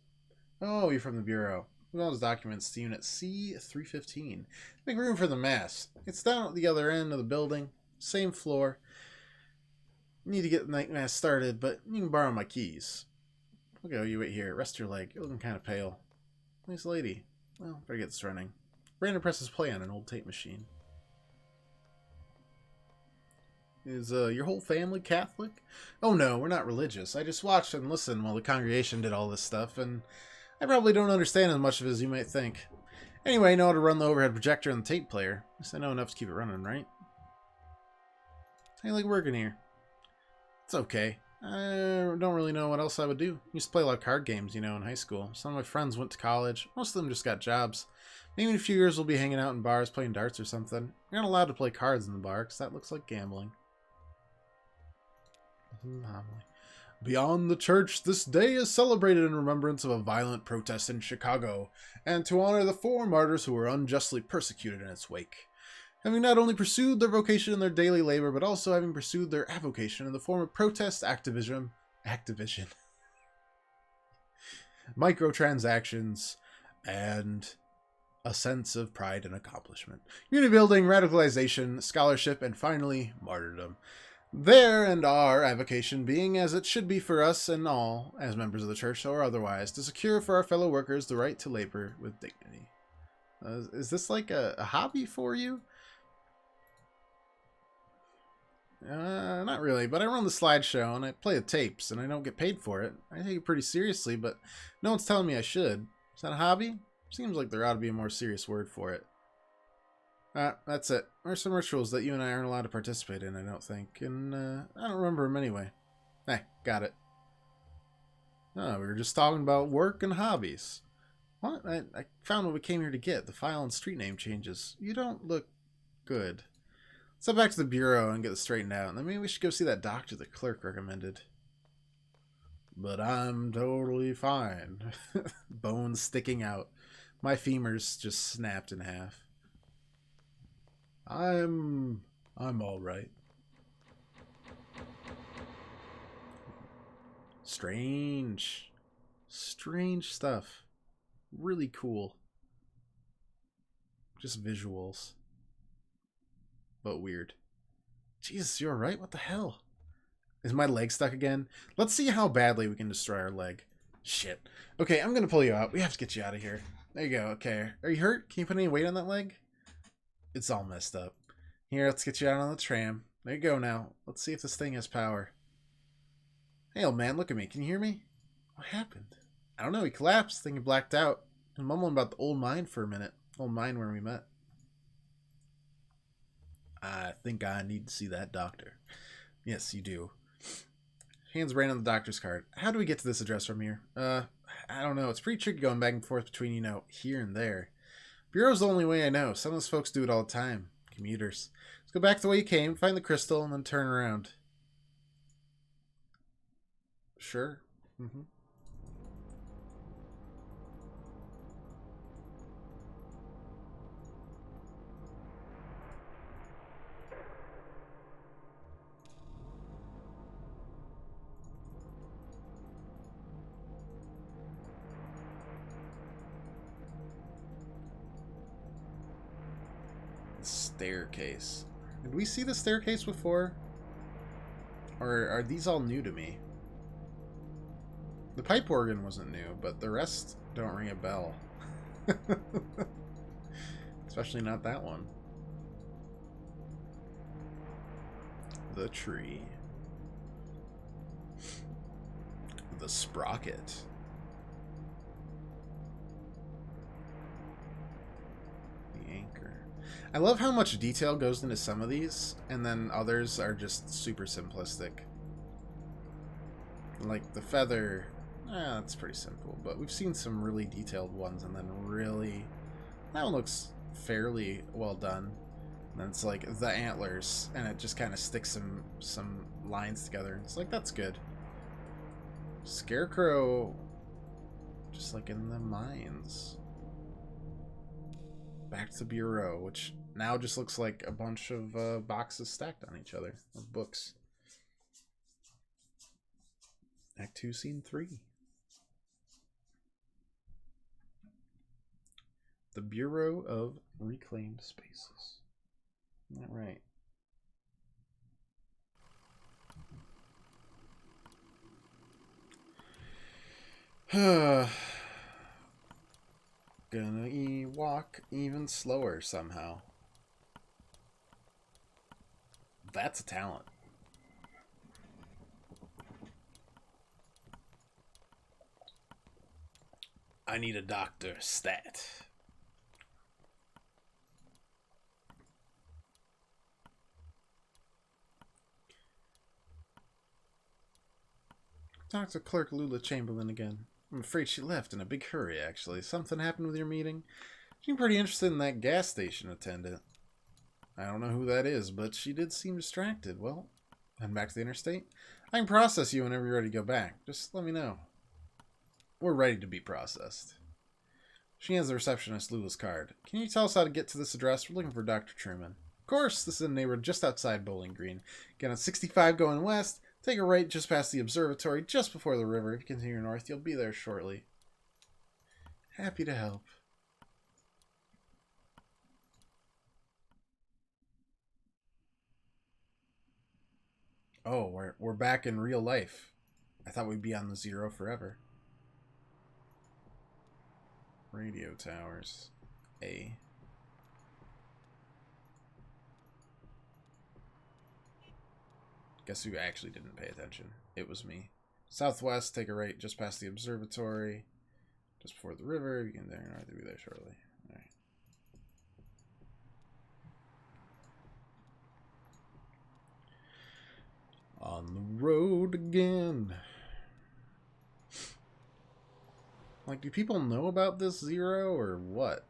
Oh, you're from the Bureau. Move all those documents to Unit C-315. Make room for the mass. It's down at the other end of the building. Same floor. Need to get the night mass started, but you can borrow my keys. Okay, you wait here. Rest your leg. You're looking kind of pale. Nice lady. Well, better get this running. Brandon presses play on an old tape machine. Is your whole family Catholic? Oh no, we're not religious. I just watched and listened while the congregation did all this stuff, and I probably don't understand as much of it as you might think. Anyway, I know how to run the overhead projector and the tape player. At least I know enough to keep it running, right? How you like working here? It's okay. I don't really know what else I would do. I used to play a lot of card games, in high school. Some of my friends went to college. Most of them just got jobs. Maybe in a few years we'll be hanging out in bars playing darts or something. You're not allowed to play cards in the bar, because that looks like gambling. Beyond the church, this day is celebrated in remembrance of a violent protest in Chicago, and to honor the 4 martyrs who were unjustly persecuted in its wake. Having not only pursued their vocation in their daily labor, but also having pursued their avocation in the form of protest activism, microtransactions, and a sense of pride and accomplishment. Unity building, radicalization, scholarship, and finally, martyrdom. Their and our avocation being as it should be for us and all, as members of the church or otherwise, to secure for our fellow workers the right to labor with dignity. Is this like a hobby for you? Not really, but I run the slideshow and I play the tapes and I don't get paid for it. I take it pretty seriously, but no one's telling me I should. Is that a hobby? Seems like there ought to be a more serious word for it. That's it. There's some rituals that you and I aren't allowed to participate in, I don't think. And, I don't remember them anyway. Hey, got it. Oh, we were just talking about work and hobbies. What? I found what we came here to get. The file and street name changes. You don't look good. Let's head back to the Bureau and get this straightened out. And then maybe we should go see that doctor the clerk recommended. But I'm totally fine. Bones sticking out. My femurs just snapped in half. I'm all right. Strange stuff. Really cool. Just visuals. But weird. Jesus, you alright? What the hell? Is my leg stuck again? Let's see how badly we can destroy our leg. Shit. Okay, I'm gonna pull you out. We have to get you out of here. There you go. Okay. Are you hurt? Can you put any weight on that leg? It's all messed up. Here, let's get you out on the tram. There you go now. Let's see if this thing has power. Hey, old man, look at me. Can you hear me? What happened? I don't know. He collapsed. Thing he blacked out. And mumbling about the old mine for a minute. Old mine where we met. I think I need to see that doctor. Yes, you do. Hands ran on the doctor's card. How do we get to this address from here? I don't know. It's pretty tricky going back and forth between, here and there. Bureau's the only way I know. Some of those folks do it all the time. Commuters. Let's go back the way you came, find the crystal, and then turn around. Sure. Mm-hmm. Staircase. Did we see the staircase before? Or are these all new to me? The pipe organ wasn't new, but the rest don't ring a bell. Especially not that one. The tree. The sprocket. The anchor. I love how much detail goes into some of these, and then others are just super simplistic. Like the feather, that's pretty simple, but we've seen some really detailed ones, and then really, that one looks fairly well done. And then it's like the antlers, and it just kind of sticks some lines together. It's like, that's good. Scarecrow, just like in the mines. Back to the Bureau, which now just looks like a bunch of boxes stacked on each other of books. Act 2, Scene 3. The Bureau of Reclaimed Spaces. All right. Gonna walk even slower somehow. That's a talent. I need a doctor stat. Dr. Clerk Lula Chamberlain again. I'm afraid she left in a big hurry, actually. Something happened with your meeting? She seemed pretty interested in that gas station attendant. I don't know who that is, but she did seem distracted. Well, head back to the interstate? I can process you whenever you're ready to go back. Just let me know. We're ready to be processed. She hands the receptionist Lula's card. Can you tell us how to get to this address? We're looking for Dr. Truman. Of course, this is a neighborhood just outside Bowling Green. Get on 65 going west. Take a right just past the observatory, just before the river. If you continue north, you'll be there shortly. Happy to help. Oh, we're back in real life. I thought we'd be on the Zero forever. Radio towers. A. Guess who actually didn't pay attention? It was me. Southwest, take a right just past the observatory. Just before the river. You can there north, you'll be there shortly. Alright. On the road again. Like, do people know about this Zero or what?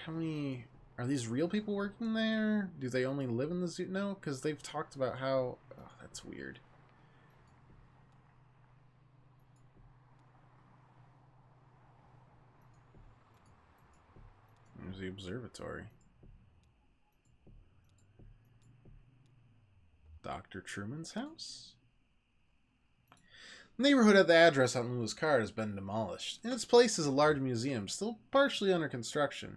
How many... Are these real people working there? Do they only live in the Zero? No, because they've talked about how... Oh, that's weird. There's the observatory. Dr. Truman's house? The neighborhood at the address on Lula's card has been demolished. In its place is a large museum, still partially under construction.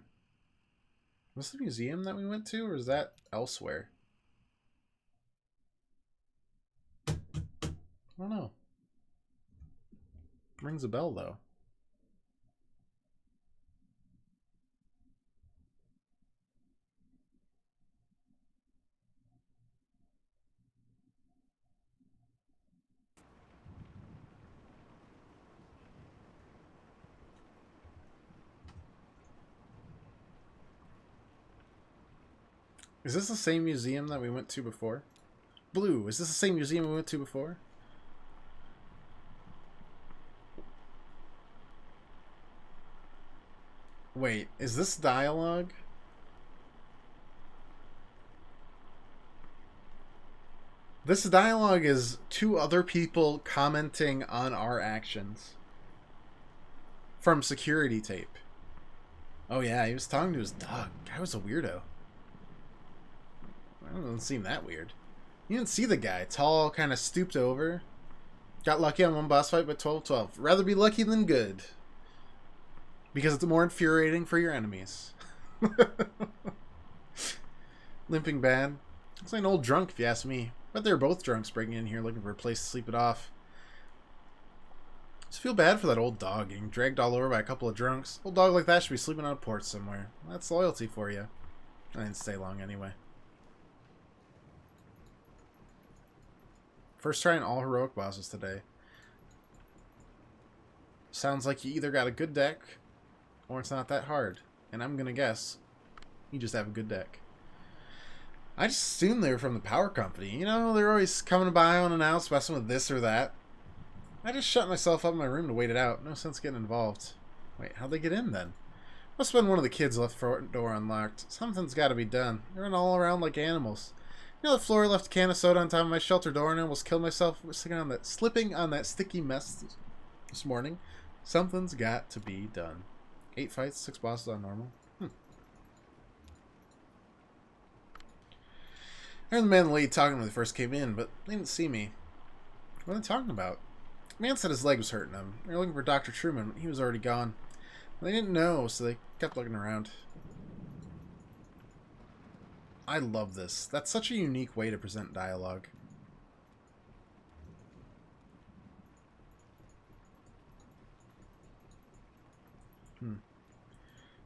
Was the museum that we went to, or is that elsewhere? I don't know. Rings a bell, though. Is this the same museum that we went to before? Blue, is this the same museum we went to before? Wait, is this dialogue? This dialogue is two other people commenting on our actions. From security tape. Oh yeah, he was talking to his dog. Guy was a weirdo. That doesn't seem that weird. You didn't see the guy. Tall, kind of stooped over. Got lucky on one boss fight, but 12-12. Rather be lucky than good. Because it's more infuriating for your enemies. Limping bad. Looks like an old drunk, if you ask me. But they're both drunks breaking in here looking for a place to sleep it off. Just feel bad for that old dog getting dragged all over by a couple of drunks. Old dog like that should be sleeping on a porch somewhere. That's loyalty for you. I didn't stay long anyway. First trying all heroic bosses today. Sounds like you either got a good deck, or it's not that hard. And I'm gonna guess you just have a good deck. I just assumed they were from the power company. You know, they're always coming by unannounced, messing with this or that. I just shut myself up in my room to wait it out. No sense getting involved. Wait, how'd they get in then? Must have been one of the kids left the front door unlocked. Something's got to be done. They run all around like animals. You know, the floor left a can of soda on top of my shelter door and I almost killed myself slipping on that sticky mess this morning. Something's got to be done. 8 fights, 6 bosses on normal. I heard the man and the lady talking when they first came in, but they didn't see me. What are they talking about? The man said his leg was hurting him. They were looking for Dr. Truman. He was already gone. They didn't know, so they kept looking around. I love this. That's such a unique way to present dialogue.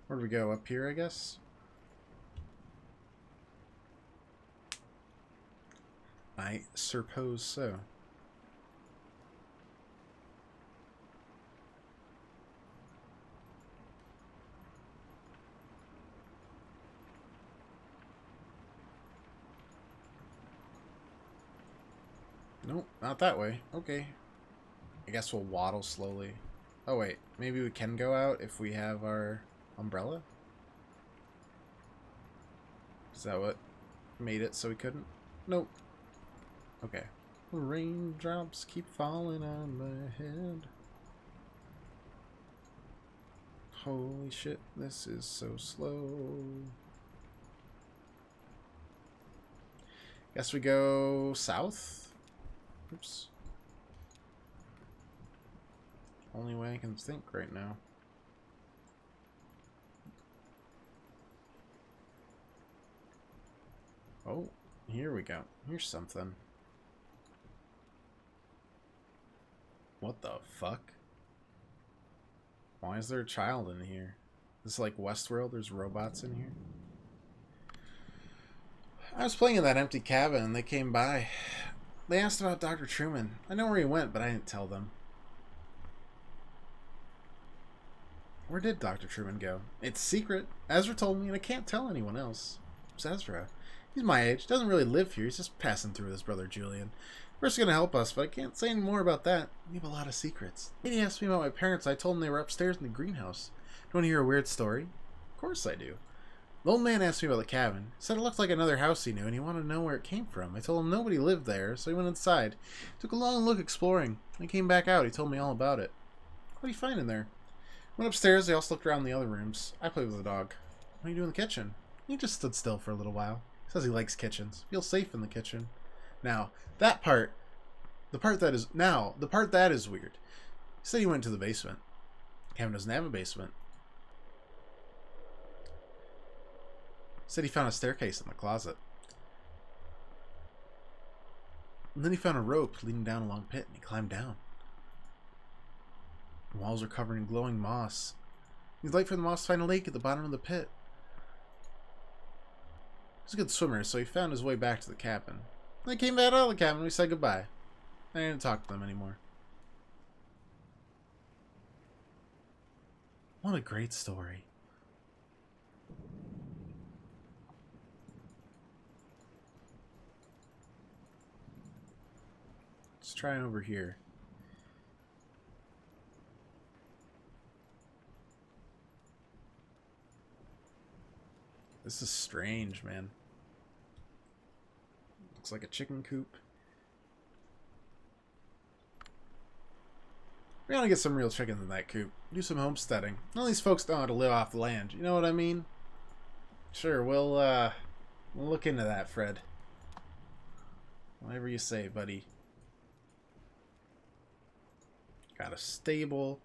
Where do we go? Up here, I guess? I suppose so. Nope, not that way. Okay. I guess we'll waddle slowly. Oh wait, maybe we can go out if we have our umbrella? Is that what made it so we couldn't? Nope. Okay. Raindrops keep falling on my head. Holy shit, this is so slow. Guess we go south? Oops. Only way I can think right now. Oh, here we go. Here's something. What the fuck? Why is there a child in here? This is like Westworld, there's robots in here. I was playing in that empty cabin and they came by. They asked about Dr. Truman. I know where he went, but I didn't tell them. Where did Dr. Truman go? It's secret. Ezra told me, and I can't tell anyone else. It's Ezra. He's my age. Doesn't really live here. He's just passing through with his brother Julian. First going to help us, but I can't say any more about that. We have a lot of secrets. He asked me about my parents. I told him they were upstairs in the greenhouse. Do you want to hear a weird story? Of course I do. The old man asked me about the cabin. He said it looked like another house he knew, and he wanted to know where it came from. I told him nobody lived there, so he went inside. Took a long look exploring. When he came back out, he told me all about it. What did he find in there? Went upstairs. They also looked around the other rooms. I played with the dog. What do you do in the kitchen? He just stood still for a little while. Says he likes kitchens. Feels safe in the kitchen. Now, that part, the part that is weird. He said he went to the basement. Cabin doesn't have a basement. He said he found a staircase in the closet. And then he found a rope leading down a long pit, and he climbed down. The walls are covered in glowing moss. He'd like for the moss to find a lake at the bottom of the pit. He was a good swimmer, so he found his way back to the cabin. When they came back out of the cabin, we said goodbye. I didn't talk to them anymore. What a great story. Let's try over here. This is strange, man. Looks like a chicken coop. We gotta get some real chickens in that coop. Do some homesteading. None of these folks know how to live off the land. You know what I mean? Sure, we'll look into that, Fred. Whatever you say, buddy. Got a stable.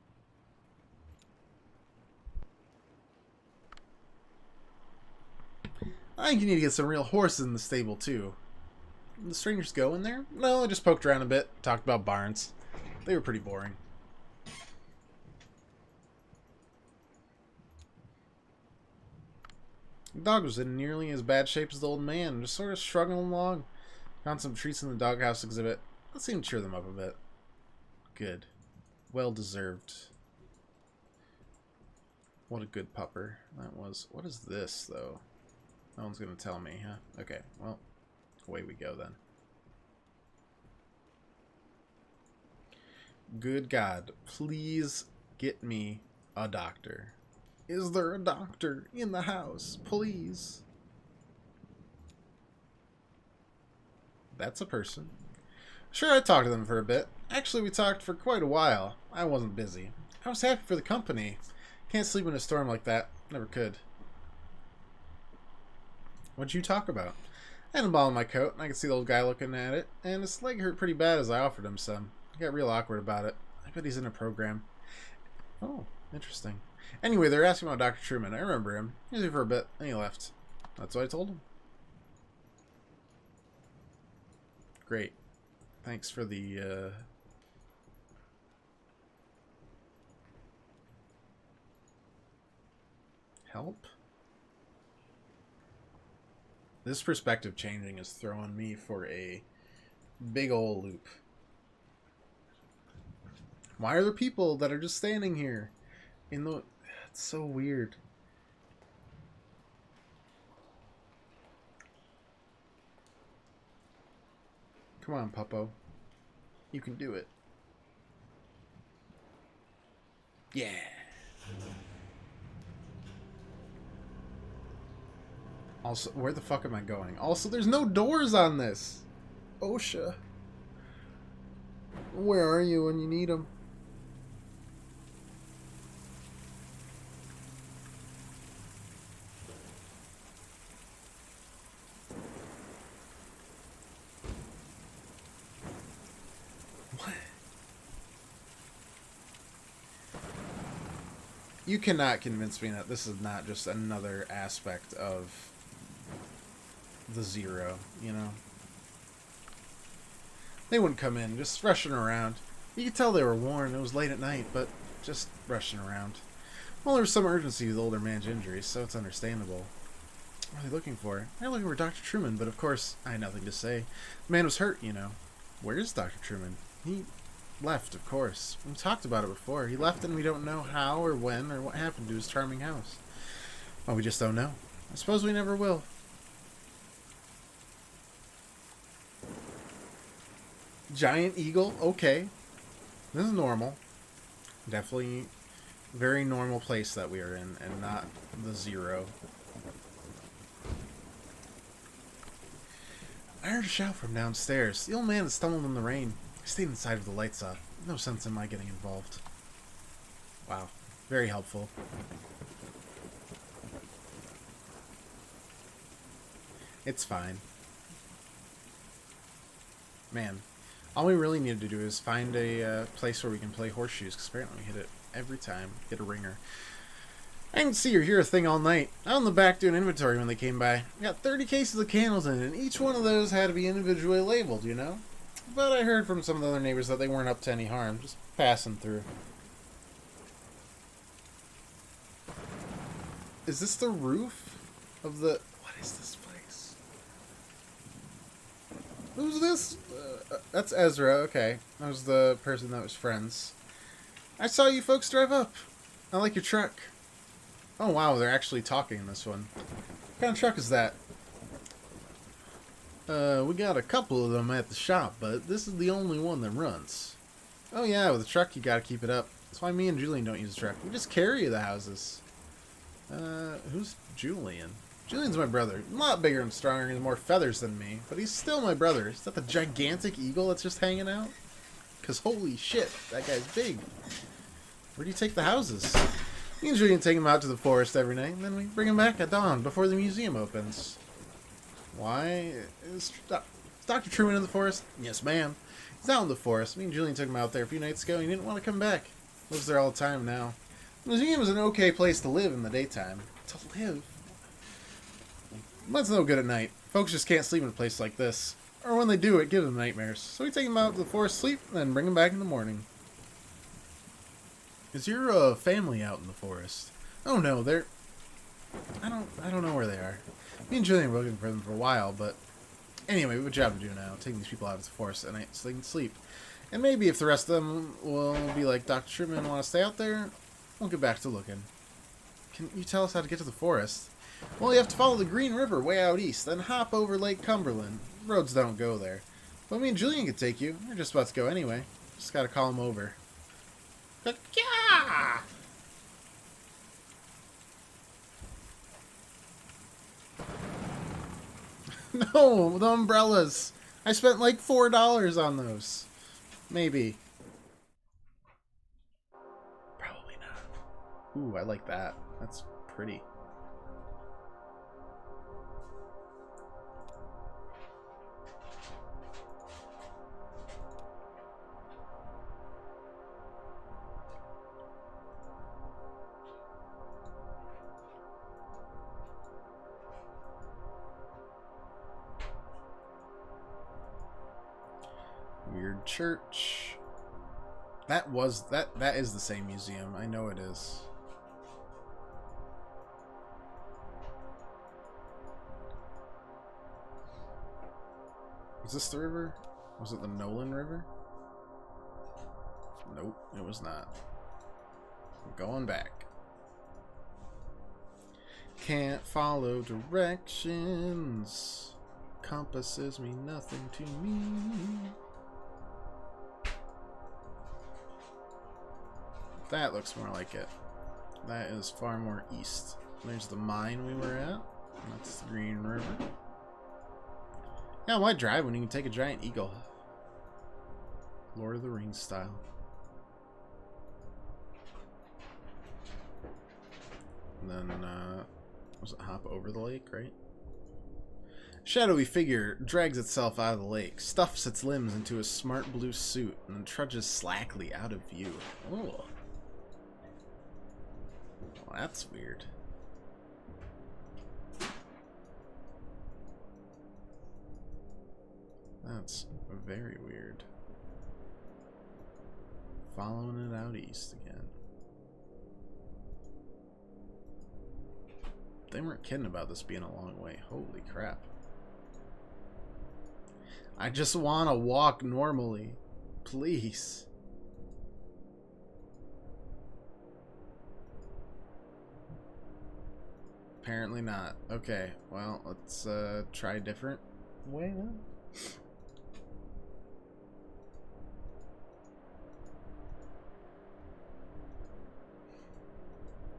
I think you need to get some real horses in the stable, too. Did the strangers go in there? No, I just poked around a bit. Talked about barns. They were pretty boring. The dog was in nearly as bad shape as the old man, just sort of shrugging along. Found some treats in the doghouse exhibit. That seemed to cheer them up a bit. Good. Well deserved. What a good pupper that was. What is this, though? No one's going to tell me, huh? Okay, well, away we go then. Good God, please get me a doctor. Is there a doctor in the house? Please. That's a person. Sure, I talked to them for a bit. Actually, we talked for quite a while. I wasn't busy. I was happy for the company. Can't sleep in a storm like that. Never could. What'd you talk about? I had a ball in my coat, and I could see the old guy looking at it, and his leg hurt pretty bad as I offered him some. He got real awkward about it. I bet he's in a program. Oh, interesting. Anyway, they're asking about Dr. Truman. I remember him. He was here for a bit, and he left. That's what I told him. Great. Thanks for the, help? This perspective changing is throwing me for a big ol' loop. Why are there people that are just standing here? It's so weird. Come on, Puppo. You can do it. Yeah. Also, where the fuck am I going? Also, there's no doors on this. OSHA. Where are you when you need them? What? You cannot convince me that this is not just another aspect of the Zero, you know? They wouldn't come in, just rushing around. You could tell they were worn. It was late at night, but just rushing around. Well, there was some urgency with the older man's injuries, so it's understandable. What are they looking for? They're looking for Dr. Truman, but of course, I had nothing to say. The man was hurt, you know. Where is Dr. Truman? He left, of course. We talked about it before. He left and we don't know how or when or what happened to his charming house. Well, we just don't know. I suppose we never will. Giant eagle? Okay. This is normal. Definitely very normal place that we are in, and not the Zero. I heard a shout from downstairs. The old man had stumbled in the rain. I stayed inside with the lights off. No sense in my getting involved. Wow. Very helpful. It's fine. Man. All we really need to do is find a place where we can play horseshoes, because apparently we hit it every time. Get a ringer. I didn't see or hear a thing all night. Out in the back doing inventory when they came by. We got 30 cases of candles in it, and each one of those had to be individually labeled, you know? But I heard from some of the other neighbors that they weren't up to any harm, just passing through. Is this the roof of the... What is this place? Who's this? That's Ezra, okay. That was the person that was friends. I saw you folks drive up. I like your truck. Oh wow, they're actually talking in this one. What kind of truck is that? We got a couple of them at the shop, but this is the only one that runs. Oh yeah, with a truck you gotta keep it up. That's why me and Julian don't use a truck. We just carry the houses. Who's Julian? Julian's my brother. A lot bigger and stronger and more feathers than me, but he's still my brother. Is that the gigantic eagle that's just hanging out? Because holy shit, that guy's big. Where do you take the houses? Me and Julian take him out to the forest every night, and then we bring him back at dawn before the museum opens. Why? Is Dr. Truman in the forest? Yes, ma'am. He's out in the forest. Me and Julian took him out there a few nights ago, and he didn't want to come back. Lives there all the time now. The museum is an okay place to live in the daytime. To live? But it's no good at night. Folks just can't sleep in a place like this. Or when they do, it gives them nightmares. So we take them out to the forest, sleep, and then bring them back in the morning. Is your family out in the forest? Oh no, they're... I don't know where they are. Me and Julian were looking for them for a while, but... Anyway, we have a job to do now. Taking these people out of the forest at night so they can sleep. And maybe if the rest of them will be like Dr. Truman and want to stay out there, we'll get back to looking. Can you tell us how to get to the forest? Well, you have to follow the Green River way out east, then hop over Lake Cumberland. Roads don't go there. But me and Julian could take you. We're just about to go anyway. Just gotta call him over. Yeah! No, the umbrellas. I spent like $4 on those. Maybe. Probably not. Ooh, I like that. That's pretty. Church. That is the same museum. I know it is. Was this the river? Was it the Nolan River? Nope, it was not. I'm going back. Can't follow directions. Compasses mean nothing to me. That looks more like it. That is far more east. There's the mine we were at. That's the Green River. Yeah, why drive when you can take a giant eagle? Lord of the Rings style. And then, was it hop over the lake, right? Shadowy figure drags itself out of the lake, stuffs its limbs into a smart blue suit, and then trudges slackly out of view. Oh. Well, that's weird. That's very weird. Following it out east again. They weren't kidding about this being a long way. Holy crap. I just want to walk normally. Please. Apparently not. Okay, well, let's try a different way then.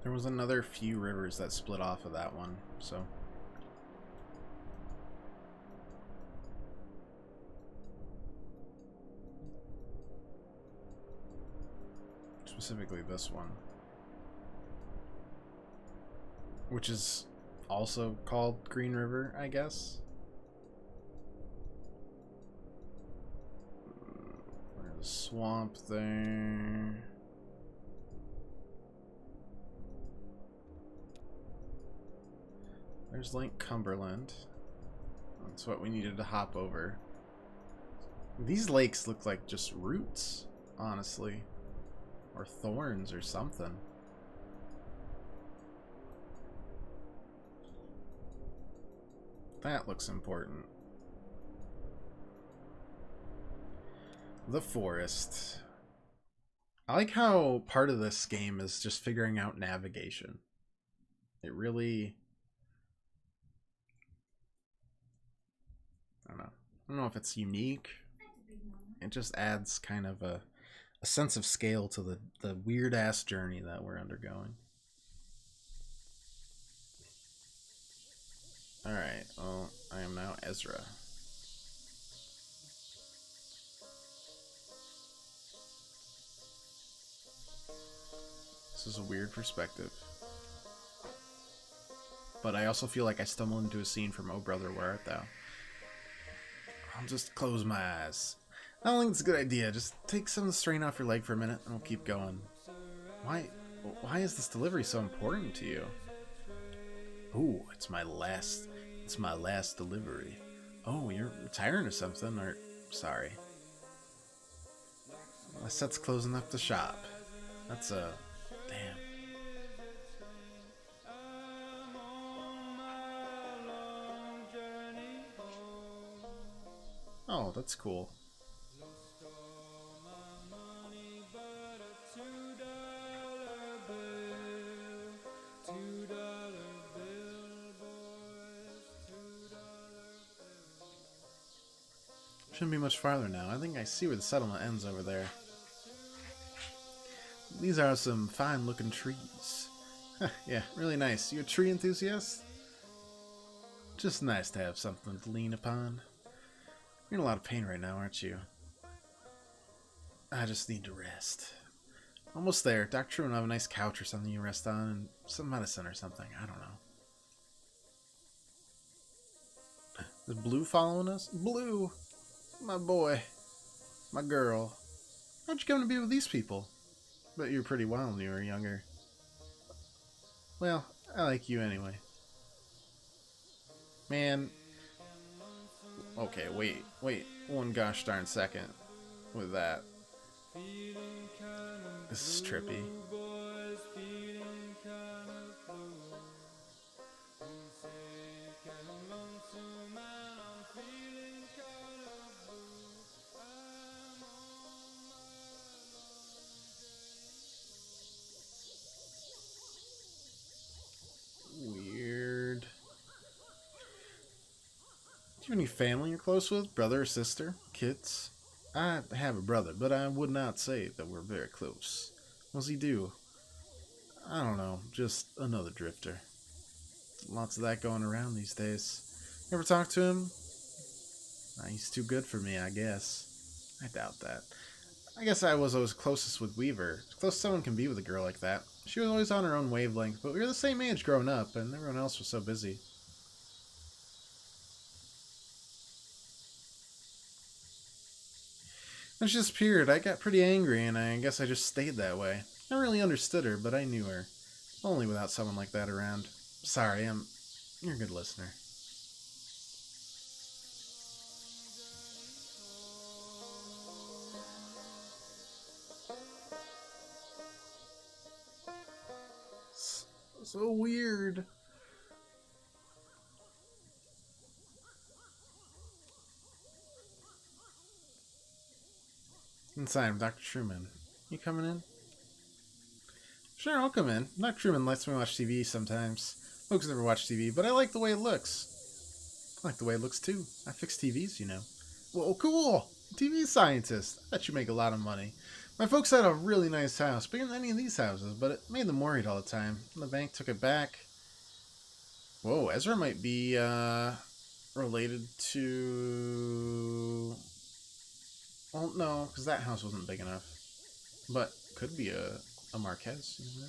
There was another few rivers that split off of that one, so. Specifically this one. Which is also called Green River, I guess. There's a swamp there. There's Lake Cumberland. That's what we needed to hop over. These lakes look like just roots, honestly. Or thorns or something. That looks important. The forest. I like how part of this game is just figuring out navigation. It really... I don't know if it's unique. It just adds kind of a sense of scale to the weird ass journey that we're undergoing. Alright, well, I am now Ezra. This is a weird perspective. But I also feel like I stumbled into a scene from Oh Brother, Where Art Thou? I'll just close my eyes. I don't think it's a good idea. Just take some of the strain off your leg for a minute and we'll keep going. Why is this delivery so important to you? Ooh, it's my last delivery. Oh, you're retiring or something, or sorry. My set's closing up the shop. That's a damn. Oh, that's cool. Shouldn't be much farther now. I think I see where the settlement ends over there. These are some fine looking trees. Yeah, really nice. You a tree enthusiast? Just nice to have something to lean upon. You're in a lot of pain right now, aren't you? I just need to rest. Almost there. Dr. True will have a nice couch or something you rest on, and some medicine or something. I don't know. Is Blue following us? Blue! My boy. My girl. How'd you come to be with these people? Bet you were pretty wild when you were younger. Well, I like you anyway. Man. Okay, wait. One gosh darn second. with that. This is trippy. Weird. Do you have any family you're close with? Brother or sister? Kids? I have a brother, but I would not say that we're very close. What does he do? I don't know, just another drifter. Lots of that going around these days. Ever talk to him? He's too good for me, I guess. I doubt that. I guess I was always closest with Weaver. As close as someone can be with a girl like that. She was always on her own wavelength, but we were the same age growing up, and everyone else was so busy. When she disappeared, I got pretty angry, and I guess I just stayed that way. I never really understood her, but I knew her. Only without someone like that around. Sorry, you're a good listener. So weird. Inside, I'm Dr. Truman. You coming in? Sure, I'll come in. Dr. Truman lets me watch TV sometimes. Folks never watch TV, but I like the way it looks. I like the way it looks too. I fix TVs, you know. Whoa, cool! TV scientist. I bet you make a lot of money. My folks had a really nice house, bigger than any of these houses, but it made them worried all the time. The bank took it back. Whoa, Ezra might be, related to... Well, no, because that house wasn't big enough. But could be a Marquez. You know?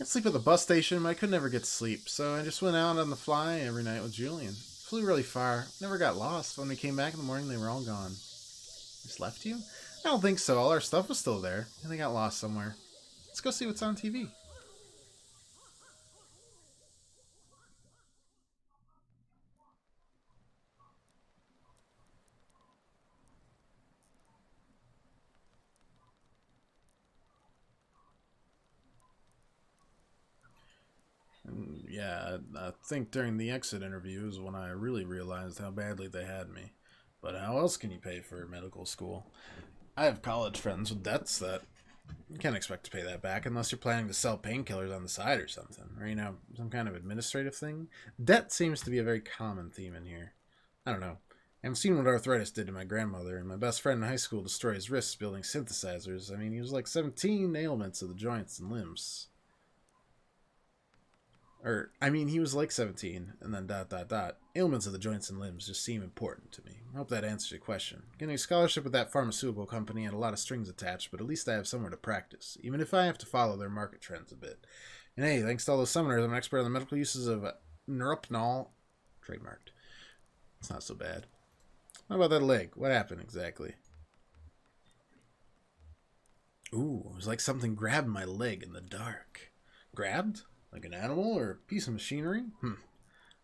I'd sleep at the bus station, but I could never get to sleep, so I just went out on the fly every night with Julian. Flew really far, never got lost. When we came back in the morning, they were all gone. Just left you? I don't think so. All our stuff was still there, and they got lost somewhere. Let's go see what's on TV. And yeah, I think during the exit interview is when I really realized how badly they had me. But how else can you pay for medical school? I have college friends with debts that you can't expect to pay that back unless you're planning to sell painkillers on the side or something. Or, you know, some kind of administrative thing. Debt seems to be a very common theme in here. I don't know. I've seen what arthritis did to my grandmother, and my best friend in high school destroyed his wrists building synthesizers. I mean, he was like 17 ailments of the joints and limbs. He was like 17, and then ... Ailments of the joints and limbs just seem important to me. I hope that answers your question. Getting a scholarship with that pharmaceutical company had a lot of strings attached, but at least I have somewhere to practice, even if I have to follow their market trends a bit. And hey, thanks to all those seminars, I'm an expert on the medical uses of Neuropnol, trademarked. It's not so bad. What about that leg? What happened exactly? Ooh, it was like something grabbed my leg in the dark. Grabbed? Like an animal or a piece of machinery?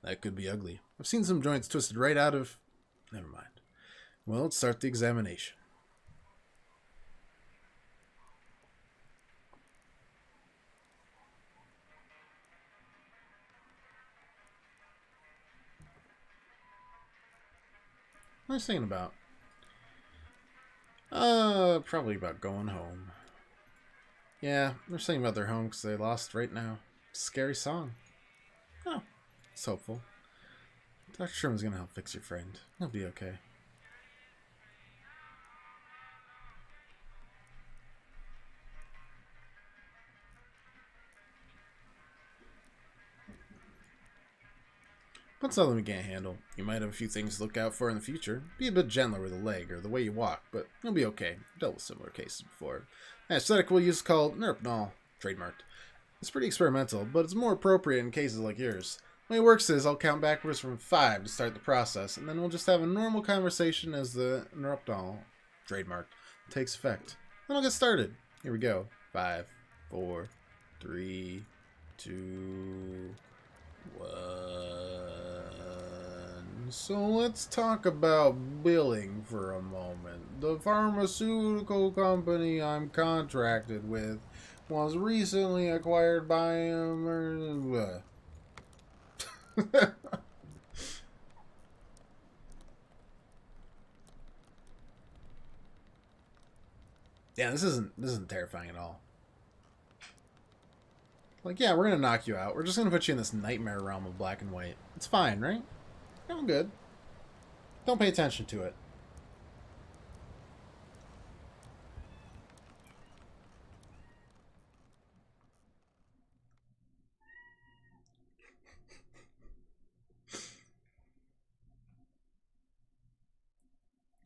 That could be ugly. I've seen some joints twisted right out of... Never mind. Well, let's start the examination. What was I thinking about? Probably about going home. Yeah, they're saying about their home because they lost right now. Scary song. Oh, it's hopeful. Dr. Sherman's gonna help fix your friend. He'll be okay. But something we can't handle. You might have a few things to look out for in the future. Be a bit gentler with the leg or the way you walk, but you'll be okay. I've dealt with similar cases before. Anesthetic we'll use called Neuropnol, trademarked. It's pretty experimental, but it's more appropriate in cases like yours. The way it works is I'll count backwards from 5 to start the process, and then we'll just have a normal conversation as the Neuropnol, trademarked, takes effect. Then I'll get started. Here we go. 5, 4, 3, 2, 1... So let's talk about billing for a moment. The pharmaceutical company I'm contracted with was recently acquired by Yeah, this isn't terrifying at all. Like, yeah, we're gonna knock you out. We're just gonna put you in this nightmare realm of black and white. It's fine, right? I'm good. Don't pay attention to it.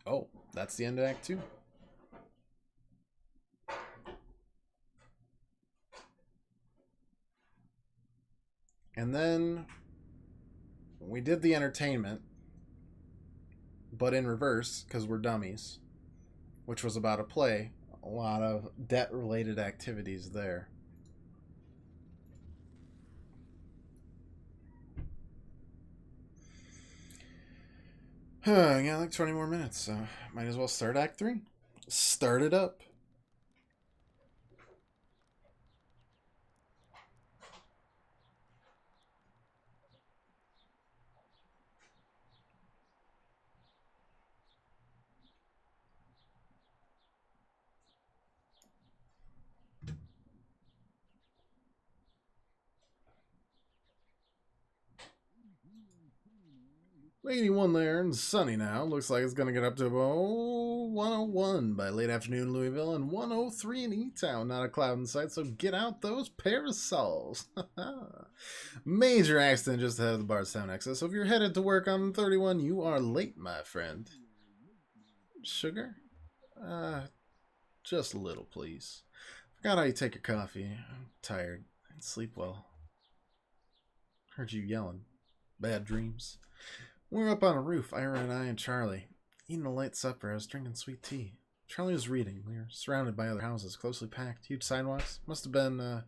Oh, that's the end of Act 2. And then we did the entertainment, but in reverse, because we're dummies, which was about a play. A lot of debt related activities there. I got like 20 more minutes, so might as well start Act 3. Start it up. '81 there and sunny now. Looks like it's going to get up to about 101 by late afternoon in Louisville and 103 in E-Town. Not a cloud in sight, so get out those parasols. Major accident just ahead of the Bardstown exit. So if you're headed to work on 31, you are late, my friend. Sugar? Just a little, please. Forgot how you take your coffee. I'm tired. I didn't sleep well. Heard you yelling. Bad dreams. We were up on a roof, Ira and I and Charlie. Eating a light supper, I was drinking sweet tea. Charlie was reading. We were surrounded by other houses, closely packed, huge sidewalks. Must have been,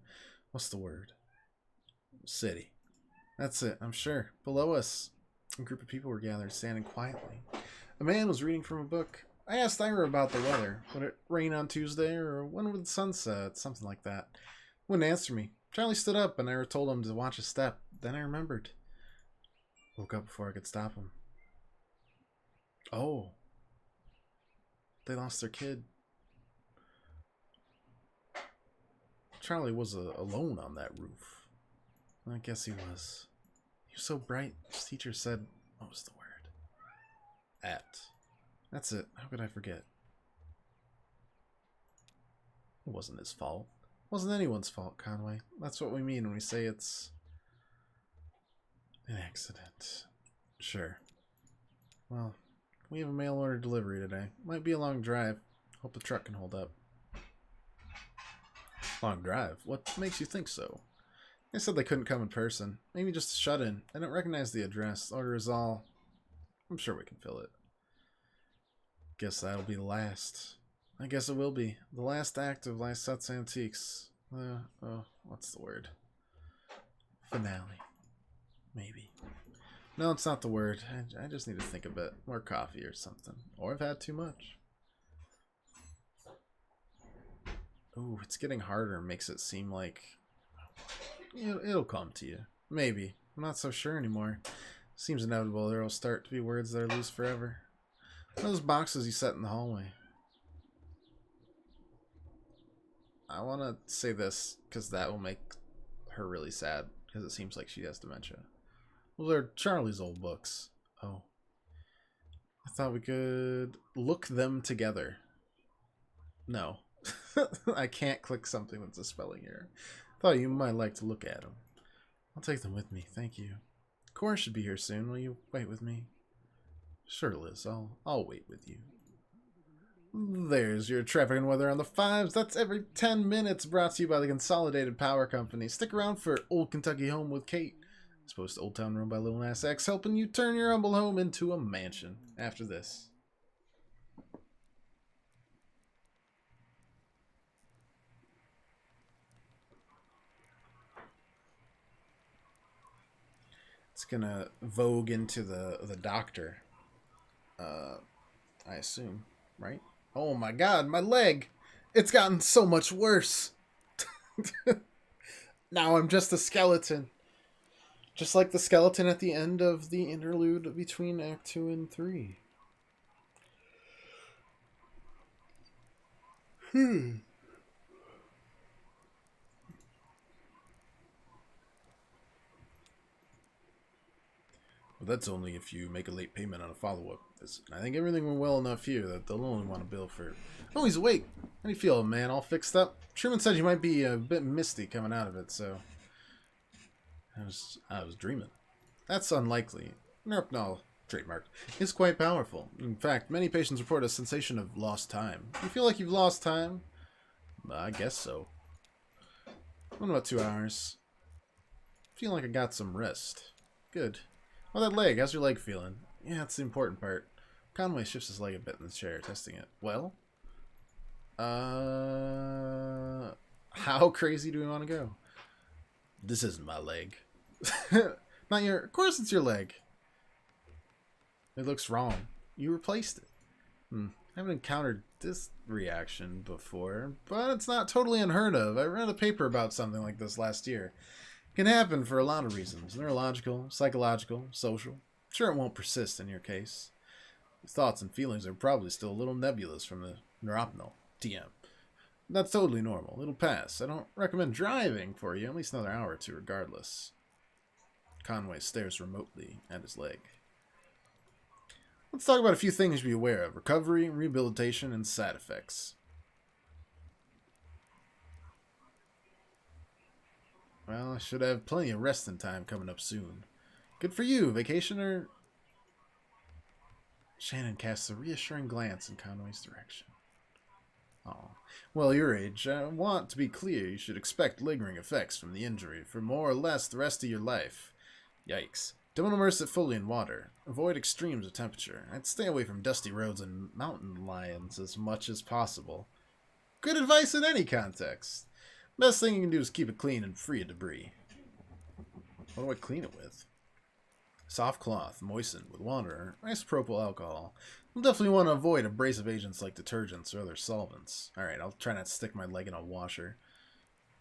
what's the word? City. That's it, I'm sure. Below us, a group of people were gathered, standing quietly. A man was reading from a book. I asked Ira about the weather. Would it rain on Tuesday, or when would the sun set? Something like that. Wouldn't answer me. Charlie stood up, and Ira told him to watch his step. Then I remembered. Woke up before I could stop him. Oh. They lost their kid. Charlie was alone on that roof. I guess he was. He was so bright. His teacher said, what was the word? Apt. That's it. How could I forget? It wasn't his fault. It wasn't anyone's fault, Conway. That's what we mean when we say it's an accident. Sure. Well, we have a mail order delivery today. Might be a long drive. Hope the truck can hold up. Long drive? What makes you think so? They said they couldn't come in person. Maybe just a shut-in. I don't recognize the address. The order is all... I'm sure we can fill it. Guess that'll be the last. I guess it will be. The last act of Lysette's Antiques. What's the word? Finale. Maybe. No, it's not the word. I just need to think a bit. More coffee or something. Or I've had too much. Ooh, it's getting harder. Makes it seem like... It'll come to you. Maybe. I'm not so sure anymore. Seems inevitable there will start to be words that are loose forever. Those boxes you set in the hallway. I want to say this because that will make her really sad because it seems like she has dementia. Well, they're Charlie's old books. Oh. I thought we could look them together. No. I can't click something with a spelling error. Thought you might like to look at them. I'll take them with me, thank you. Cora should be here soon. Will you wait with me? Sure, Liz. I'll wait with you. There's your traffic and weather on the fives. That's every 10 minutes. Brought to you by the Consolidated Power Company. Stick around for Old Kentucky Home with Kate. As opposed to Old Town Room by Lil Nas X, helping you turn your humble home into a mansion. After this. It's gonna vogue into the doctor. I assume, right? Oh my god, my leg! It's gotten so much worse. Now I'm just a skeleton. Just like the skeleton at the end of the interlude between Act 2 and 3. But that's only if you make a late payment on a follow-up. I think everything went well enough here that they'll only want to bill for... Oh, he's awake. How do you feel, man? All fixed up? Truman said you might be a bit misty coming out of it, so... I was dreaming. That's unlikely. Nerpnol, trademarked, is quite powerful. In fact, many patients report a sensation of lost time. You feel like you've lost time? I guess so. What about 2 hours? Feel like I got some rest. Good. Oh, that leg. How's your leg feeling? Yeah, that's the important part. Conway shifts his leg a bit in the chair, testing it. Well? How crazy do we want to go? This isn't my leg. Not your... Of course it's your leg. It looks wrong. You replaced it. I haven't encountered this reaction before, but it's not totally unheard of. I read a paper about something like this last year. It can happen for a lot of reasons. Neurological, psychological, social. Sure, it won't persist in your case. Your thoughts and feelings are probably still a little nebulous from the neuropnol, TM. That's totally normal. It'll pass. I don't recommend driving for you, at least another hour or two regardless. Conway stares remotely at his leg. Let's talk about a few things to be aware of. Recovery, rehabilitation, and side effects. Well, I should have plenty of resting time coming up soon. Good for you. Vacation or... Shannon casts a reassuring glance in Conway's direction. Oh. Well, your age, I want to be clear, you should expect lingering effects from the injury for more or less the rest of your life. Yikes. Don't immerse it fully in water. Avoid extremes of temperature. I'd stay away from dusty roads and mountain lions as much as possible. Good advice in any context. Best thing you can do is keep it clean and free of debris. What do I clean it with? Soft cloth, moistened with water, or isopropyl alcohol. You'll definitely want to avoid abrasive agents like detergents or other solvents. Alright, I'll try not to stick my leg in a washer.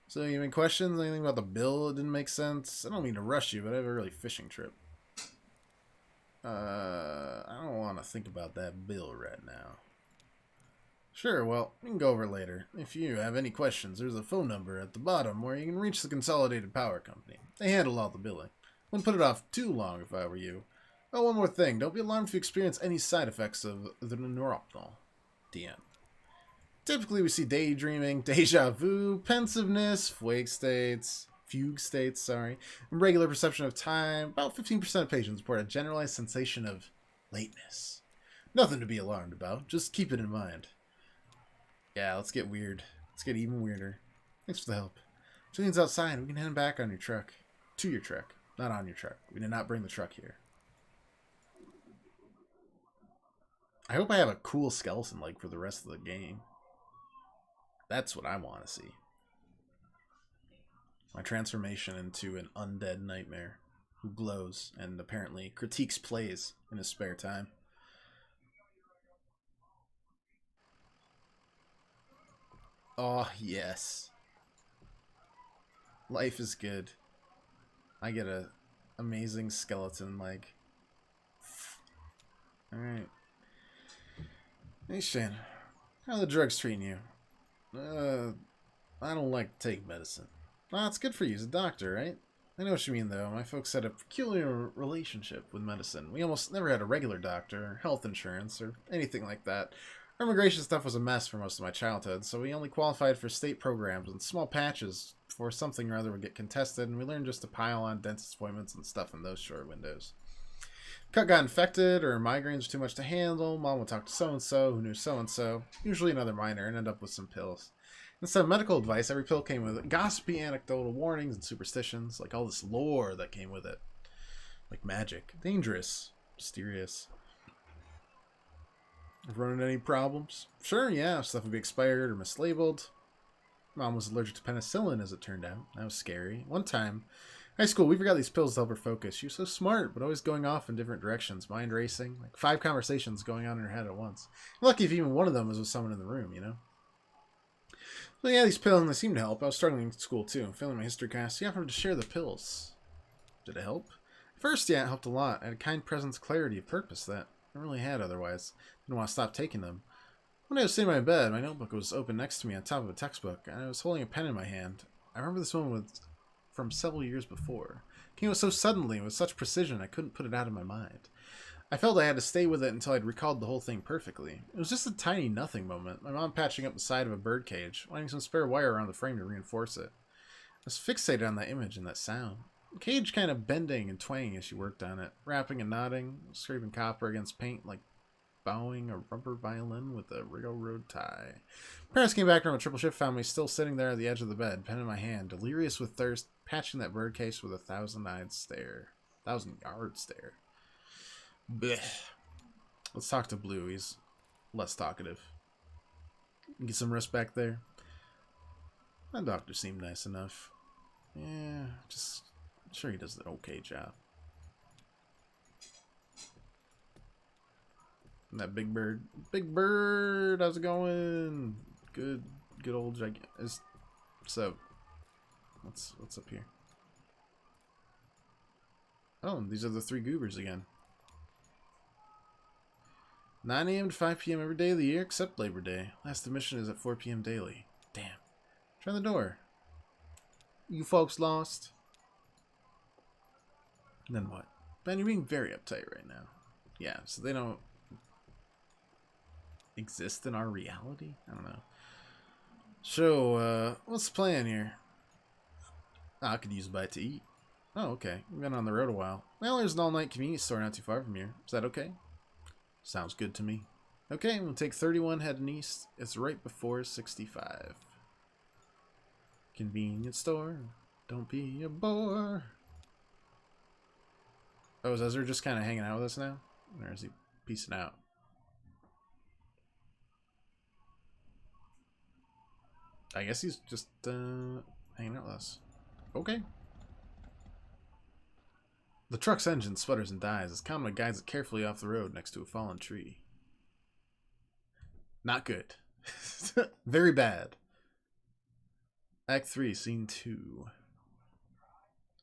So, you have any questions? Anything about the bill that didn't make sense? I don't mean to rush you, but I have a early fishing trip. I don't want to think about that bill right now. Sure, well, we can go over it later. If you have any questions, there's a phone number at the bottom where you can reach the Consolidated Power Company. They handle all the billing. Wouldn't put it off too long if I were you. Oh, one more thing. Don't be alarmed if you experience any side effects of the neuropnol. DM. Typically, we see daydreaming, deja vu, pensiveness, fugue states, and regular perception of time. About 15% of patients report a generalized sensation of lateness. Nothing to be alarmed about. Just keep it in mind. Yeah, let's get weird. Let's get even weirder. Thanks for the help. Julian's outside. We can head back on your truck. To your truck. Not on your truck. We did not bring the truck here. I hope I have a cool skeleton leg for the rest of the game. That's what I want to see. My transformation into an undead nightmare who glows and apparently critiques plays in his spare time. Oh, yes. Life is good. I get a amazing skeleton leg. Alright. Hey, Shan. How are the drugs treating you? I don't like to take medicine. Well, it's good for you. He's a doctor, right? I know what you mean, though. My folks had a peculiar relationship with medicine. We almost never had a regular doctor, health insurance, or anything like that. Our immigration stuff was a mess for most of my childhood, so we only qualified for state programs and small patches before something or other would get contested, and we learned just to pile on dentist appointments and stuff in those short windows. Cut got infected, or migraines were too much to handle. Mom would talk to so-and-so who knew so-and-so, usually another minor, and end up with some pills. Instead of medical advice, every pill came with gossipy anecdotal warnings and superstitions, like all this lore that came with it. Like magic. Dangerous. Mysterious. Running into any problems? Sure, yeah. Stuff would be expired or mislabeled. Mom was allergic to penicillin, as it turned out. That was scary. One time, I High school, we forgot these pills to help her focus. She was so smart, but always going off in different directions. Mind racing. Like 5 conversations going on in her head at once. Lucky if even one of them was with someone in the room, you know? So yeah, these pills, they seem to help. I was struggling in school too. Failing my history class, he offered to share the pills. Did it help? At first, yeah, it helped a lot. I had a kind presence, clarity of purpose that I really had otherwise. Didn't want to stop taking them. One day I was sitting in my bed, my notebook was open next to me on top of a textbook, and I was holding a pen in my hand. I remember this moment from several years before. It came out so suddenly and with such precision I couldn't put it out of my mind. I felt I had to stay with it until I'd recalled the whole thing perfectly. It was just a tiny nothing moment, my mom patching up the side of a bird cage, lining some spare wire around the frame to reinforce it. I was fixated on that image and that sound. The cage kind of bending and twanging as she worked on it, rapping and nodding, scraping copper against paint like bowing a rubber violin with a railroad tie. Parents came back from a triple shift, found me still sitting there at the edge of the bed, pen in my hand, delirious with thirst, patching that birdcase with a 1,000-eyed stare. 1,000-yard stare. Blech. Let's talk to Blue. He's less talkative. Get some rest back there. That doctor seemed nice enough. Yeah, just sure he does an okay job. And that big bird. Big bird, how's it going? Good old gigantic. So, what's up here? Oh, these are the 3 goobers again. 9 a.m. to 5 p.m. every day of the year except Labor Day. Last admission is at 4 p.m. daily. Damn. Try the door. You folks lost? And then what? Ben, you're being very uptight right now. Yeah, so they don't exist in our reality? I don't know. So, what's the plan here? I could use a bite to eat. Oh, okay. We've been on the road a while. Well, there's an all-night convenience store not too far from here. Is that okay? Sounds good to me. Okay, we'll take 31 heading east. It's right before 65. Convenience store. Don't be a bore. Oh, is Ezra just kind of hanging out with us now? Or is he peacing out? I guess he's just hanging out with us. Okay. The truck's engine sputters and dies as Kamina guides it carefully off the road next to a fallen tree. Not good. Very bad. Act 3, Scene 2.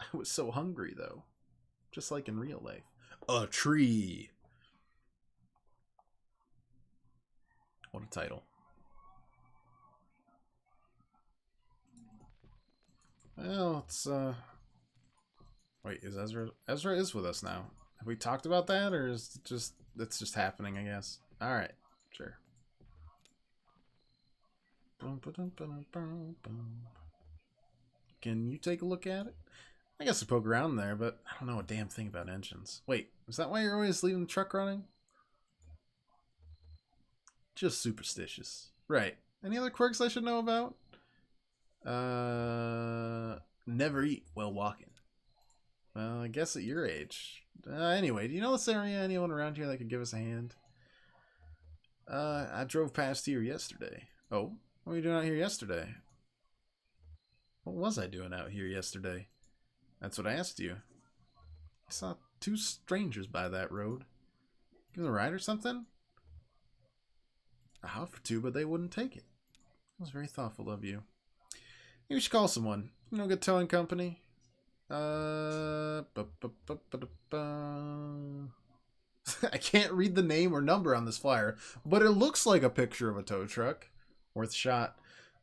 I was so hungry, though. Just like in real life. A tree. What a title. Well, it's, Wait, is Ezra... Ezra is with us now. Have we talked about that, or is it just... It's just happening, I guess. Alright, sure. Can you take a look at it? I guess I poke around there, but I don't know a damn thing about engines. Wait, is that why you're always leaving the truck running? Just superstitious. Right. Any other quirks I should know about? Never eat while walking. Well, I guess at your age. Anyway, do you know this area? Anyone around here that could give us a hand? I drove past here yesterday. Oh, what were you doing out here yesterday? What was I doing out here yesterday? That's what I asked you. I saw 2 strangers by that road. Give them a ride or something? I offered to, but they wouldn't take it. That was very thoughtful of you. Maybe we should call someone. You know, good towing company. I can't read the name or number on this flyer, but it looks like a picture of a tow truck. Worth a shot.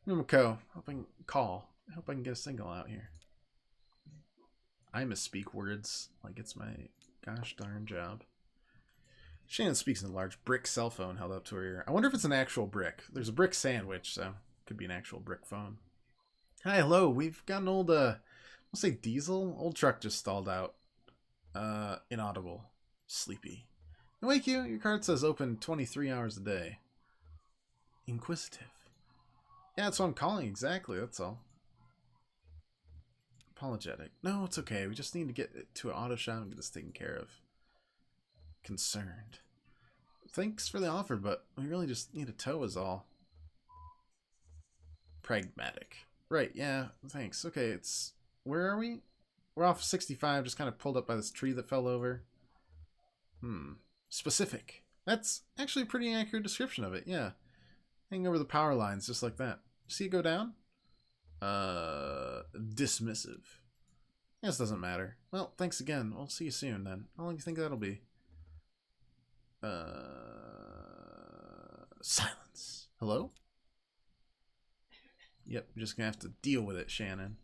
Mimiko, hope I can call. I hope I can get a signal out here. I misspeak words like it's my gosh darn job. Shannon speaks in a large brick cell phone held up to her ear. I wonder if it's an actual brick. There's a brick sandwich, so it could be an actual brick phone. Hi, hello. We've got an old, I'll say diesel. Old truck just stalled out. Inaudible. Sleepy. And wake you. Your card says open 23 hours a day. Inquisitive. Yeah, that's what I'm calling exactly. That's all. Apologetic. No, it's okay. We just need to get it to an auto shop and get this taken care of. Concerned. Thanks for the offer, but we really just need a tow is all. Pragmatic. Right, yeah, thanks. Okay, it's... Where are we? We're off 65, just kind of pulled up by this tree that fell over. Specific. That's actually a pretty accurate description of it, yeah. Hanging over the power lines, just like that. See it go down? Dismissive. This doesn't matter. Well, thanks again. We'll see you soon, then. How long do you think that'll be? Silence. Hello? Yep, you're just gonna have to deal with it, Shannon.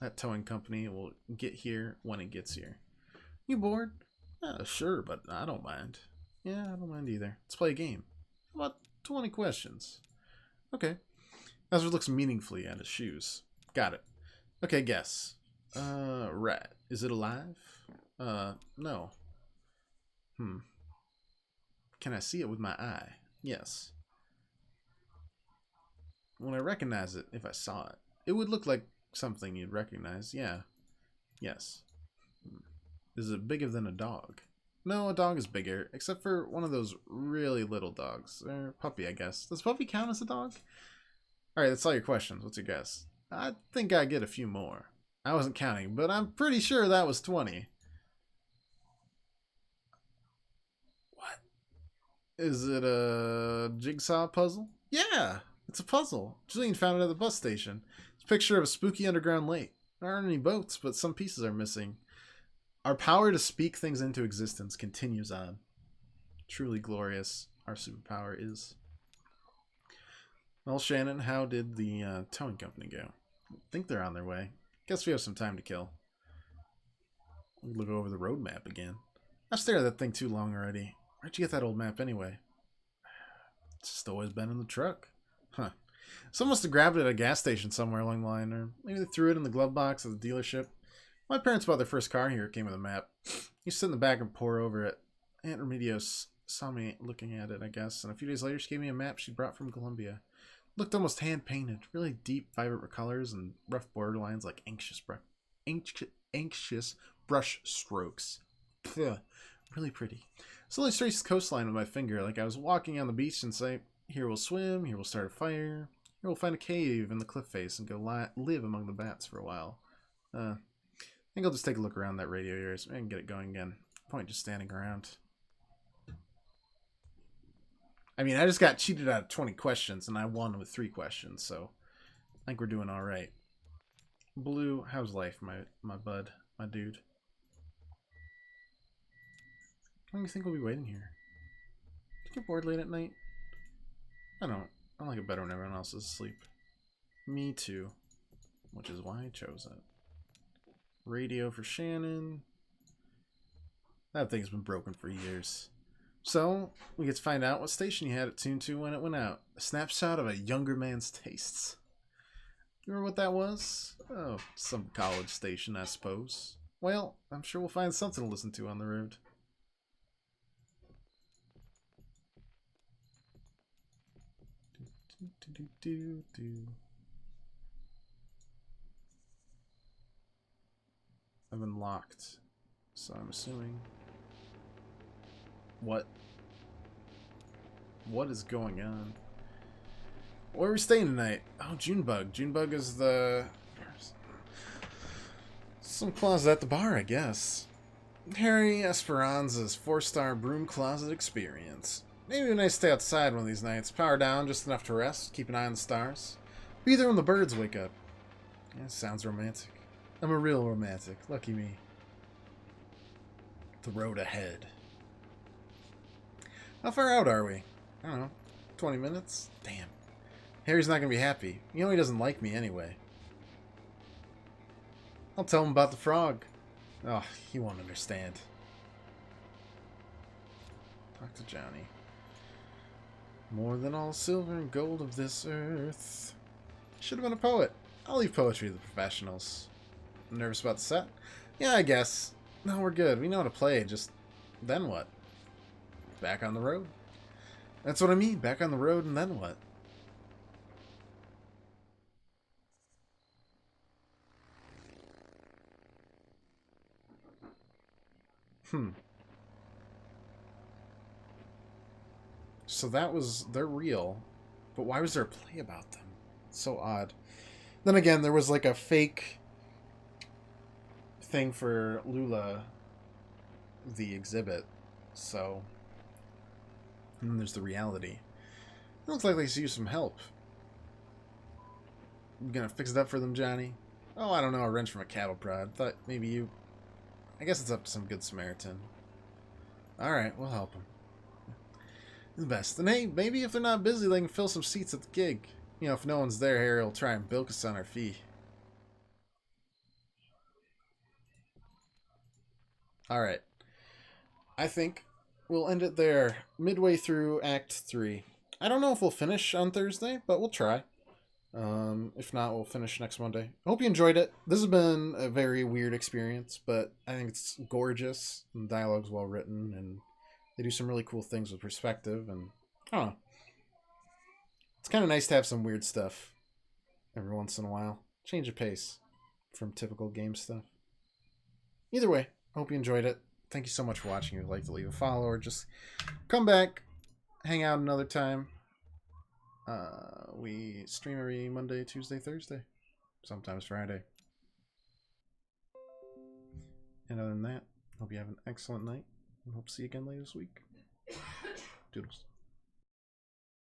That towing company will get here when it gets here. You bored? Sure, but I don't mind. Yeah, I don't mind either. Let's play a game. How about 20 questions? Okay. Ezra looks meaningfully at his shoes. Got it. Okay, guess. Rat. Is it alive? No. Can I see it with my eye? Yes. Would I recognize it if I saw it? It would look like something you'd recognize, yeah. Yes. Is it bigger than a dog? No, a dog is bigger, except for one of those really little dogs. Or puppy, I guess. Does puppy count as a dog? Alright, that's all your questions. What's your guess? I think I get a few more. I wasn't counting, but I'm pretty sure that was 20. What? Is it a jigsaw puzzle? Yeah, it's a puzzle. Julian found it at the bus station. It's a picture of a spooky underground lake. There aren't any boats, but some pieces are missing. Our power to speak things into existence continues on. Truly glorious, our superpower is. Well, Shannon, how did the towing company go? I think they're on their way. Guess we have some time to kill. We'll look over the road map again. I've stared at that thing too long already. Where'd you get that old map anyway? It's just always been in the truck. Huh. Someone must have grabbed it at a gas station somewhere along the line, or maybe they threw it in the glove box at the dealership. My parents bought their first car here. It came with a map. You sit in the back and pore over it. Aunt Remedios saw me looking at it, I guess, and a few days later she gave me a map she brought from Colombia. It looked almost hand-painted. Really deep, vibrant colors and rough border lines like anxious brush strokes. Pugh. Really pretty. Slowly traced the coastline with my finger like I was walking on the beach and say, here we'll swim, here we'll start a fire, here we'll find a cave in the cliff face and go live among the bats for a while. I think I'll just take a look around that radio of yours and get it going again. Point just standing around. I mean, I just got cheated out of 20 questions and I won with 3 questions, so I think we're doing alright. Blue, how's life, my bud, my dude? How long do you think we'll be waiting here? Do you get bored late at night? I don't. I like it better when everyone else is asleep. Me too. Which is why I chose it. Radio for Shannon. That thing's been broken for years. So, we get to find out what station you had it tuned to when it went out. A snapshot of a younger man's tastes. You remember what that was? Oh, some college station, I suppose. Well, I'm sure we'll find something to listen to on the road. I've been locked, so I'm assuming. What is going on? Where are we staying tonight? Oh, Junebug. Junebug is the... some closet at the bar, I guess. Harry Esperanza's 4-star broom closet experience. Maybe a nice stay outside one of these nights. Power down, just enough to rest. Keep an eye on the stars. Be there when the birds wake up. Yeah, sounds romantic. I'm a real romantic. Lucky me. The road ahead. How far out are we? I don't know. 20 minutes? Damn. Harry's not going to be happy. You know he doesn't like me anyway. I'll tell him about the frog. Oh, he won't understand. Talk to Johnny. More than all silver and gold of this earth. Should have been a poet. I'll leave poetry to the professionals. Nervous about the set? Yeah, I guess. No, we're good. We know how to play. Just then what? Back on the road. That's what I mean. Back on the road and then what? So that was... they're real. But why was there a play about them? So odd. Then again, there was like a fake thing for Lula, the exhibit. So, and then there's the reality. It looks like they could use some help. You gonna fix it up for them, Johnny? Oh, I don't know, a wrench from a cattle prod. Thought maybe you... I guess it's up to some good Samaritan. Alright, we'll help him. The best. And hey, maybe if they're not busy, they can fill some seats at the gig. You know, if no one's there, Harry will try and bilk us on our fee. Alright. I think we'll end it there, midway through Act 3. I don't know if we'll finish on Thursday, but we'll try. If not, we'll finish next Monday. I hope you enjoyed it. This has been a very weird experience, but I think it's gorgeous, and the dialogue's well written, and they do some really cool things with perspective, and I don't know. It's kind of nice to have some weird stuff every once in a while. Change of pace from typical game stuff. Either way, I hope you enjoyed it. Thank you so much for watching. If you'd like to leave a follow or just come back, hang out another time. We stream every Monday, Tuesday, Thursday, sometimes Friday. And other than that, hope you have an excellent night, and hope to see you again later this week. Doodles.